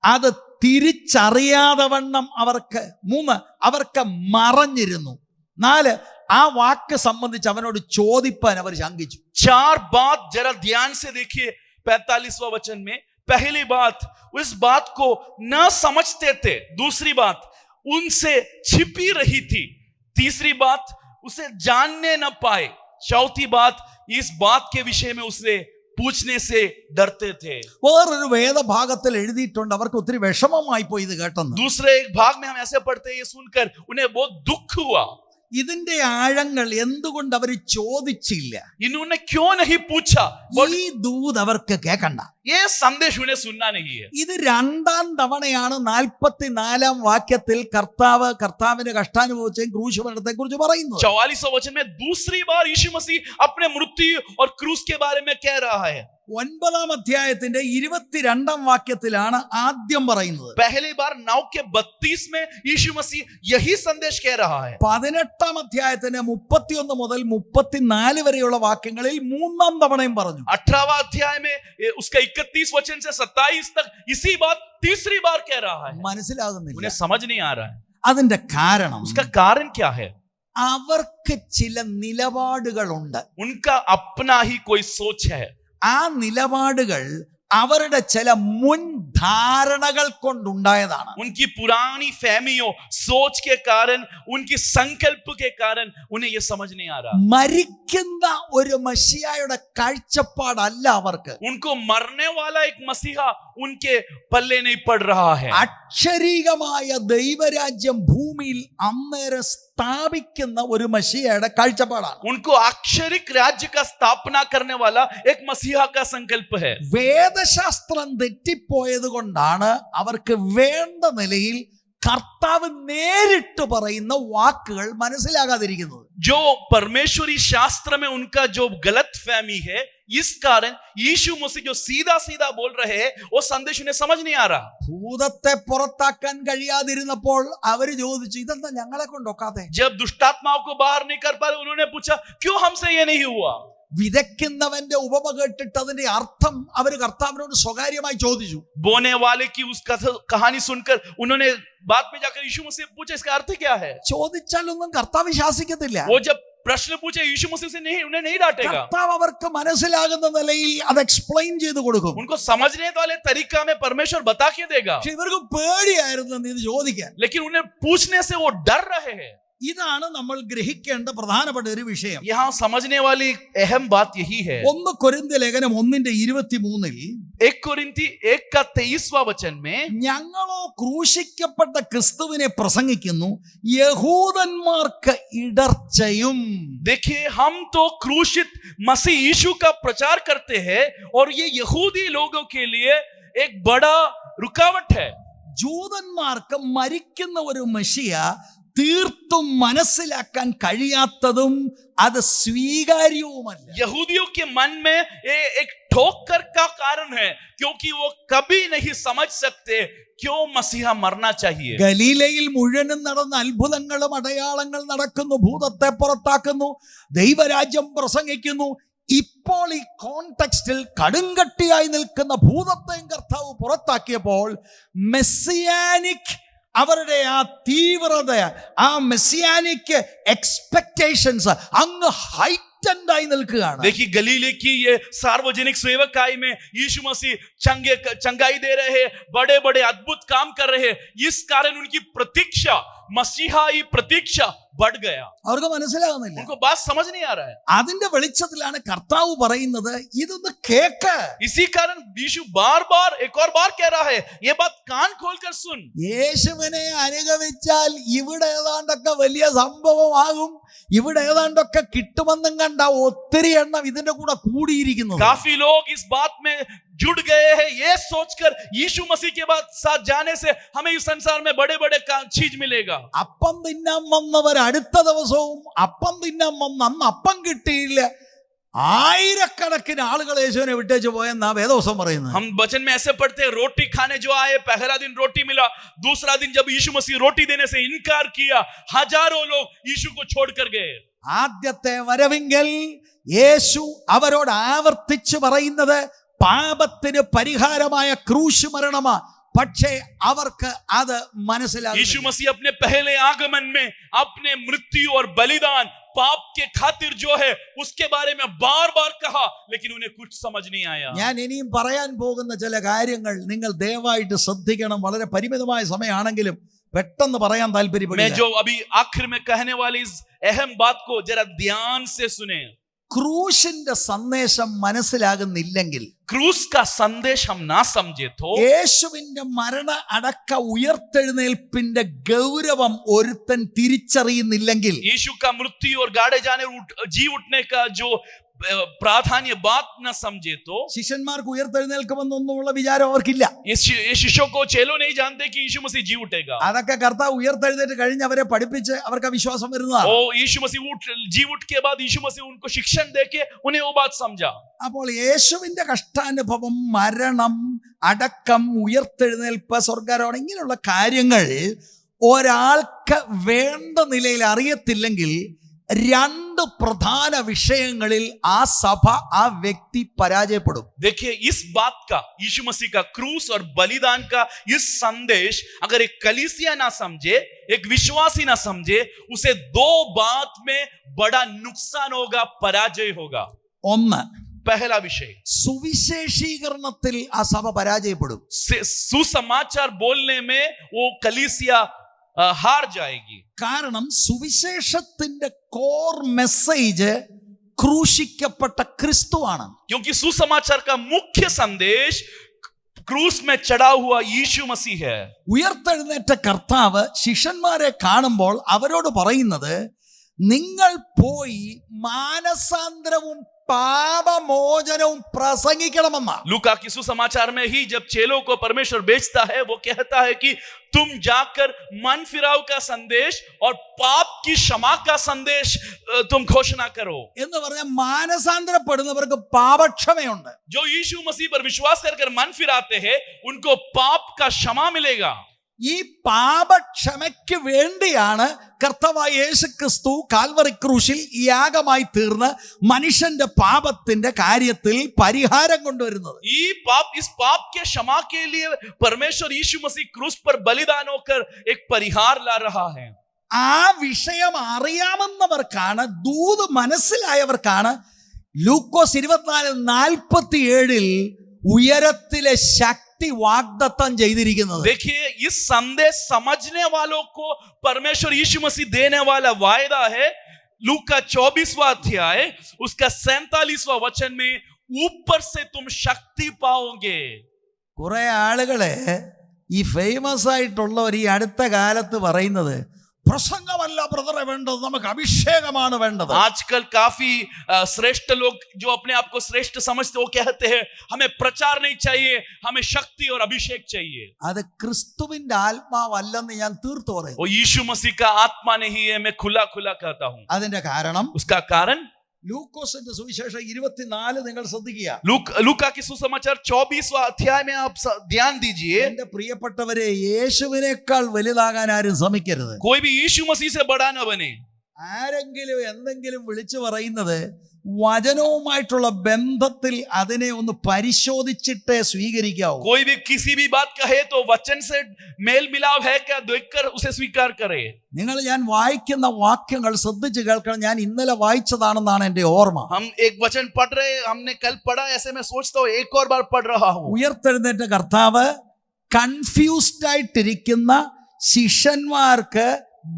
അത് തിരിച്ചറിയാതെ വണ്ണം അവർക്ക്, 3 അവർക്ക് മറഞ്ഞിരുന്നു, 4 ആ വാക്ക് സംബന്ധിച്ച് അവനോട് ചോദിപ്പാൻ അവർ ശങ്കിച്ചു. 4 बात जरा ध्यान से देखिए 45वां वचन में. पहली बात, उस बात को न समझते थे. दूसरी बात, उनसे छिपी रही थी. तीसरी बात, उसे जानने न पाए. चौथी बात, इस बात के विषय में उसे पूछने से डरते थे. വേറൊരു വേദഭാഗത്തിൽ എഴുതിയിട്ടുണ്ട്, അവർക്ക് ഒത്തിരി വിഷമമായി പോയി ഇത് കേട്ടെന്ന്. दूसरे एक भाग में हम ऐसे पढ़ते हैं, ये सुनकर उन्हें बहुत दुख हुआ. ഇതിന്റെ ആഴങ്ങൾ എന്തുകൊണ്ട് അവർ ചോദിച്ചില്ല? इन्होंने क्यों नहीं पूछा? ഈ ദൂത് അവർക്ക് കേൾക്കണ്ട. ये संदेश उन्हें सुनना नहीं है. ഇത് 2ാം തവണയാണ് 44 വാക്യത്തിൽ കർത്താവിന്റെ കഷ്ടാനുഭവിച്ചേയും ക്രൂശ് മരണത്തെ കുറിച്ച് പറയുന്നത്. 44वां वचन में दूसरी बार यीशु मसीह अपने मृत्यु और क्रूस के बारे में कह रहा है. 9ാം അധ്യായത്തിന്റെ 22ാം വാക്യത്തിലാണ് ആദ്യം പറയുന്നത്. पहली बार 9 के 32 में यीशु मसीह यही संदेश कह रहा है. 18ാം അധ്യായത്തിന്റെ 31 മുതൽ 34 വരെയുള്ള വാക്യങ്ങളിൽ 3ാം തവണയും പറഞ്ഞു. 18वां अध्याय में उसका 31 वचन से 27 तक इसी बात तीसरी बार कह रहा है. മനസ്സിലാകുന്നില്ല. उन्हें समझ नहीं आ रहा है. അതിന്റെ കാരണം, उसका कारण क्या है? അവർക്ക് ചില നിലപാടുകളുണ്ട്. उनका अपना ही कोई सोच है. ആ നിലപാടുകൾ അവരുടെ ചില മുൻധാരണകൾ കൊണ്ടുണ്ടായതാണ്. उनकी पुरानी फहमियों, सोच के कारण, उनकी संकल्प के कारण उन्हें यह समझ नहीं आ रहा. മരിക്കുന്ന ഒരു മെസ്സിയായുടെ കാഴ്ചപ്പാടല്ല അവർക്ക്. उनको मरने वाला एक मसीहा उनके पल्ले नहीं पड़ रहा है. അക്ഷരീകമായ ദൈവരാജ്യം ഭൂമിയിൽ അന്നേരം സ്ഥാപിക്കുന്ന ഒരു മെസ്സിയയുടെ കാഴ്ചപ്പാടാണ്. उनको अक्षरिक राज्य का स्थापना करने वाला एक मसीहा का संकल्प है. വേദശാസ്ത്രം തെറ്റിപ്പോയത് കൊണ്ടാണ് അവർക്ക് വേണ്ട നിലയിൽ കർത്താവ് നേരിട്ട് പറയുന്ന വാക്കുകൾ മനസ്സിലാകാതിരിക്കുന്നത്. जो परमेश्वरी शास्त्र में उनका जो गलत फहमी है, इस कारण यीशु मसीह जो सीधा सीधा बोल रहे हैं, वो संदेश उन्हें समझ नहीं आ रहा. ഭൂതത്തെ പുറത്താക്കാൻ കഴിയാതിരുന്നപ്പോൾ അവര് ചോദിച്ചു, ഇതെന്താ ഞങ്ങളെ കൊണ്ടൊക്കാതെ? जब दुष्टात्माओं को बाहर नहीं कर पा रहे, उन्होंने पूछा क्यों हमसे ये नहीं हुआ? വിതയ്ക്കുന്നവന്റെ ഉപമ കേട്ടിട്ട് അതിന്റെ അർത്ഥം അവർ കർത്താവിനോട് സ്വകാര്യമായി ചോദിച്ചു. बोने वाले की उस कहानी सुनकर उन्होंने बाद में जाकर यीशु मसीह से पूछा इसका अर्थ क्या है। ചോദിച്ചാലൊന്നും കർത്താവ് ശാസിക്കത്തില്ല. वो जब प्रश्न पूछे यीशु मसीह से नहीं, उन्हें नहीं डांटेगा। കർത്താവ് അവർക്ക് മനസ്സിലാകുന്ന നിലയിൽ അത് എക്സ്പ്ലെയിൻ ചെയ്ത് കൊടുക്കും. उनको समझने वाले तरीका में परमेश्वर बता के देगा। പക്ഷെ ഇവർക്ക് പേടിയായിരുന്നു ഇത് ചോദിക്കാൻ. लेकिन उन्हें पूछने से वो डर रहे हैं। ഇതാണ് നമ്മൾ ഗ്രഹിക്കേണ്ട പ്രധാനപ്പെട്ട ഒരു വിഷയം. यहाँ समझने वाली अहम बात यही है। 1 കൊരിന്ത്യർ ലേഖനം 1:23 1 कोरिन्थी 1:23 वचन में ഞങ്ങളോ ക്രൂശിക്കപ്പെട്ട ക്രിസ്തുവിനെ പ്രസംഗിക്കുന്നു, യഹൂദന്മാർക്ക് ഇടർച്ചയും. देखिए, हम तो क्रूशित मसीह यीशु का प्रचार करते हैं और ये यहूदी लोगों के लिए एक बड़ा रुकावट है। ജൂതന്മാർക്ക് മരിക്കുന്ന ഒരു മെഷിയ തീർത്തും മനസ്സിലാക്കാൻ കഴിയാത്തതും അത് സ്വീകാര്യവുമല്ല. यहूदियों के मन में ये एक ठोकर का कारण है, क्योंकि वो कभी नहीं समझ सकते क्यों मसीहा मरना चाहिए। ഗലീലയിൽ മുഴുവനും നടന്ന അത്ഭുതങ്ങളും അടയാളങ്ങൾ നടക്കുന്നു, ഭൂതത്തെ പുറത്താക്കുന്നു, ദൈവരാജ്യം പ്രസംഗിക്കുന്നു. ഇപ്പോൾ ഈ കോണ്ടെക്സ്റ്റിൽ കടുങ്കട്ടിയായി നിൽക്കുന്ന ഭൂതത്തെയും കർത്താവ് പുറത്താക്കിയപ്പോൾ മെസ്സിയാനിക് അവരുടെ ആ തീവ്രത, ആ മെസ്സിയാനിക് എക്സ്പെക്ടേഷൻസ് അങ്ങ് ഹൈറ്റൻഡ് ആയി നിൽക്കുകയാണ്. देखिए, गलीले की ये सार्वजनिक सेवकाई में यीशु मसीह चंगाई दे रहे हैं, बड़े बड़े अद्भुत काम कर रहे हैं। इस कारण उनकी प्रतीक्षा, मसीहाई प्रतीक्षा बढ़ गया। അവർക്ക് മനസ്സിലാകുന്നില്ല. उनको बात समझ नहीं आ रहा है। അതിന്റെ വെളിച്ചത്തിലാണ് കർത്താവ് പറയുന്നത്, ഇതൊന്ന് കേക്ക്. इसी कारण यीशु बार बार एक और बार कह रहा है, ये बात कान खोलकर सुन। യേശുവിനെ അനുഗമിച്ചാൽ ഇവിടെ ഏതാണ്ടൊക്കെ വലിയ സംഭവമാകും, ഇവിടെ ഏതാണ്ടൊക്കെ കിട്ടുമെന്നും കണ്ട ഒത്തിരി എണ്ണം ഇതിന്റെ കൂടെ കൂടിയിരിക്കുന്നു. काफी लोग इस बात में जुड़ गए हैं, ये सोचकर यीशु मसीह के बाद साथ जाने से हमें इस संसार में बड़े बड़े चीज मिलेगा। അപ്പം തിന്നാൻ വന്നവർ അടുത്ത ദിവസവും അപ്പം തിന്നാൻ വന്ന് അന്ന് അപ്പം കിട്ടിയില്ല, ആയിരക്കണക്കിന് ആളുകൾ യേശുവിനെ വിട്ടേച്ച് പോയെന്നാ വേദവസം പറയുന്നത്. हम वचन में ऐसे पढ़ते हैं, रोटी खाने जो आए, पहला दिन रोटी मिला, दूसरा दिन जब यीशु मसीह रोटी देने से इनकार किया, हजारों लोग यीशु को छोड़कर गए। ആദ്യത്തെ വരവിങ്കൽ യേശു അവരോട് ആവർത്തിച്ച് പറയുന്നത് പാപത്തിന് പരിഹാരമായ ക്രൂശ് മരണമാ. പക്ഷേ അവർക്ക് അത് മനസ്സിലാകും. यीशु मसीह अपने पहले आगमन में अपने मृत्यु और बलिदान पाप के खातिर जो है उसके बारे में बार बार कहा, लेकिन उन्हें कुछ समझ नहीं आया। ഞാൻ ഇനിയും പറയാൻ പോകുന്ന ചില കാര്യങ്ങൾ നിങ്ങൾ ദയവായിട്ട് ശ്രദ്ധിക്കണം. വളരെ പരിമിതമായ സമയമാണെങ്കിലും പെട്ടെന്ന് പറയാൻ मैं താല്പര്യപ്പെടുന്നു. जो अभी आखिर में कहने वाली इस अहम बात को जरा ध्यान से सुने। ക്രൂശിന്റെ സന്ദേശം മനസ്സിലാകുന്നില്ലെങ്കിൽ, क्रूस का संदेश हम ना समझे तो, യേശുവിന്റെ മരണ അടക്ക ഉയർത്തെഴുന്നേൽപ്പിന്റെ ഗൗരവം ഒരുത്തൻ തിരിച്ചറിയുന്നില്ലെങ്കിൽ, यीशु का मृत्यु और गाड़े जाने जी उठने का जो प्राधान्य बात न समझे तो, ശിഷ്യന്മാർക്ക് ഉയർത്തെഴുന്നേൽക്കുമെന്നൊന്നുമുള്ള വിചാരം അവർക്കില്ല. ये शिष्यों को चेलो नहीं जानते कि यीशु मसीह जी उठेगा। അതൊക്കെ കർത്താവ് ഉയർത്തെഴുന്നേറ്റ് കഴിഞ്ഞ് അവരെ പഠിപ്പിച്ച് അവർക്ക് ആ വിശ്വാസം വരുന്നതാണ്. ओ यीशु मसीह जी उठ के बाद यीशु मसीह उनको शिक्षण देके उन्हें वो बात समझा। അപ്പോൾ യേശുവിന്റെ കഷ്ടാനുഭവം, മരണം, അടക്കം, ഉയർത്തെഴുന്നേൽപ്പ്, സ്വർഗ്ഗാരോഹണം, ഇങ്ങനെയുള്ള കാര്യങ്ങൾ ഒരാൾക്ക് വേണ്ട നിലയിൽ അറിയത്തില്ലെങ്കിൽ രണ്ട് പ്രധാന വിഷയങ്ങളിൽ ആ സഭ, ആ വ്യക്തി പരാജയപ്പെടും. देखिए, इस बात का, यीशु मसीह का क्रूस और बलिदान का इस संदेश अगर एक कलीसिया ना समझे, एक विश्वासी ना समझे, उसे दो बात में बड़ा नुकसान होगा, पराजय होगा। ഒന്ന്, पहला विषय, സുവിശേഷീകരണത്തിൽ ആ സഭ പരാജയപ്പെടും. सुसमाचार बोलने में वो कलीसिया हार जाएगी। കാരണം സുവിശേഷത്തിന്റെ കോർ മെസ്സേജ് ക്രൂശിക്കപ്പെട്ട ക്രിസ്തുവാണ്. क्योंकि सुसमाचार का मुख्य संदेश क्रूस में चढ़ा हुआ यीशु मसीह है। ഉയർത്തെഴുന്നേറ്റ കർത്താവ് ശിഷ്യന്മാരെ കാണുമ്പോൾ അവരോട് പറയുന്നത്, നിങ്ങൾ പോയി മാനസാന്തരവും പാപമോചനവും പ്രസംഗിക്കണമെന്നാ. लूका की सुसमाचार में ही जब चेलों को परमेश्वर भेजता है, वो कहता है कि तुम जाकर मन फिराव का संदेश और पाप की क्षमा का संदेश तुम घोषणा करो। എന്ന് പറഞ്ഞാൽ മാനസാന്തരപ്പെടുന്നവർക്ക് പാപക്ഷമയുണ്ട്. जो यीशु मसीह पर विश्वास कर मन फिराते हैं, उनको पाप का क्षमा मिलेगा। ഈ പാപക്ഷമയ്ക്ക് വേണ്ടിയാണ് കർത്താവായ യേശു ക്രിസ്തു കാൽവറി ക്രൂശിൽ യാഗമായി തീർന്ന് മനുഷ്യന്റെ പാപത്തിന്റെ കാര്യത്തിൽ പരിഹാരം കൊണ്ടുവരുന്നത്. इस पाप के क्षमा के लिए परमेश्वर यीशु मसीह क्रूस पर बलिदान होकर एक परिहार ला रहा है. ആ വിഷയം അറിയാവുന്നവർക്കാണ്, ദൂത് മനസ്സിലായവർക്കാണ് ലൂക്കോസ് 24:47 ഉയരത്തിലെ ശക്തി വാഗ്ദത്തം ചെയ്തിരിക്കുന്നത്. देखिए, इस संदेश समझने वालों को परमेश्वर यीशु मसीह देने वाला वायदा है. लूका 24वां अध्याय उसका 47वां वचन में ऊपर से तुम शक्ति पाओगे. കുറെ ആളുകളെ ഈ ഫേമസ് ആയിട്ടുള്ളവർ ഈ അടുത്ത കാലത്ത് പറയുന്നത് പ്രസംഗമല്ല ബ്രദറെ വേണ്ടത്, നമുക്ക് അഭിഷേകമാണ് വേണ്ടത്. आजकल काफी श्रेष्ठ लोग जो अपने आप को श्रेष्ठ समझते वो कहते हैं हमें प्रचार नहीं चाहिए, हमें शक्ति और अभिषेक चाहिए. അത് ക്രിസ്തുവിന്റെ ആത്മാവല്ലെന്ന് ഞാൻ തീർത്തു പറയും. वो यीशु मसीह का आत्मा नहीं है, मैं खुला खुला कहता हूं. അതിന്റെ കാരണം उसका कारण ലൂക്കോസിന്റെ സുവിശേഷം 24 നിങ്ങൾ ശ്രദ്ധിക്കുക. लूका की सुसमाचार 24वां अध्याय में आप ध्यान दीजिए. എന്റെ പ്രിയപ്പെട്ടവരെ, യേശുവിനേക്കാൾ വലുതാകാൻ ആരും ശ്രമിക്കരുത്. कोई भी यीशु मसीह से बड़ा न बने. ആരെങ്കിലും എന്തെങ്കിലും വിളിച്ചു പറയുന്നത് വചനവുമായിട്ടുള്ള ബന്ധത്തിൽ അതിനെ ഒന്ന് പരിശോധിച്ചിട്ടേ സ്വീകരിക്കാവൂ. कोई भी किसी भी बात कहे तो वचन से मेल मिलाव है क्या देखकर उसे स्वीकार करे. നിങ്ങൾ ഞാൻ വായിക്കുന്ന വാക്യങ്ങൾ ശ്രദ്ധിച്ച് കേൾക്കണം. ഞാൻ ഇന്നലെ വായിച്ചതാണെന്നാണ് എന്റെ ഓർമ്മ. हम एक वचन पढ़ रहे, हमने कल पढ़ा, ऐसे मैं सोचता हूँ एक और बार पढ़ रहा हूँ. ഉയർത്തെഴുന്നേറ്റ കർത്താവ് കൺഫ്യൂസ്ഡ് ആയിട്ടിരിക്കുന്ന ശിഷ്യന്മാർക്ക്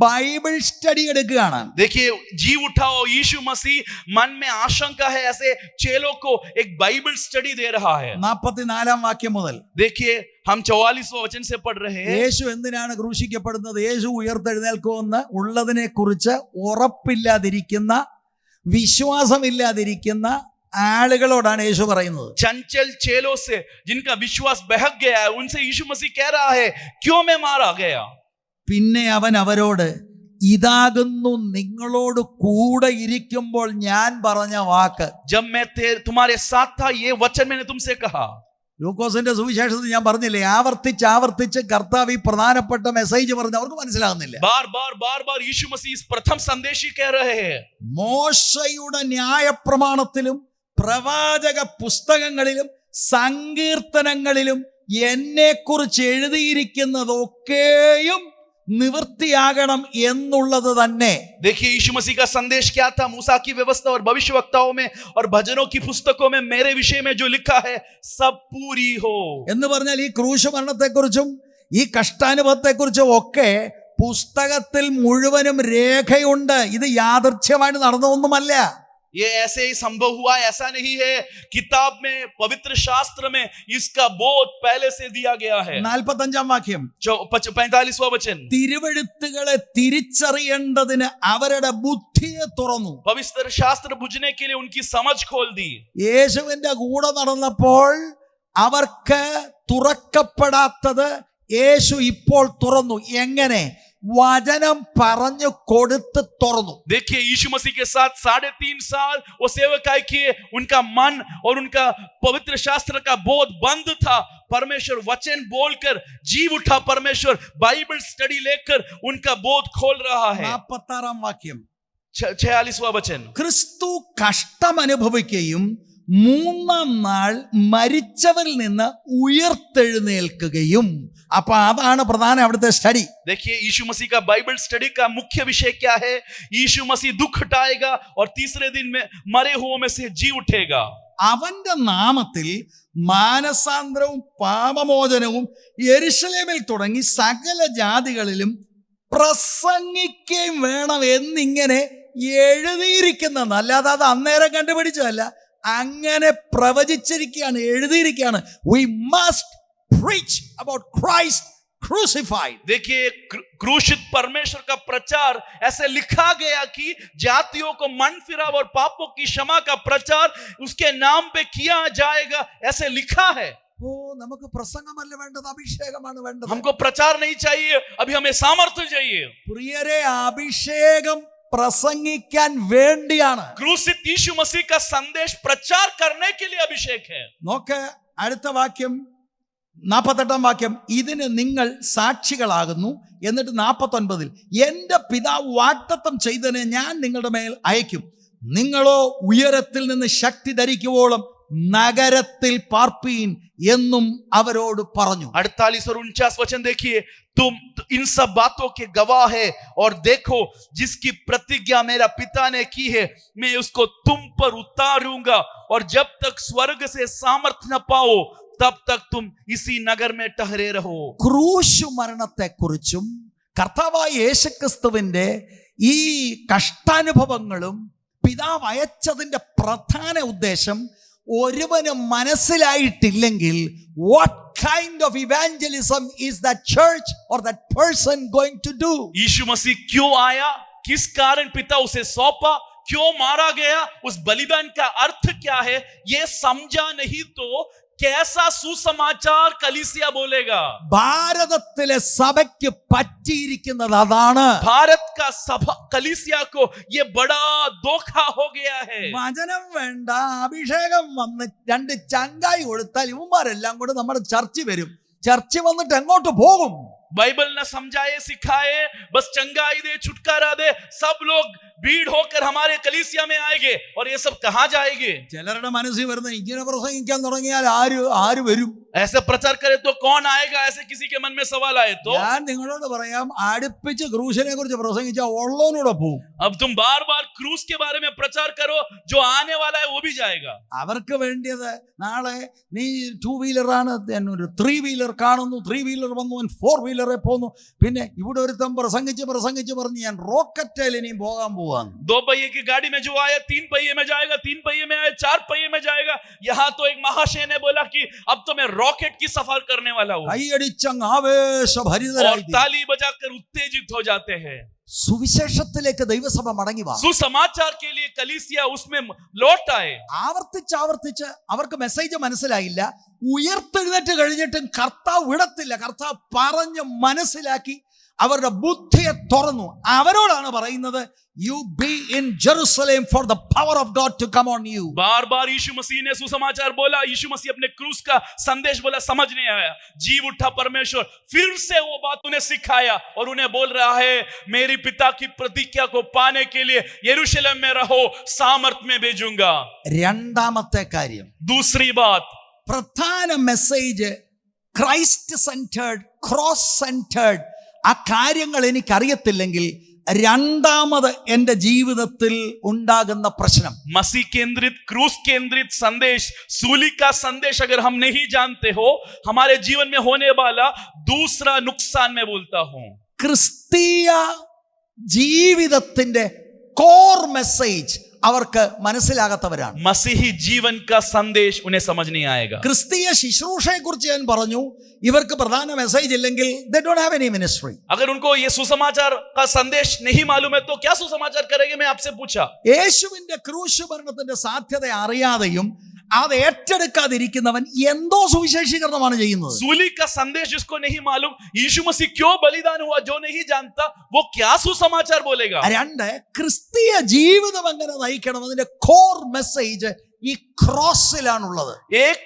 ബൈബിൾ സ്റ്റഡി എടുക്കുകയാണ്. देखिए, जी उठाओ यीशु मसीह मन में आशंका है ऐसे चेलों को एक बाइबल स्टडी दे रहा है. 44 വാക്യം മുതൽ देखिए, हम 44वां वचन से पढ़ रहे हैं. യേശു എന്തിനാണ് ക്രൂശിക്കപ്പെടുന്നത്? യേശു ഉയർത്തെഴുന്നേൽക്കുമെന്ന് ഉള്ളതിനെ കുറിച്ച് ഉറപ്പില്ലാതിരിക്കുന്ന, വിശ്വാസമില്ലാതിരിക്കുന്ന ആളുകളോടാണ് യേശു പറയുന്നത്. चंचल चेलों से जिनका विश्वास बहक गया है, उनसे यीशु मसीह कह रहा है क्यों मैं मारा गया. പിന്നെ അവൻ അവരോട്, ഇതാകുന്നു നിങ്ങളോട് കൂടെ ഇരിക്കുമ്പോൾ ഞാൻ പറഞ്ഞ വാക്ക്. जब मैं तुम्हारे साथ था, ये वचन मैंने तुमसे कहा. ലൂക്കോസിന്റെ സുവിശേഷത്തിൽ ഞാൻ പറഞ്ഞില്ലേ, ആവർത്തിച്ച് കർത്താവ് ഈ പ്രധാനപ്പെട്ട മെസ്സേജ് പറഞ്ഞ് അവർക്ക് മനസ്സിലാകുന്നില്ല. बार बार यीशु मसीह इस प्रथम संदेश ही कह रहे हैं. മോശയുടെ ന്യായപ്രമാണത്തിലും പ്രവാചക പുസ്തകങ്ങളിലും സങ്കീർത്തനങ്ങളിലും എന്നെ കുറിച്ച് എഴുതിയിരിക്കുന്നതൊക്കെയും നിവൃത്തിയാകണം എന്നുള്ളത് തന്നെ. देखिए, यीशु मसीह का संदेश क्या था? मूसा की व्यवस्था और भविष्यवक्ताओं में और भजनों की पुस्तकों में मेरे विषय में जो लिखा है सब पूरी हो. എന്ന് പറഞ്ഞാൽ ഈ ക്രൂശ് മരണത്തെക്കുറിച്ചും ഈ കഷ്ടാനുഭവത്തെക്കുറിച്ചും ഒക്കെ പുസ്തകത്തിൽ മുഴുവനും രേഖയുണ്ട്. ഇത് യാദൃച്ഛമായിട്ട് നടന്നതൊന്നുമല്ല. ये ऐसे ही संभव हुआ, ऐसा नहीं है. किताब में, पवित्र शास्त्र में इसका बोध पहले से दिया गया है. 45 വാക്യം, 45वां वचन. തിരുവെഴുത്തുകളെ തിരിച്ചറിയേണ്ടതിന് അവരുടെ ബുദ്ധിയെ തുറന്നു. पवित्र शास्त्र बुझने के लिए उनकी समझ खोल दी. യേശുവിന്റെ കൂടെ നടന്നപ്പോൾ അവർക്ക് തുറക്കപ്പെടാത്തത് യേശു ഇപ്പോൾ തുറന്നു. എങ്ങനെ? വചനം പറഞ്ഞു കൊടുത്ത് തുറന്നു. देखिए, यीशु मसीह के साथ 3.5 साल वो सेवकाई किए. उनका मन और उनका पवित्र शास्त्र का बोध बंद था. परमेश्वर वचन बोलकर जीव उठा. परमेश्वर बाइबल स्टडी लेकर उनका बोध खोल रहा है. 46 വാക്യം, 46वां वचन. ക്രിസ്തു കഷ്ടം അനുഭവിക്കുകയും 3-ാം നാൾ മരിച്ചവരിൽ നിന്ന് ഉയർത്തെഴുന്നേൽക്കുകയും. അപ്പൊ അതാണ് പ്രധാന അവിടുത്തെ സ്റ്റഡി. देखिए, यीशु मसीह का बाइबल स्टडी का मुख्य विषय क्या है? यीशु मसीह दुख हटाएगा और तीसरे दिन में मरे हुओं में से जी उठेगा. അവന്റെ നാമത്തിൽ മാനസാന്തരവും പാപമോചനവും യെരുശലേമിൽ തുടങ്ങി സകല ജാതികളിലും പ്രസംഗിക്കുകയും വേണം എന്നിങ്ങനെ എഴുതിയിരിക്കുന്നത്. അല്ലാതെ അത് അന്നേരം കണ്ടുപിടിച്ചതല്ല, അങ്ങനെ പ്രവചിച്ചിരിക്കുകയാണ്, എഴുതിയിരിക്കുകയാണ്. We must preach about Christ crucified. देखिए, क्रूशित परमेश्वर का प्रचार ऐसे लिखा गया कि जातियों को मन फिराव और पापों की क्षमा का प्रचार उसके नाम पे किया जाएगा, ऐसे लिखा है. ഓ, നമുക്ക് പ്രസംഗമല്ല വേണ്ടത്, അഭിഷേകമാണ് വേണ്ടത്. हमको प्रचार नहीं चाहिए, अभी हमें सामर्थ्य चाहिए. പ്രിയരെ, അഭിഷേകം പ്രസംഗിക്കാൻ വേണ്ടിയാണ്. क्रूसित यीशु मसीह का संदेश प्रचार करने के लिए अभिषेक है. നോക്ക് അടുത്ത വാക്യം, 48 വാക്യം, ഇതിന് നിങ്ങൾ സാക്ഷികളാകുന്നു. എന്നിട്ട് 49, എൻ്റെ പിതാവ് വാഗ്ദത്തം ചെയ്തതിനെ ഞാൻ നിങ്ങളുടെ മേൽ അയക്കും. നിങ്ങളോ ഉയരത്തിൽ നിന്ന് ശക്തി ധരിക്കുവോളം നഗരത്തിൽ പാർപ്പീൻ എന്നും അവരോട് പറഞ്ഞു. 48 और 49 वचन देखिए, तुम इन सब बातों के गवाह है, और देखो जिसकी प्रतिज्ञा मेरा पिता ने की है मैं उसको तुम पर उतारूंगा, और जब तक स्वर्ग से सामर्थ्य न पाओ तब तक तुम इसी नगर में ठहरे रहो. ക്രൂശു മരണത്തെക്കുറിച്ചും കർത്താവായ യേശുക്രിസ്തുവിന്റെ ഈ കഷ്ടാനുഭവങ്ങളും പിതാവ് അയച്ചതിന്റെ പ്രധാന ഉദ്ദേശം ഒരുവന് മനസ്സിലായിട്ടില്ലെങ്കിൽ what kind of evangelism is that church or that person going to do? यीशु मसीह क्यों आया, किस कारण पिता उसे सौंपा, क्यों मारा गया, उस बलिदान का अर्थ क्या है, ये समझा नहीं तो कैसा सुसमाचार कलीसिया बोलेगा. ഭാരതത്തിലെ സഭയ്ക്ക് പറ്റിയിരിക്കുന്നത് അതാണ്. भारत का सभा कलीसिया को ये बड़ा धोखा हो गया है. വചനം വേണ്ട, അഭിഷേകം വന്ന് 2 ചങ്കായി കൊടുത്താൽ ഇവന്മാരെല്ലാം കൂടെ നമ്മുടെ ചർച്ചിൽ വരും. ചർച്ച വന്നിട്ട് എങ്ങോട്ട് പോകും? बाइबल न समझाए सिखाए, बस चंगाई दे, छुटकारा दे, सब लोग भीड़ होकर हमारे कलीसिया में आएंगे, और ये सब कहां जाएंगे? ചിലരുടെ മനസ്സിൽ വരുന്ന ഇങ്ങനെ പ്രസംഗിക്കാൻ തുടങ്ങിയാൽ ആര് വരും? ऐसे प्रचार करे तो कौन आएगा, ऐसे किसी के मन में सवाल आए तो ഞാൻ നിങ്ങളോട് പറയാം, അടുപ്പിച്ച് ക്രൂശിനെ കുറിച്ച് പ്രസംഗിച്ചാൽ ഉള്ളവനൂടെ പോകും. अब तुम बार बार क्रूस के बारे में प्रचार करो, जो आने वाला है वो भी जाएगा. അവർക്ക് വേണ്ടിയത് നാളെ നീ 2 വീലറാണ്, ഒരു 3 വീലർ കാണുന്നു, 3 വീലർ വന്നു, 4 വീലറെ പോകുന്നു. പിന്നെ ഇവിടെ ഒരുത്തം പ്രസംഗിച്ച് പറഞ്ഞ് ഞാൻ റോക്കറ്റിൽ ഇനിയും പോകാൻ പോവാന്ന്. 2 पहिए की गाड़ी में जो आया 3 पहिए में जाएगा, 3 पहिए में आया 4 पहिए में जाएगा. यहाँ तो एक महाशय ने बोला कि अब तो मैं रॉकेट की सफर करने वाला हूँ, കൈയടിച്ചങ്ങ് और ആവേശഭരിതരായി ताली बजाकर उत्तेजित हो जाते हैं. സുവിശേഷത്തിലേക്ക് ദൈവസഭ മടങ്ങി വാ. सुसमाचार के लिए कलीसिया उसमें लौट आए. ആവർത്തിച്ച് അവർക്ക് മെസ്സേജ് മനസ്സിലായില്ല. ഉയർത്തെഴുന്നേറ്റ് കഴിഞ്ഞിട്ടും കർത്താവ് വിടത്തില്ല. കർത്താവ് പറഞ്ഞ് മനസ്സിലാക്കി അവരുടെ ബുദ്ധിയെ തുറന്നു. അവരോടാണ് പറയുന്നത്, you be in Jerusalem for the power of God to come on you. बार बार यीशु मसीह ने सुसमाचार बोला, यीशु मसीह अपने क्रूस का संदेश बोला, समझ नहीं आया. जीव उठा परमेश्वर फिर से वो बात उन्हें सिखाया, और उन्हें बोल रहा है, मेरी पिता की प्रतिज्ञा को पाने के लिए यरूशलेम में रहो, सामर्थ में भेजूंगा. രണ്ടാമത്തെ കാര്യം, दूसरी बात, പ്രധാന message Christ centred, cross centred, ആ കാര്യങ്ങൾ എനിക്കറിയത്തില്ലെങ്കിൽ രണ്ടാമത് എൻ്റെ ജീവിതത്തിൽ ഉണ്ടാകുന്ന പ്രശ്നം, मसीह केंद्रित, क्रूस केंद्रित संदेश, सूली का संदेश अगर हम नहीं जानते हो, हमारे जीवन में होने वाला दूसरा नुकसान मैं बोलता हूं. ക്രിസ്തീയ ജീവിതത്തിന്റെ കോർ മെസ്സേജ് അവർക്ക് മനസ്സിലാകാത്തവരാണ്. मसीही जीवन का संदेश उन्हें समझ नहीं आएगा. ക്രിസ്തീയ ശുശ്രൂഷയെ കുറിച്ച് ഞാൻ പറഞ്ഞു, ഇവർക്ക് പ്രധാന മെസ്സേജ് ഇല്ലെങ്കിൽ they don't have any ministry. अगर उनको ये सुसमाचार का संदेश नहीं मालूम है तो क्या सुसमाचार करेंगे, मैं आपसे पूछा. യേശുവിന്റെ ക്രൂശ് മരണത്തിന്റെ സാധ്യത അറിയാതെയും അത് ഏറ്റെടുക്കാതിരിക്കുന്നവൻ എന്തോ സുവിശേഷീകരണമാണ് ചെയ്യുന്നത്. सूली का संदेश जिसको नहीं मालूम, यीशु मसीह क्यों बलिदान हुआ जो नहीं जानता, वो क्या सुसमाचार बोलेगा. 2, ക്രിസ്തീയ ജീവിതം എങ്ങനെ നയിക്കണം, അതിന്റെ കോർ മെസ്സേജ് ഈ ക്രോസിലാണുള്ളത്. एक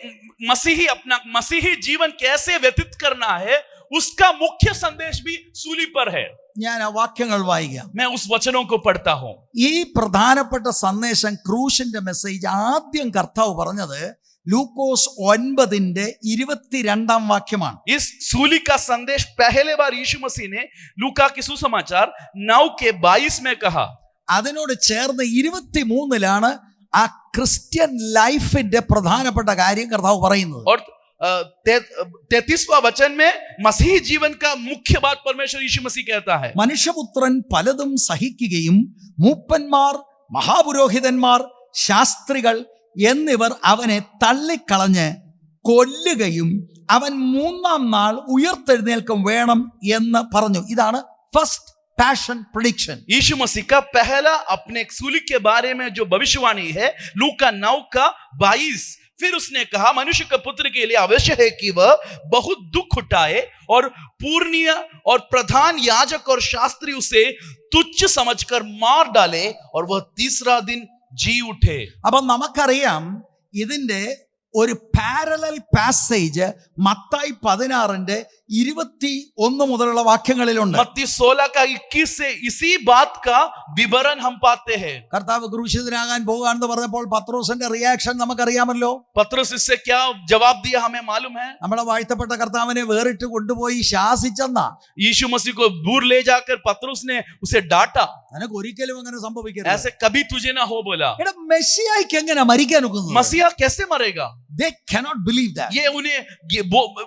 मसीही अपना मसीही जीवन कैसे व्यतीत करना है, उसका मुख्य संदेश भी सूली पर है. ഞാൻ ആ വാക്യങ്ങൾ വായിക്കാം. मैं उस वचनों को पढ़ता हूं. ഈ പ്രധാനപ്പെട്ട സന്ദേശം, ക്രൂശിന്റെ മെസ്സേജ് ആദ്യം കർത്താവ് പറഞ്ഞത് ലൂക്കോസ് 9:22 വാക്യമാണ്. इस सूली का संदेश पहले बार यीशु मसीह ने लूका के सुसमाचार 9:22 में कहा. അതിനോട് ചേർന്ന് 23 ആ ക്രിസ്ത്യൻ ലൈഫിന്റെ പ്രധാനപ്പെട്ട കാര്യം കർത്താവ് പറയുന്നത്. और 33वां वचन में मसीही जीवन का मुख्य बात परमेश्वर यीशु मसीह कहता है. മനുഷ്യപുത്രൻ പലതും സഹിക്കുകയും മൂപ്പന്മാർ, മഹാപുരോഹിതന്മാർ, ശാസ്ത്രികൾ എന്നിവർ അവനെ തള്ളിക്കളഞ്ഞ് കൊല്ലുകയും അവൻ 3-ാം നാൾ ഉയർത്തെഴുന്നേൽക്കും വേണം എന്ന് പറഞ്ഞു. ഇതാണ് ഫസ്റ്റ് पैशन प्रेडिक्शन. यीशु मसीह का पहला अपने सूली के बारे में जो भविष्यवाणी है, लूका 9:22. फिर उसने कहा, मनुष्य के पुत्र के लिए आवश्यक है कि वह बहुत दुख उठाए, और पूर्णीय और प्रधान याजक और शास्त्री उसे तुच्छ समझकर मार डाले, और वह 3रा दिन जी उठे. അപ്പം നമുക്കറിയാം ഇതിന്റെ ഒരു പാരലൽ പാസേജ് മത്തായി 16:21 മുതലുള്ള വാക്യങ്ങളിലുണ്ട്. मत्ती 16:21 से इसी बात का विवरण हम पाते हैं. കർത്താവ് ക്രൂശിതനാകാൻ പോകുകയാണെന്ന് പറഞ്ഞപ്പോൾ പത്രോസിന്റെ റിയാക്ഷൻ നമുക്കറിയാമല്ലോ. पतरस इससे क्या जवाब दिया हमें मालूम है. നമ്മളെ വാഴ്ത്തപ്പെട്ട കർത്താവിനെ വേറിട്ട് കൊണ്ടുപോയി ശാസിച്ചെന്നാ. यीशु मसीह को दूर ले जाकर पतरस ने उसे डांटा. നിനക്ക് ഒരിക്കലും അങ്ങനെ സംഭവിക്കരുത്. ऐसे कभी तुझे ना हो बोला. എടാ, മെസ്സിയായിക്ക് എങ്ങനെ മരിക്കാൻ ഒക്കുന്നത്? मसीहा कैसे मरेगा? They cannot believe that. ये उन्हें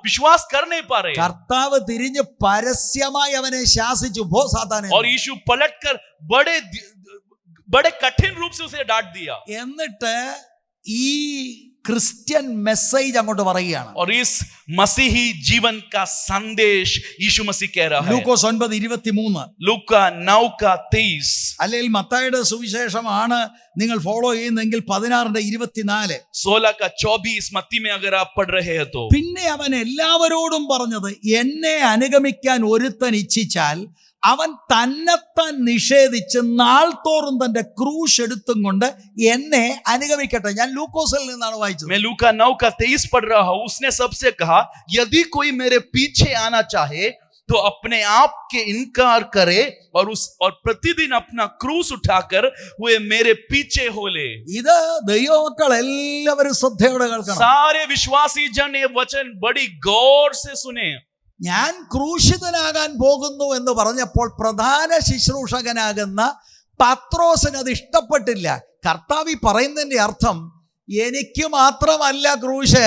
विश्वास कर नहीं पा रहे. കർത്താവ് തിരിഞ്ഞ് പരസ്യമായി അവനെ ശാസിച്ചു, പോ സാത്താനെ. और यीशु पलटकर बड़े कठिन रूप से उसे डांट दिया. എന്നിട്ട് ഈ ക്രിസ്ത്യൻ മെസ്സേജ് അങ്ങോട്ട് പറയുകയാണ്. और इस मसीही जीवन का संदेश यीशु मसीह कह रहा है. ലൂക്കോസ് 9:23. लूका 9:23. അല്ലെങ്കിൽ മത്തായിയുടെ സുവിശേഷമാണ് നിങ്ങൾ ഫോളോ ചെയ്യുന്നെങ്കിൽ 16:24. 16:24 मत्ती में अगर आप पढ़ रहे हैं तो. പിന്നെ അവൻ എല്ലാവരോടും പറഞ്ഞത്, എന്നെ അനുഗമിക്കാൻ ഒരുത്തൻ ഇച്ഛിച്ചാൽ അവൻ തന്നെത്താൻ നിഷേധിച്ച് നാൾ തോറും തന്റെ ക്രൂശ് എടുത്തും കൊണ്ട് എന്നെ അനുഗമിക്കട്ടെ. ഞാൻ ലൂക്കോസിൽ നിന്നാണ് വായിച്ചത്. मैं लूका 9:23 पढ़ रहा हूं. उसने सबसे कहा, यदि कोई मेरे पीछे आना चाहे तो अपने आप के इनकार करे और प्रतिदिन अपना क्रूस उठाकर वे मेरे पीछे हो ले. ഇത് ദൈവമക്കൾ എല്ലാവരും ശ്രദ്ധയോടെ കേൾക്കണം. सारे विश्वासी जन ये वचन बड़ी गौर से सुने. ഞാൻ ക്രൂശിതനാകാൻ പോകുന്നു എന്ന് പറഞ്ഞപ്പോൾ പ്രധാന ശുശ്രൂഷകനാകുന്ന പത്രോസിന് അത് ഇഷ്ടപ്പെട്ടില്ല. കർത്താവ് പറയുന്നതിന്റെ അർത്ഥം, എനിക്ക് മാത്രമല്ല ക്രൂശ്,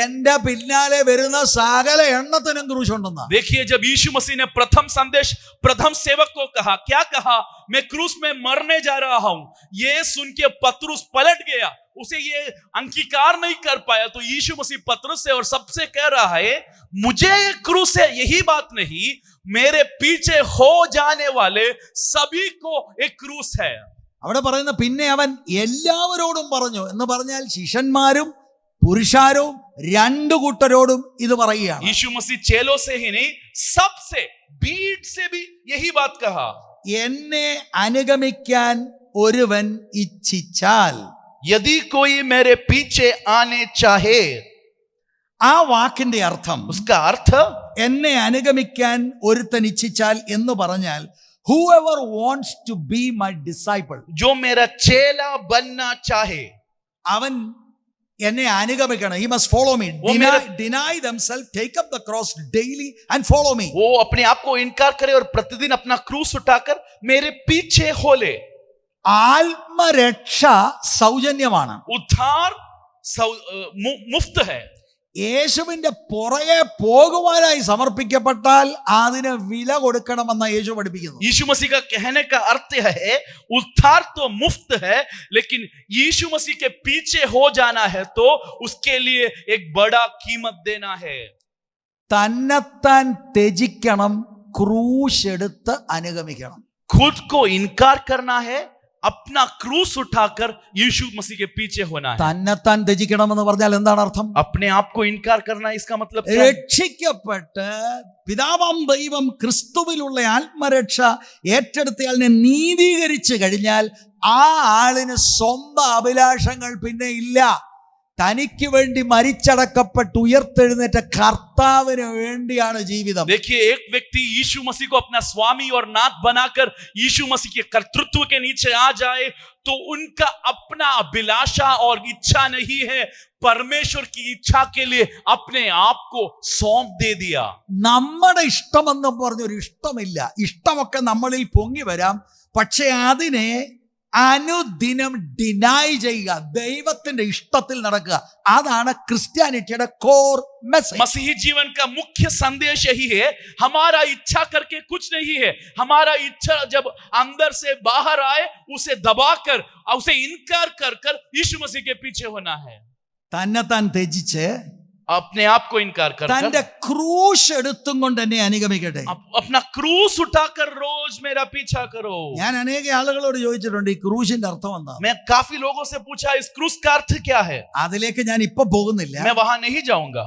എന്റെ പിന്നാലെ വരുന്ന സകല എണ്ണത്തിനും ക്രൂശുണ്ടെന്നാ. देखिए, जब यीशु मसीह ने प्रथम संदेश प्रथम सेवक को कहा, क्या कहा? मैं क्रूस में मरने जा रहा हूं. ये सुन के पतरस पलट गया. उसे ये अंगीकार नहीं कर पाया. तो यीशु मसीह पतरस से और सबसे कह रहा है, मुझे ये क्रूस है यही बात नहीं, मेरे पीछे हो जाने वाले सभी को एक क्रूस है. അവിടെ പറയുന്ന പിന്നെ അവൻ എല്ലാവരോടും പറഞ്ഞു എന്ന് പറഞ്ഞാൽ ശിഷ്യന്മാരും പുരുഷാരവും രണ്ടു കൂട്ടരോടും ഇത് പറയുകയാണ്. यीशु मसीह चेलों से ही नहीं, सबसे, भीड़ से भी यही बात कहा. എന്നെ അനുഗമിക്കാൻ ഒരുവൻ ഇച്ഛിച്ചാൽ. यदि कोई मेरे पीछे आने चाहे, ആ വാക്കിന്റെ അർത്ഥം, उसका अर्थ, എന്നെ അനുഗമിക്കാൻ ഒരുത്തൻ ഇച്ഛിച്ചാൽ എന്ന് പറഞ്ഞാൽ whoever wants to be my disciple, जो मेरा चेला बनना चाहे, അവൻ എന്നെ അനുഗമിക്കണം. he must follow me. deny themselves, take up the cross daily and follow me. वो अपने आप को इनकार करे और प्रतिदिन अपना क्रूस उठाकर मेरे पीछे हो ले. ആത്മരക്ഷ സൗജന്യമാണ്. उद्धार मुफ्त है. യേശുവിന്റെ പുറകെ പോകുവാനായി സമർപ്പിക്കപ്പെട്ടാൽ അതിന് വില കൊടുക്കണമെന്ന യേശു പഠിപ്പിക്കുന്നു. यीशु मसीह का कहने का अर्थ है, उद्धार तो मुफ्त है, लेकिन यीशु मसीह के पीछे हो जाना है तो उसके लिए एक बड़ा कीमत देना है. തന്നെത്താൻ ത്യജിക്കണം, ക്രൂശ് എടുത്ത് അനുഗമിക്കണം. खुद को इनकार करना है, अपना क्रूस उठाकर यीशु मसीह के पीछे होना है. തന്നെത്താൻ ത്യജിക്കണമെന്ന് പറഞ്ഞാൽ എന്താണ് അർത്ഥം? अपने आप को इनकार करना, इसका मतलब क्या है? രക്ഷിക്കപ്പെട്ട് പിതാവാം ദൈവം ക്രിസ്തുവിലുള്ള ആത്മരക്ഷ ഏറ്റെടുത്തയാളിനെ നീതീകരിച്ചു കഴിഞ്ഞാൽ ആ ആളിന് സ്വന്തം അഭിലാഷങ്ങൾ പിന്നെ ഇല്ല. തനിക്ക് വേണ്ടി മരിച്ചടക്കപ്പെട്ട് ഉയർത്തെഴുന്നേറ്റ കർത്താവിന് വേണ്ടിയാണ് ജീവിതം. देखिए, एक व्यक्ति यीशु मसीह को अपना स्वामी और नाथ बनाकर यीशु मसीह के कर्तृत्व के नीचे आ जाए तो उनका अपना अभिलाषा और इच्छा नहीं है, परमेश्वर की इच्छा के लिए अपने आप को सौंप दे दिया. നമ്മുടെ ഇഷ്ടമെന്ന് പറഞ്ഞൊരു ഇഷ്ടമില്ല. ഇഷ്ടമൊക്കെ നമ്മളിൽ പൊങ്ങി വരാം, പക്ഷെ അതിനെ അനുദിനം ഡിനായ് ചെയ്യുക, ദൈവത്തിന്റെ ഇഷ്ടത്തിൽ നടക്കുക. അതാണ് ക്രിസ്ത്യാനിറ്റിയുടെ കോർ മെസ്സേജ്. मसीही जीवन का मुख्य संदेश यही है. हमारा इच्छा करके कुछ नहीं है. हमारा इच्छा जब अंदर से बाहर आए, उसे दबाकर, उसे इनकार कर कर यीशु मसीह के पीछे होना है. തന്നെത്താൻ ത്യജിച്ച് अपने आप को इनकार कर തന്റെ ക്രൂശ് എടുത്തും കൊണ്ട് എന്നെ അനുഗമിക്കട്ടെ. अपना क्रूस उठाकर रोज मेरा पीछा करो. ഞാൻ അനേക ആളുകളോട് ചോദിച്ചിട്ടുണ്ട് ഈ ക്രൂശിന്റെ അർത്ഥം എന്താ. मैं काफी लोगों से पूछा, इस क्रूस का अर्थ क्या है? അതിലേക്ക് ഞാൻ ഇപ്പൊ പോകുന്നില്ല. मैं वहां नहीं जाऊंगा.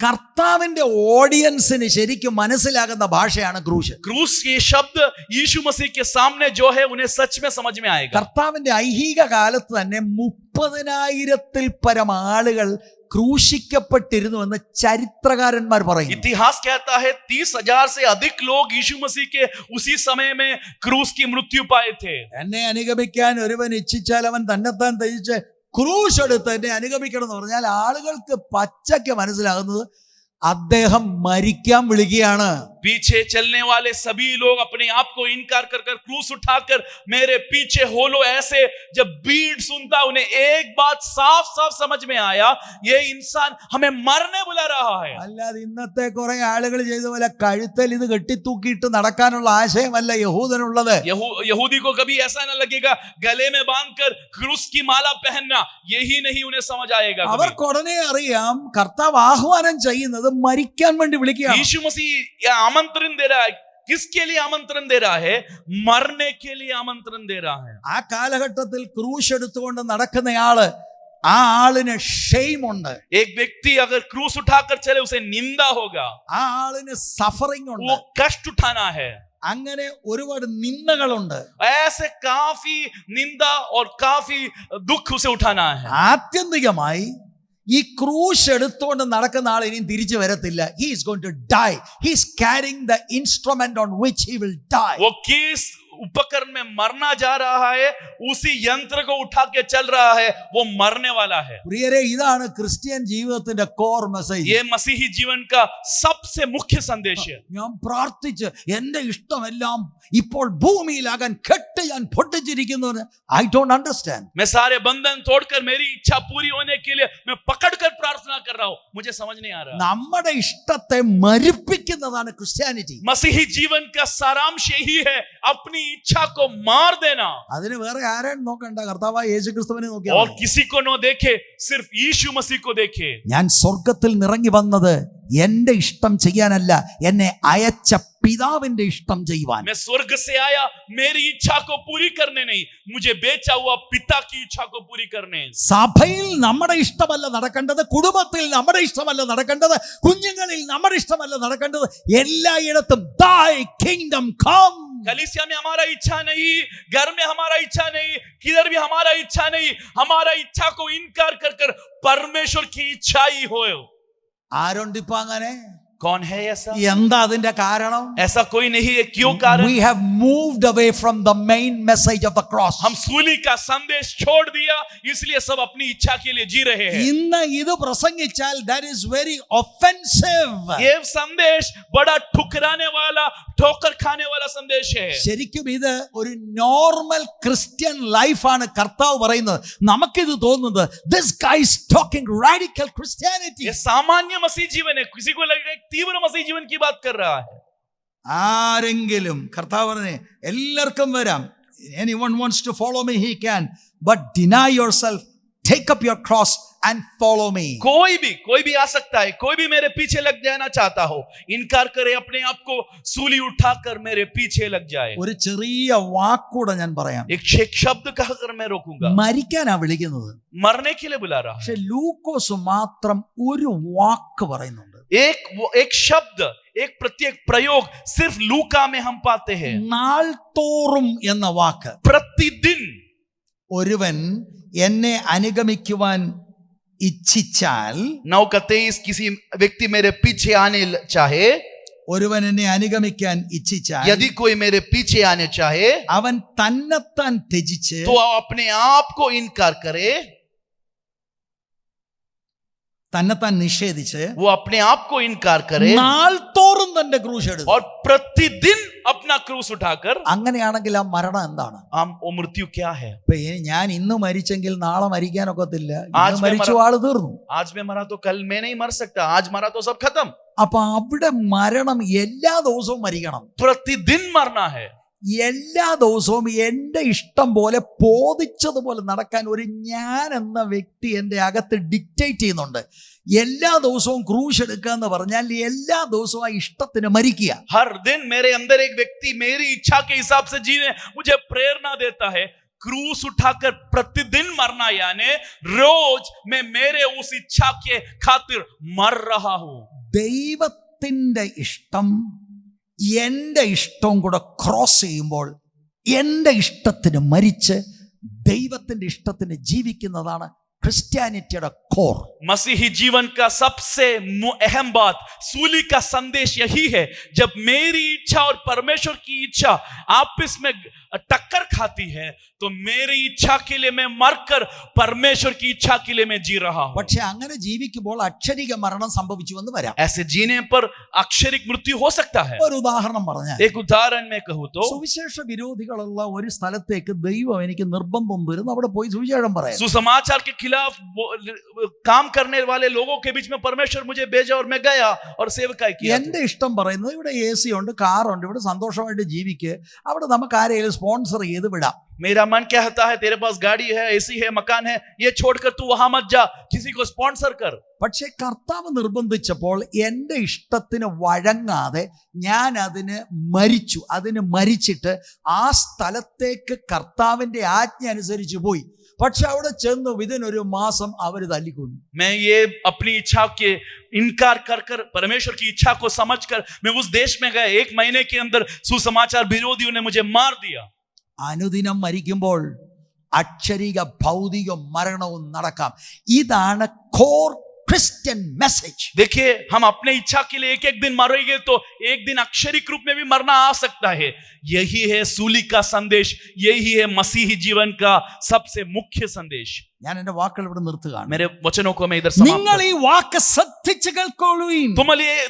കർത്താവിന്റെ ഓഡിയൻസിന് ശരിക്കും മനസ്സിലാകുന്ന ഭാഷയാണ് ക്രൂശ്. क्रूस ये शब्द यीशु मसीह के सामने जो है उन्हें सच में समझ में आएगा. കർത്താവിന്റെ ഐഹിക കാലത്ത് തന്നെ 30,000-ൽ പരം ആളുകൾ ക്രൂശിക്കപ്പെട്ടിരുന്നു എന്ന് ചരിത്രകാരന്മാർ പറയും. इतिहास कहता है 30,000 से अधिक लोग यीशु मसीह के उसी समय में क्रूस की मृत्यु पाए थे. എന്നെ അനുഗമിക്കാൻ ഒരുവൻ ഇച്ഛിച്ചാൽ അവൻ തന്നെത്താൻ ത്യജിച്ച് ക്രൂശ് എടുത്ത് എന്നെ അനുഗമിക്കണം എന്ന് പറഞ്ഞാൽ ആളുകൾക്ക് പച്ചയ്ക്ക് മനസ്സിലാകുന്നത് അദ്ദേഹം മരിക്കാൻ വിളിക്കുകയാണ്. पीछे चलने वाले सभी लोग अपने आप को इनकार कर कर क्रूस उठाकर मेरे पीछे हो लो, ऐसे जब भीड़ सुनता उन्हें एक बात साफ साफ समझ में आया, ये इंसान हमें मरने बुला रहा है. അല്ലാതെ ഇന്നത്തെ കുറെ ആളുകൾ ചെയ്ത പോലെ കഴുത്തിൽ ഇത് കെട്ടിത്തൂക്കിയിട്ട് നടക്കാനുള്ള ആശയമല്ല യഹൂദനുള്ളത്. यहूदी को कभी ऐसा न लगेगा गले में बांधकर क्रूस की माला पहनना, यही नहीं उन्हें समझ आएगा. അവർക്ക് ഉടനെ അറിയാം കർത്താവ് ആഹ്വാനം ചെയ്യുന്നത് മരിക്കാൻ വേണ്ടി വിളിക്കുകയാണ്. यीशु मसीह आमंत्रण दे रहा है. किसके लिए आमंत्रण दे रहा है? मरने के लिए आमंत्रण दे रहा है. ആ കാലഘട്ടത്തിൽ ക്രൂശ് എടുത്തുകൊണ്ട് നടക്കുന്നയാള് ആ ആളിന് ഷെയിം ഉണ്ട്. एक व्यक्ति अगर क्रूस उठाकर चले उसे निंदा होगा, ആ ആളിന് സഫറിംഗ് ഉണ്ട്. वो कष्ट उठाना है. അങ്ങനെ ഒരുപാട് നിന്ദകളുണ്ട്. ऐसे काफी निंदा और काफी दुख उसे उठाना है. ആത്യന്തികമായി ഈ ക്രൂശ് എടുത്തുകൊണ്ട് നടക്കുന്ന ആൾ ഇനിയും തിരിച്ചു വരത്തില്ല. He is going to die. He is carrying the instrument on which he will die. वो किस उपकरण में मरना जा रहा है, उसी यंत्र को उठा के चल रहा है, वो मरने वाला है. പ്രിയരെ, ഇതാണ് ക്രിസ്ത്യൻ ജീവിതത്തിന്റെ കോർ മെസ്സേജ്. ये मसीही जीवन का सबसे मुख्य संदेश है. ഞാൻ പ്രാർത്ഥിച്ച് എന്റെ ഇഷ്ടമെല്ലാം ഇപ്പോൾ ഭൂമിയിലാകാൻ കെട്ട് ഞാൻ പൊട്ടിച്ചിരിക്കുന്നു. I don't understand. मैं सारे बंधन तोड़कर मेरी इच्छा पूरी होने के लिए मैं पकड़कर प्रार्थना कर रहा हूं, मुझे समझ नहीं आ रहा. നമ്മുടെ ഇഷ്ടത്തെ മരിപ്പിക്കുന്നതാണ് ക്രിസ്ത്യാനിറ്റി. मसीही जीवन का सारांश यही है, अपनी इच्छा को मार देना. അതിന് വേറെ ആരെയും നോക്കണ്ട, കർത്താവായ യേശുക്രിസ്തുവിനെ और നോക്കിയാൽ മതി. किसी को न देखे, सिर्फ यीशु मसीह को देखे. ഞാൻ സ്വർഗത്തിൽ നിറങ്ങി വന്നത് എന്റെ ഇഷ്ടം ചെയ്യാനല്ല, എന്നെ അയച്ച പിതാവിന്റെ ഇഷ്ടം ചെയ്യുവാൻ. मैं स्वर्ग से आया मेरी इच्छा को पूरी करने नहीं, मुझे बेचा हुआ पिता की इच्छा को पूरी करने. സഭയിൽ നമ്മുടെ ഇഷ്ടമല്ല നടക്കേണ്ടത്, കുടുംബത്തിൽ നമ്മുടെ ഇഷ്ടമല്ല നടക്കേണ്ടത്, കുഞ്ഞുങ്ങളിൽ നമ്മുടെ ഇഷ്ടമല്ല നടക്കേണ്ടത്. എല്ലായിടത്തും thy kingdom come. कलीसिया में हमारा इच्छा नहीं, घर में हमारा इच्छा नहीं, किधर भी हमारा इच्छा नहीं. हमारा इच्छा को इनकार कर कर परमेश्वर की इच्छा ही हो. ആരുണ്ടിപ്പോ അങ്ങനെ? कौन है ऐसा? എന്താ അതിന്റെ കാരണം? ऐसा कोई नहीं है. क्यों कारण? We have moved away from the main message of the cross. हम सूली का संदेश छोड़ दिया, इसलिए सब अपनी इच्छा के लिए जी रहे हैं. ഇന്ന് ഇത് പ്രസംഗിച്ചാൽ that is very offensive. ये संदेश बड़ा ठुकराने वाला, ठोकर खाने वाला संदेश है. ശരിക്കും ഇത് ഒരു നോർമൽ ക്രിസ്ത്യൻ ലൈഫാണ് കർത്താവ് പറയുന്നത്. നമുക്കിത് തോന്നുന്നത് this guy is talking radical Christianity. ये सामान्य मसीह जीवन है. किसी को लगेगा तीव्र मसीह जीवन की बात कर रहा है. ആരെങ്കിലും കർത്താവ് പറഞ്ഞേ എല്ലാവർക്കും വരാം. anyone wants to follow me he can, but deny yourself, take up your cross and follow me. कोई भी आ सकता है. कोई भी मेरे पीछे लग जाना चाहता हो, इनकार करे, अपने आप को सूली उठाकर मेरे पीछे लग जाए. ഒരു ചെറിയ വാക്കൂടെ ഞാൻ പറയാം. एक शब्द कहकर मैं रोकूंगा. മരിക്കാനാ വിളിക്കുന്നത്. मरने के लिए बुला रहा है. പക്ഷെ ലൂക്കോസ് മാത്രം ഒരു വാക്ക് പറയുന്നുണ്ട്. एक शब्द, एक प्रत्येक प्रयोग सिर्फ लूका में हम पाते हैं. നാൾ തോറും എന്ന വാക്ക്. प्रतिदिन. ഒരുവൻ എന്നെ അനുഗമിക്കുവാൻ ഇച്ഛിച്ചാൽ, 9:23 किसी व्यक्ति मेरे पीछे आने चाहे, ഒരുവൻ എന്നെ അനുഗമിക്കാൻ ഇച്ഛിച്ചാൽ, यदि कोई मेरे पीछे आने चाहे, അവൻ തന്നെത്താൻ ത്യജിച്ച്, तो अपने आप को इनकार करे, തന്നെത്താൻ നിഷേധിച്ച്, वो अपने आप को इनकार करे നാൾ തോറും തന്റെ ക്രൂശ് എടുക്കും. और प्रतिदिन अपना क्रूस उठाकर. അങ്ങനെയാണെങ്കിൽ ആ മരണം എന്താണ്? वो मृत्यु क्या है? ഇപ്പൊ ഞാൻ ഇന്ന് മരിച്ചെങ്കിൽ നാളെ മരിക്കാനൊക്കത്തില്ല. ആജ് മേ മരിച്ചു ആള് തീർന്നു. आज मैं मरा तो कल मैं नहीं मर सकता, आज मरा तो सब खत्म. അപ്പൊ അവിടെ മരണം എല്ലാ ദിവസവും മരിക്കണം. प्रतिदिन मरना है. എല്ലാ ദിവസവും എന്റെ ഇഷ്ടം പോലെ ബോധിച്ചതുപോലെ നടക്കാൻ ഒരു ഞാൻ എന്ന വ്യക്തി എന്റെ അകത്ത് ഡിക്റ്റേറ്റ് ചെയ്യുന്നുണ്ട്. എല്ലാ ദിവസവും ക്രൂശ് എടുക്കുക എന്ന് പറഞ്ഞാൽ എല്ലാ ദിവസവും ആ ഇഷ്ടത്തിന് മരിക്കുക. हर दिन मेरे अंदर एक व्यक्ति मेरी इच्छा के हिसाब से जीने मुझे प्रेरणा देता है. क्रूस उठाकर प्रतिदिन मरना, यानी रोज मैं मेरे उस इच्छा के खातिर मर रहा हूं. ദൈവത്തിന്റെ ഇഷ്ടം എന്റെ ഇഷ്ടവും കൂടെ ക്രോസ് ചെയ്യുമ്പോൾ എന്റെ ഇഷ്ടത്തിന് മരിച്ച് ദൈവത്തിന്റെ ഇഷ്ടത്തിന് ജീവിക്കുന്നതാണ് ക്രിസ്ത്യാനിറ്റിയുടെ കോർ. मसीही जीवन का सबसे अहम बात, सूली का संदेश यही है, जब मेरी इच्छा और परमेश्वर की इच्छा आपस में टक्कर खाती है तो मेरी इच्छा के लिए मैं मरकर परमेश्वर की इच्छा के लिए मैं जी रहा हूं. പക്ഷെ അങ്ങനെ ജീവിക്കുമ്പോൾ അക്ഷരിക മരണം സംഭവിച്ചു എന്ന് വരാം. ऐसे जीने पर अक्षरिक मृत्यु हो सकता है. ഒരു ഉദാഹരണം പറഞ്ഞാൽ, एक उदाहरण में कहूं तो, സുവിശേഷ വിരോധികളുള്ള ഒരു സ്ഥലത്തേക്ക് ദൈവം എനിക്ക് നിർബന്ധം തരുന്നു അവിടെ പോയി സുവിശേഷം പറയാം. सुसमाचार के खिलाफ काम करने वाले लोगों के बीच में परमेश्वर मुझे भेजा और मैं गया और सेवकाई किया. എന്റെ ഇഷ്ടം പറയുന്നത് ഇവിടെ AC ഉണ്ട്, കാറുണ്ട്, ഇവിടെ സന്തോഷമായിട്ട് ജീവിക്ക്, അവിടെ നമുക്ക് ആരെയും സ്പോൺസർ ചെയ്ത് വിടാം. मेरा मन कहता है तेरे पास गाड़ी है, AC है, मकान है, ये छोड़कर तू वहां मत जा, किसी को स्पॉन्सर कर. പക്ഷെ കർത്താവ് നിർബന്ധിച്ചപ്പോൾ എൻ്റെ ഇഷ്ടത്തിന് വഴങ്ങാതെ ഞാൻ അതിന് മരിച്ചിട്ട് ആ സ്ഥലത്തേക്ക് കർത്താവിന്റെ ആജ്ഞ അനുസരിച്ച് പോയി. പക്ഷെ അവിടെ ചെന്നു വിതിനൊരു മാസം അവര് തല്ലിക്കൊന്നു. मैं ये अपनी इच्छा के इनकार कर परमेश्वर की इच्छा को समझकर मैं उस देश में गया, 1 महीने के अंदर सुसमाचार विरोधियों ने मुझे मार दिया. അനുദിനം മരിക്കുമ്പോൾ അക്ഷരിക ഭൗതിക മരണവും നടക്കാം. ഇതാണ് കോർ क्रिश्चियन मैसेज. देखिए, हम अपने इच्छा के लिए एक दिन मरेंगे तो एक दिन अक्षरिक रूप में भी मरना आ सकता है. यही है सूली का संदेश, यही है मसीही जीवन का सबसे मुख्य संदेश. ഞാൻ എൻ്റെ വാക്കുകൾ ഇവിടെ നിർത്തുകയാണ്. मेरे वचनों को मैं इधर समाप्त നിങ്ങൾ ഈ വാക്ക് ശ്രദ്ധിച്ചു കേൾക്കൊള്ളുവിൻ.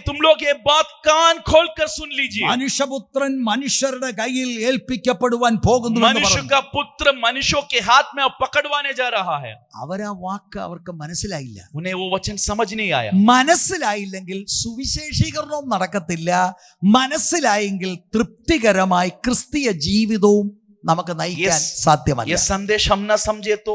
तुम लोग ये बात कान खोलकर सुन लीजिए. മനുഷ്യപുത്രൻ മനുഷ്യരുടെ കയ്യിൽ ഏൽപ്പിക്കപ്പെടുവാൻ പോകുന്നു. मनुष्य का पुत्र मनुष्यों के हाथ में पकड़वाने जा रहा है. അവരാ വാക്ക് അവർക്ക് മനസ്സിലായില്ല. उन्हें वो वचन समझ नहीं आया. മനസ്സിലായില്ലെങ്കിൽ സുവിശേഷീകരണവും നടക്കത്തില്ല. മനസ്സിലായെങ്കിൽ തൃപ്തികരമായി ക്രിസ്തീയ ജീവിതവും നമുക്ക് നയിക്കാൻ സാധ്യമല്ല. ये संदेश हम ना समझे तो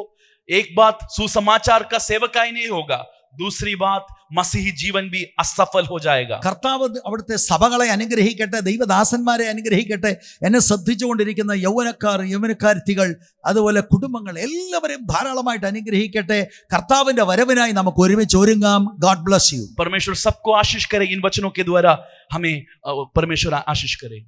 एक बात, सुसमाचार का सेवकाई नहीं होगा. दूसरी बात, मसीही जीवन भी असफल हो जाएगा. കർത്താവ് അവിടുത്തെ സഭകളെ അനുഗ്രഹിക്കട്ടെ, ദൈവദാസന്മാരെ അനുഗ്രഹിക്കട്ടെ. എന്നെ ശ്രദ്ധിച്ചുകൊണ്ടിരിക്കുന്ന യൗവനക്കാരത്തികൾ, അതുപോലെ കുടുംബങ്ങൾ എല്ലാവരെയും ധാരാളമായിട്ട് അനുഗ്രഹിക്കട്ടെ. കർത്താവിന്റെ വരവിനായി നമുക്ക് ഒരുമിച്ച് ഒരുങ്ങാം. God bless you. परमेश्वर सबको आशीष करे. इन वचनों के द्वारा हमें परमेश्वर आशीष करे.